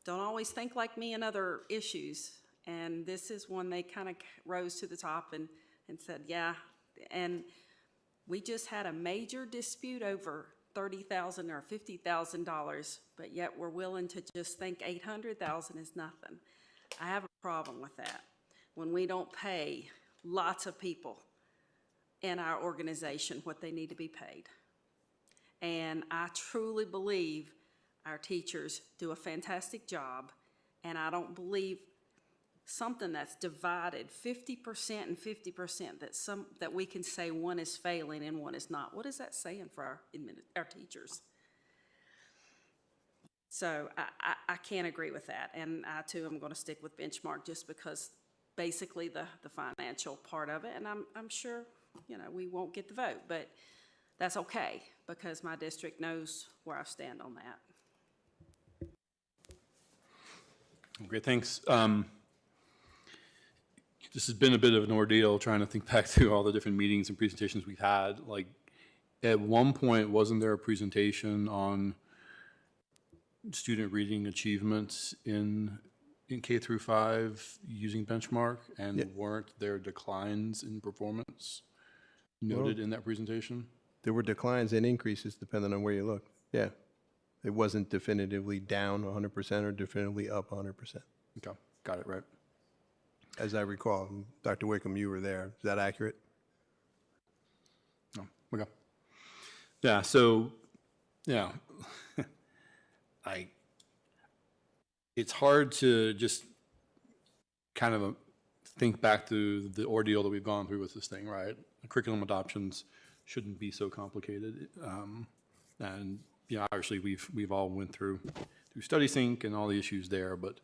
don't always think like me in other issues. And this is one they kind of rose to the top and said, yeah. And we just had a major dispute over $30,000 or $50,000, but yet we're willing to just think $800,000 is nothing. I have a problem with that. When we don't pay lots of people in our organization what they need to be paid. And I truly believe our teachers do a fantastic job, and I don't believe something that's divided 50% and 50%, that we can say one is failing and one is not. What is that saying for our teachers? So I can't agree with that, and I too am going to stick with Benchmark just because basically the financial part of it, and I'm sure, you know, we won't get the vote, but that's okay because my district knows where I stand on that. Great, thanks. This has been a bit of an ordeal trying to think back through all the different meetings and presentations we've had. Like, at one point, wasn't there a presentation on student reading achievements in K through 5 using Benchmark? And Yep. weren't there declines in performance noted in that presentation? There were declines and increases depending on where you look. Yeah. It wasn't definitively down 100% or definitively up 100%. Okay, got it, right. As I recall, Dr. Wickham, you were there. Is that accurate? No, okay. Yeah, so, yeah, it's hard to just kind of think back to the ordeal that we've gone through with this thing, right? Curriculum adoptions shouldn't be so complicated. And, you know, obviously we've all went through StudySync and all the issues there, but,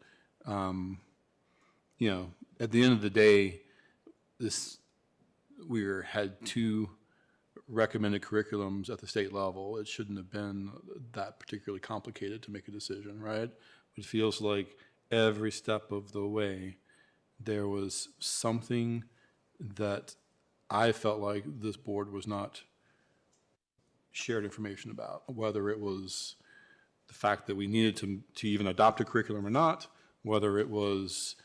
you know, at the end of the day, we had 2 recommended curriculums at the state level. It shouldn't have been that particularly complicated to make a decision, right? It feels like every step of the way, there was something that I felt like this board was not shared information about, whether it was the fact that we needed to even adopt a curriculum or not, whether it was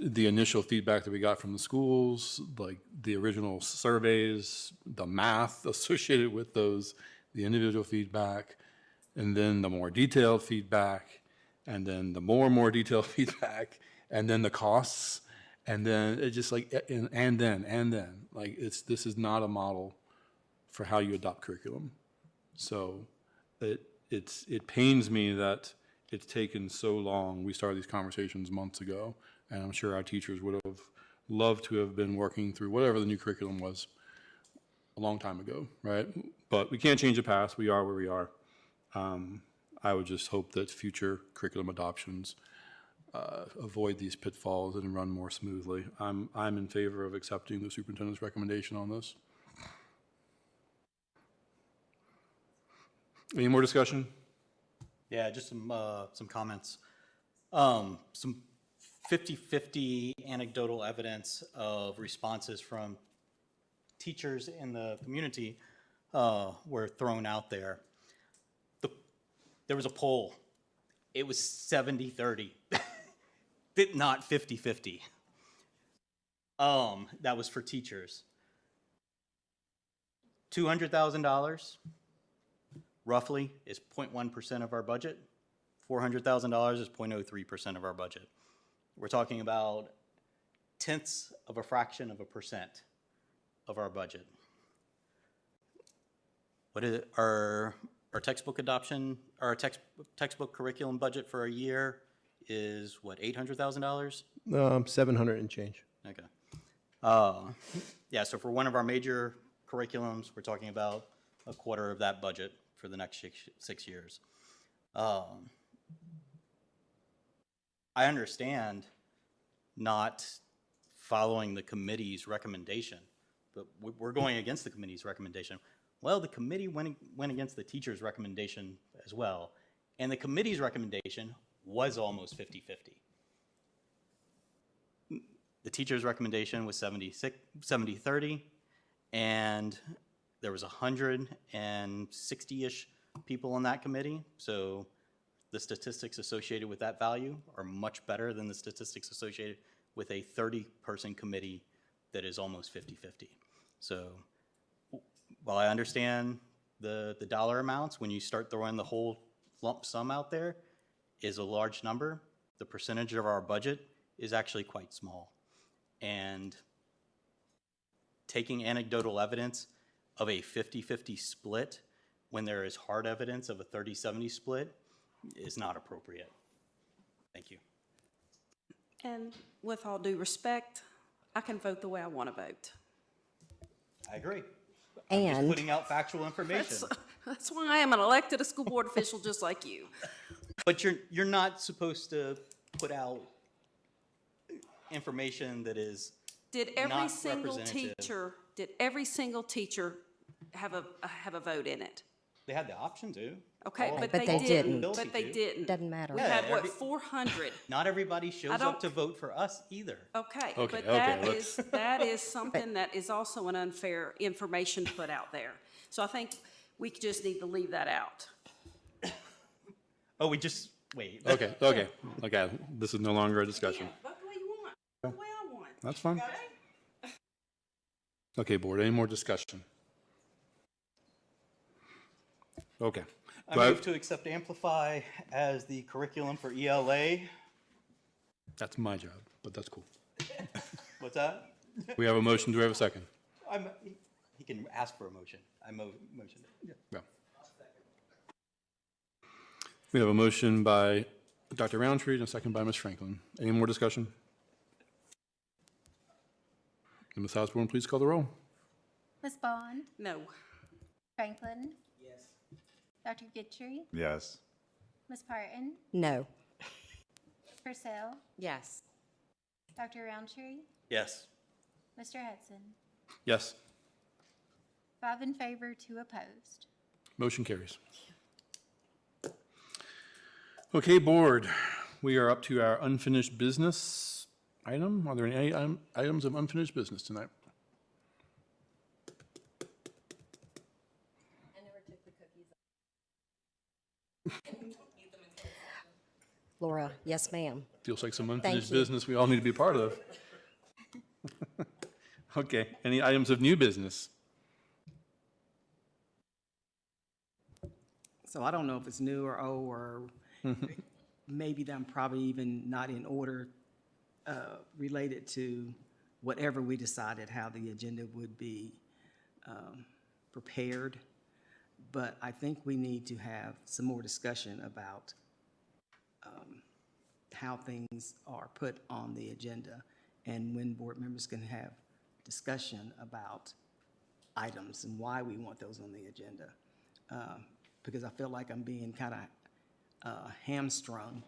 the initial feedback that we got from the schools, like the original surveys, the math associated with those, the individual feedback, and then the more detailed feedback, and then the more and more detailed feedback, and then the costs, and then it just like, and then, like this is not a model for how you adopt curriculum. So it pains me that it's taken so long. We started these conversations months ago, and I'm sure our teachers would have loved to have been working through whatever the new curriculum was a long time ago, right? But we can't change the past. We are where we are. I would just hope that future curriculum adoptions avoid these pitfalls and run more smoothly. I'm in favor of accepting the superintendent's recommendation on this. Any more discussion? Yeah, just some comments. Some 50-50 anecdotal evidence of responses from teachers in the community were thrown out there. There was a poll. It was 70-30, not 50-50. That was for teachers. $200,000 roughly is 0.1% of our budget. $400,000 is 0.03% of our budget. We're talking about tenths of a fraction of a percent of our budget. What is our our textbook adoption, our textbook curriculum budget for a year is what, $800,000? 700 and change. Okay. Yeah, so for one of our major curriculums, we're talking about a quarter of that budget for the next 6 years. I understand not following the committee's recommendation, but we're going against the committee's recommendation. Well, the committee went against the teacher's recommendation as well, and the committee's recommendation was almost 50-50. The teacher's recommendation was 70-30, and there was 160-ish people on that committee, so the statistics associated with that value are much better than the statistics associated with a 30-person committee that is almost 50-50. So while I understand the dollar amounts, when you start throwing the whole lump sum out there is a large number, the percentage of our budget is actually quite small. And taking anecdotal evidence of a 50-50 split when there is hard evidence of a 30-70 split is not appropriate. Thank you. And with all due respect, I can vote the way I want to vote. I agree. I'm just And putting out factual information. That's why I am an elected school board official just like you. But you're not supposed to put out information that is Did every not single representative. teacher have a vote in it? They had the option to. Okay, All- but But they they didn't. didn't. But they didn't. doesn't matter. We Yeah, had, what, every- 400? Not everybody shows I don't- up to vote for us either. Okay, Okay, but okay, that is something that is also an unfair information put out there. So I think we just need to leave that out. Oh, we just, wait. Okay. This is no longer a discussion. Vote the way you want, the way I want. That's fine. Okay, board, any more discussion? Okay. I Do I- move to accept Amplify as the curriculum for ELA. That's my job, but that's cool. What's that? We have a motion. Do we have a second? He can ask for a motion. I motioned it. Yeah. We have a motion by Dr. Roundtree and a second by Ms. Franklin. Any more discussion? And Ms. Osborne, please call the roll. Ms. Bond, No. Franklin. Yes. Dr. Gitchery, Yes. Ms. Parton, No. Purcell, Yes. Dr. Roundtree, Yes. Mr. Hudson. Yes. 5 in favor, 2 opposed. Motion carries. Okay, board, we are up to our unfinished business item. Are there any items of unfinished business tonight? Laura, yes, ma'am. Feels like some unfinished you. business we all need to be part of. Okay, any items of new business? So I don't know if it's new or old, or maybe them probably even not in order related to whatever we decided how the agenda would be prepared. But I think we need to have some more discussion about how things are put on the agenda and when board members can have discussion about items and why we want those on the agenda. Because I feel like I'm being kind of hamstrung,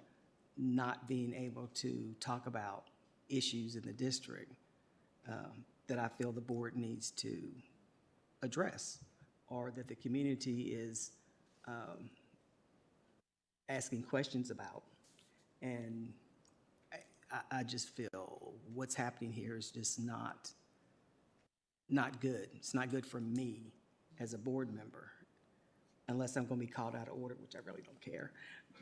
not being able to talk about issues in the district that I feel the board needs to address, or that the community is asking questions about. And I just feel what's happening here is just not good. It's not good for me as a board member, unless I'm going to be called out of order, which I really don't care.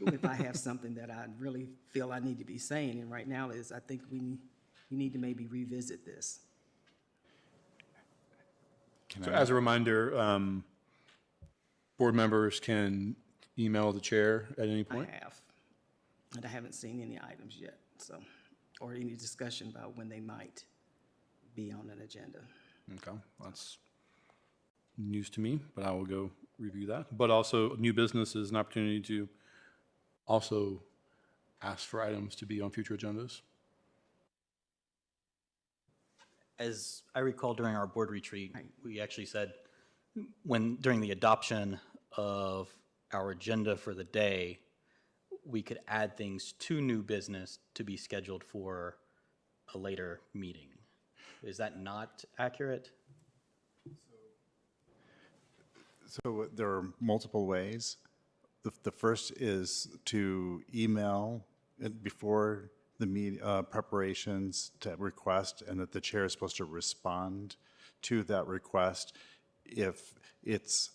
But if I have something that I really feel I need to be saying, and right now is, I think we need to maybe revisit this. So as a reminder, board members can email the chair at any point? I have, and I haven't seen any items yet, so, or any discussion about when they might be on an agenda. Okay, that's news to me, but I will go review that. But also, new business is an opportunity to also ask for items to be on future agendas. As I recall during our board retreat, we actually said during the adoption of our agenda for the day, we could add things to new business to be scheduled for a later meeting. Is that not accurate? So there are multiple ways. The first is to email before the preparations to request, and that the chair is supposed to respond to that request if it's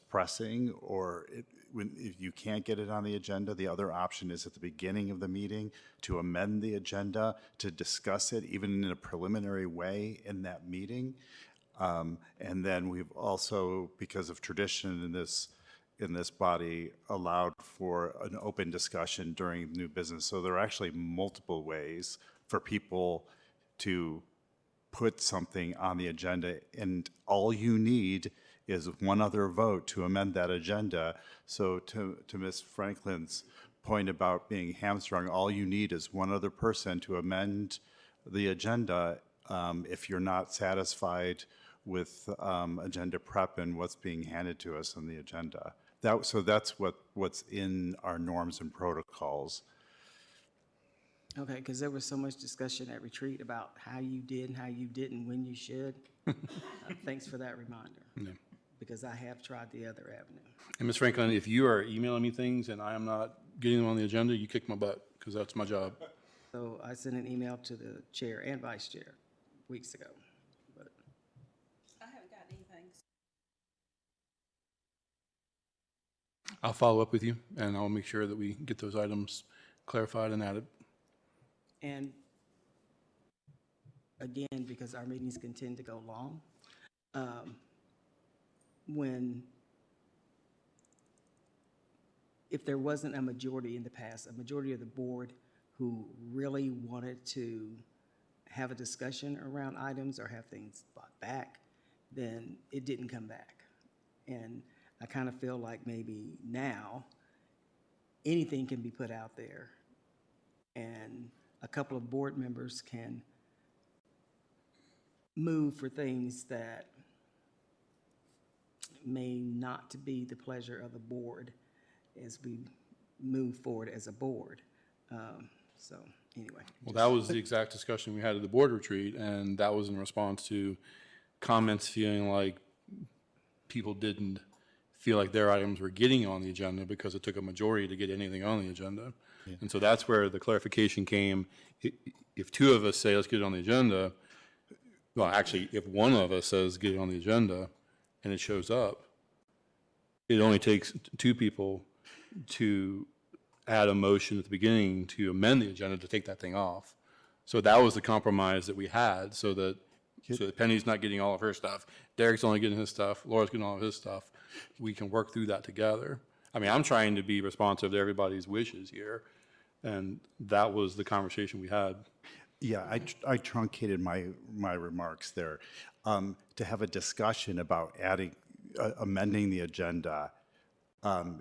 pressing, or if you can't get it on the agenda. The other option is at the beginning of the meeting to amend the agenda to discuss it, even in a preliminary way in that meeting. And then we've also, because of tradition in this body, allowed for an open discussion during new business. So there are actually multiple ways for people to put something on the agenda, and all you need is one other vote to amend that agenda. So to Ms. Franklin's point about being hamstrung, all you need is one other person to amend the agenda if you're not satisfied with agenda prep and what's being handed to us on the agenda. So that's what's in our norms and protocols. Okay, because there was so much discussion at retreat about how you did and how you didn't, when you should. Thanks for that reminder. Yeah. Because I have tried the other avenue. And Ms. Franklin, if you are emailing me things and I am not getting them on the agenda, you kick my butt, because that's my job. So I sent an email to the chair and vice chair weeks ago. But I haven't got anything. I'll follow up with you, and I'll make sure that we get those items clarified and added. And again, because our meetings can tend to go long, if there wasn't a majority in the past, a majority of the board who really wanted to have a discussion around items or have things brought back, then it didn't come back. And I kind of feel like maybe now anything can be put out there, and a couple of board members can move for things that may not be the pleasure of the board as we move forward as a board. So anyway. Well, that was the exact discussion we had at the board retreat, and that was in response to comments feeling like people didn't feel like their items were getting on the agenda because it took a majority to get anything on the agenda. Yeah. And so that's where the clarification came. If two of us say, let's get it on the agenda, well, actually, if one of us says, get it on the agenda, and it shows up, it only takes two people to add a motion at the beginning to amend the agenda to take that thing off. So that was the compromise that we had, so that Penny's not getting all of her stuff, Derek's only getting his stuff, Laura's getting all of his stuff. We can work through that together. I mean, I'm trying to be responsive to everybody's wishes here, and that was the conversation we had. Yeah, I truncated my remarks there. To have a discussion about amending the agenda,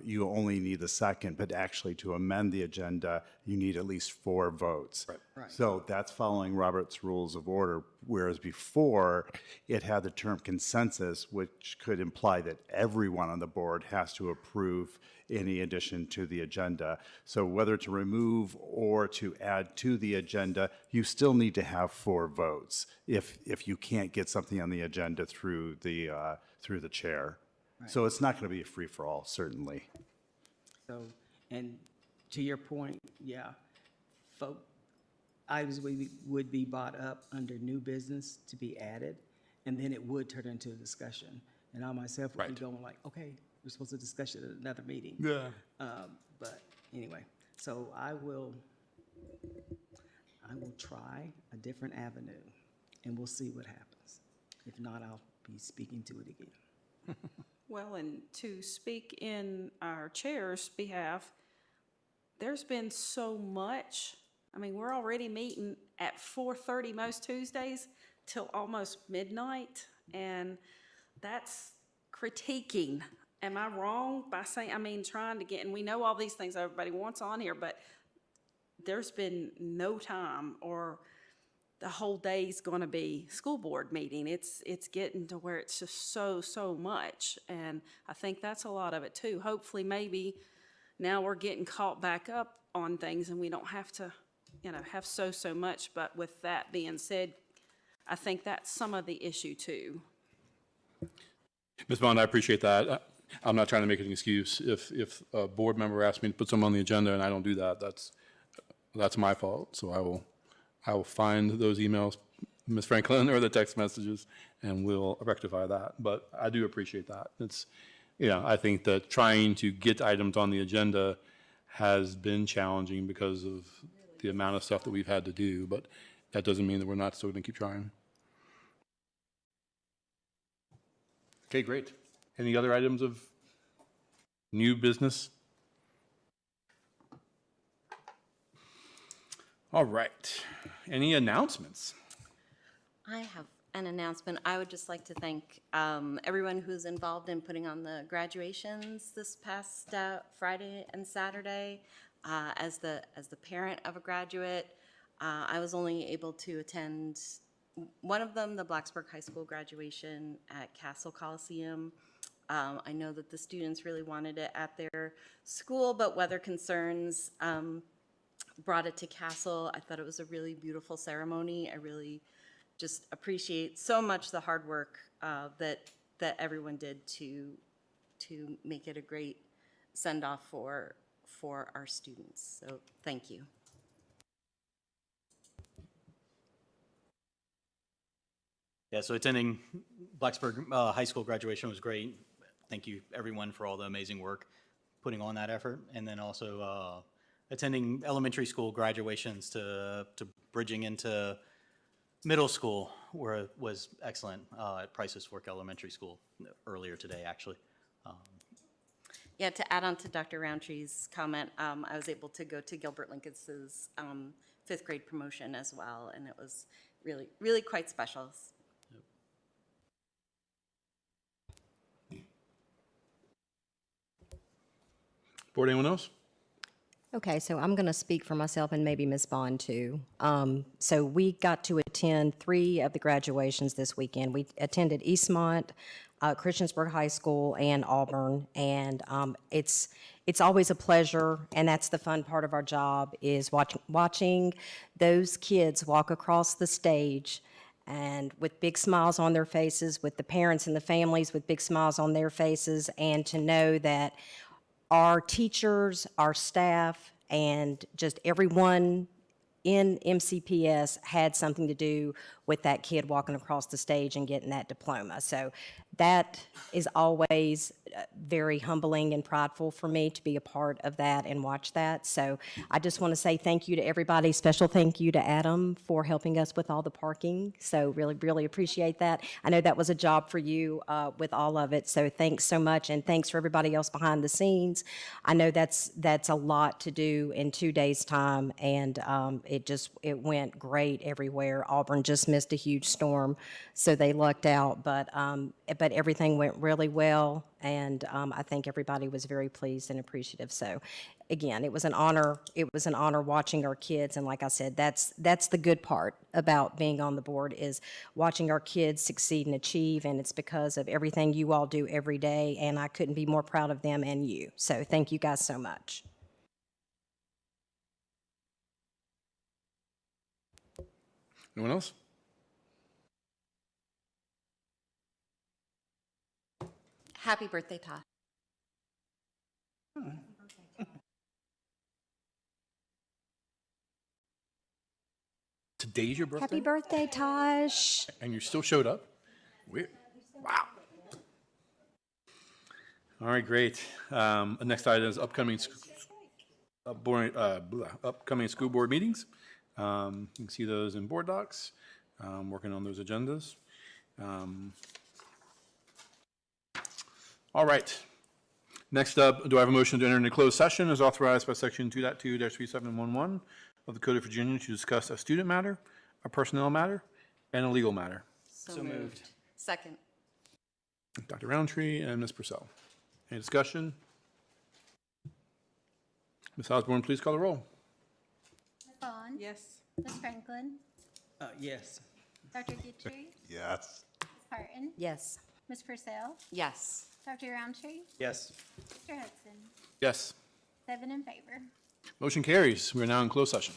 you only need a second, but actually to amend the agenda, you need at least 4 votes. Right. So that's following Robert's Rules of Order, whereas before it had the term consensus, which could imply that everyone on the board has to approve any addition to the agenda. So whether to remove or to add to the agenda, you still need to have 4 votes if you can't get something on the agenda through the chair. Right. So it's not going to be a free-for-all, certainly. So, and to your point, yeah, items would be brought up under new business to be added, and then it would turn into a discussion. And I myself would be going like, okay, we're supposed to discuss it at another meeting. Yeah. But anyway, so I will try a different avenue, and we'll see what happens. If not, I'll be speaking to it again. Well, and to speak in our chair's behalf, there's been so much. I mean, we're already meeting at 4:30 most Tuesdays till almost midnight, and that's critiquing. Am I wrong by saying, I mean, trying to get, and we know all these things everybody wants on here, but there's been no time, or the whole day's going to be school board meeting. It's getting to where it's just so much, and I think that's a lot of it too. Hopefully, maybe now we're getting caught back up on things, and we don't have to, have so much. But with that being said, I think that's some of the issue too. Ms. Bond, I appreciate that. I'm not trying to make an excuse. If a board member asks me to put something on the agenda and I don't do that, that's my fault. So I will find those emails, Ms. Franklin, or the text messages, and we'll rectify that. But I do appreciate that. It's, I think that trying to get items on the agenda has been challenging because of the amount of stuff that we've had to do, but that doesn't mean that we're not still going to keep trying. Okay, great. Any other items of new business? All right. Any announcements? I have an announcement. I would just like to thank everyone who's involved in putting on the graduations this past Friday and Saturday. As the parent of a graduate, I was only able to attend one of them, the Blacksburg High School graduation at Castle Coliseum. I know that the students really wanted it at their school, but weather concerns brought it to Castle. I thought it was a really beautiful ceremony. I really just appreciate so much the hard work that everyone did to make it a great send-off for our students. So thank you. Yeah, so attending Blacksburg High School graduation was great. Thank you, everyone, for all the amazing work putting on that effort. And then also attending elementary school graduations to bridging into middle school, where it was excellent at Price's Fork Elementary School earlier today, actually. Yeah, to add on to Dr. Roundtree's comment, I was able to go to Gilbert Lincoln's 5th grade promotion as well, and it was really quite special. Board, anyone else? Okay, so I'm going to speak for myself and maybe Ms. Bond too. So we got to attend 3 of the graduations this weekend. We attended Eastmont, Christiansburg High School, and Auburn, and it's always a pleasure, and that's the fun part of our job, is watching those kids walk across the stage and with big smiles on their faces, with the parents and the families with big smiles on their faces, and to know that our teachers, our staff, and just everyone in MCPS had something to do with that kid walking across the stage and getting that diploma. So that is always very humbling and prideful for me to be a part of that and watch that. So I just want to say thank you to everybody. Special thank you to Adam for helping us with all the parking. So really appreciate that. I know that was a job for you with all of it. So thanks so much, and thanks for everybody else behind the scenes. I know that's a lot to do in 2 days' time, and it went great everywhere. Auburn just missed a huge storm, so they lucked out, but everything went really well, and I think everybody was very pleased and appreciative. So again, it was an honor. It was an honor watching our kids, and like I said, that's the good part about being on the board, is watching our kids succeed and achieve, and it's because of everything you all do every day, and I couldn't be more proud of them and you. So thank you guys so much. Anyone else? Happy birthday, Todd. Today's your birthday? Happy birthday, Tosh. And you still showed up? Weird. Wow. All right, great. Next item is upcoming school board meetings. You can see those in board docs. Working on those agendas. All right. Next up, do I have a motion to enter into closed session as authorized by section 2.2-3711 of the Code of Virginia to discuss a student matter, a personnel matter, and a legal matter? So moved. Second. Dr. Roundtree and Ms. Purcell. Any discussion? Ms. Osborne, please call the roll. Ms. Vaughn? Yes. Ms. Franklin? Yes. Dr. Guthrie? Yes. Ms. Parton? Yes. Ms. Purcell? Yes. Dr. Roundtree? Yes. Mr. Hudson? Yes. 7 in favor. Motion carries. We are now in closed session.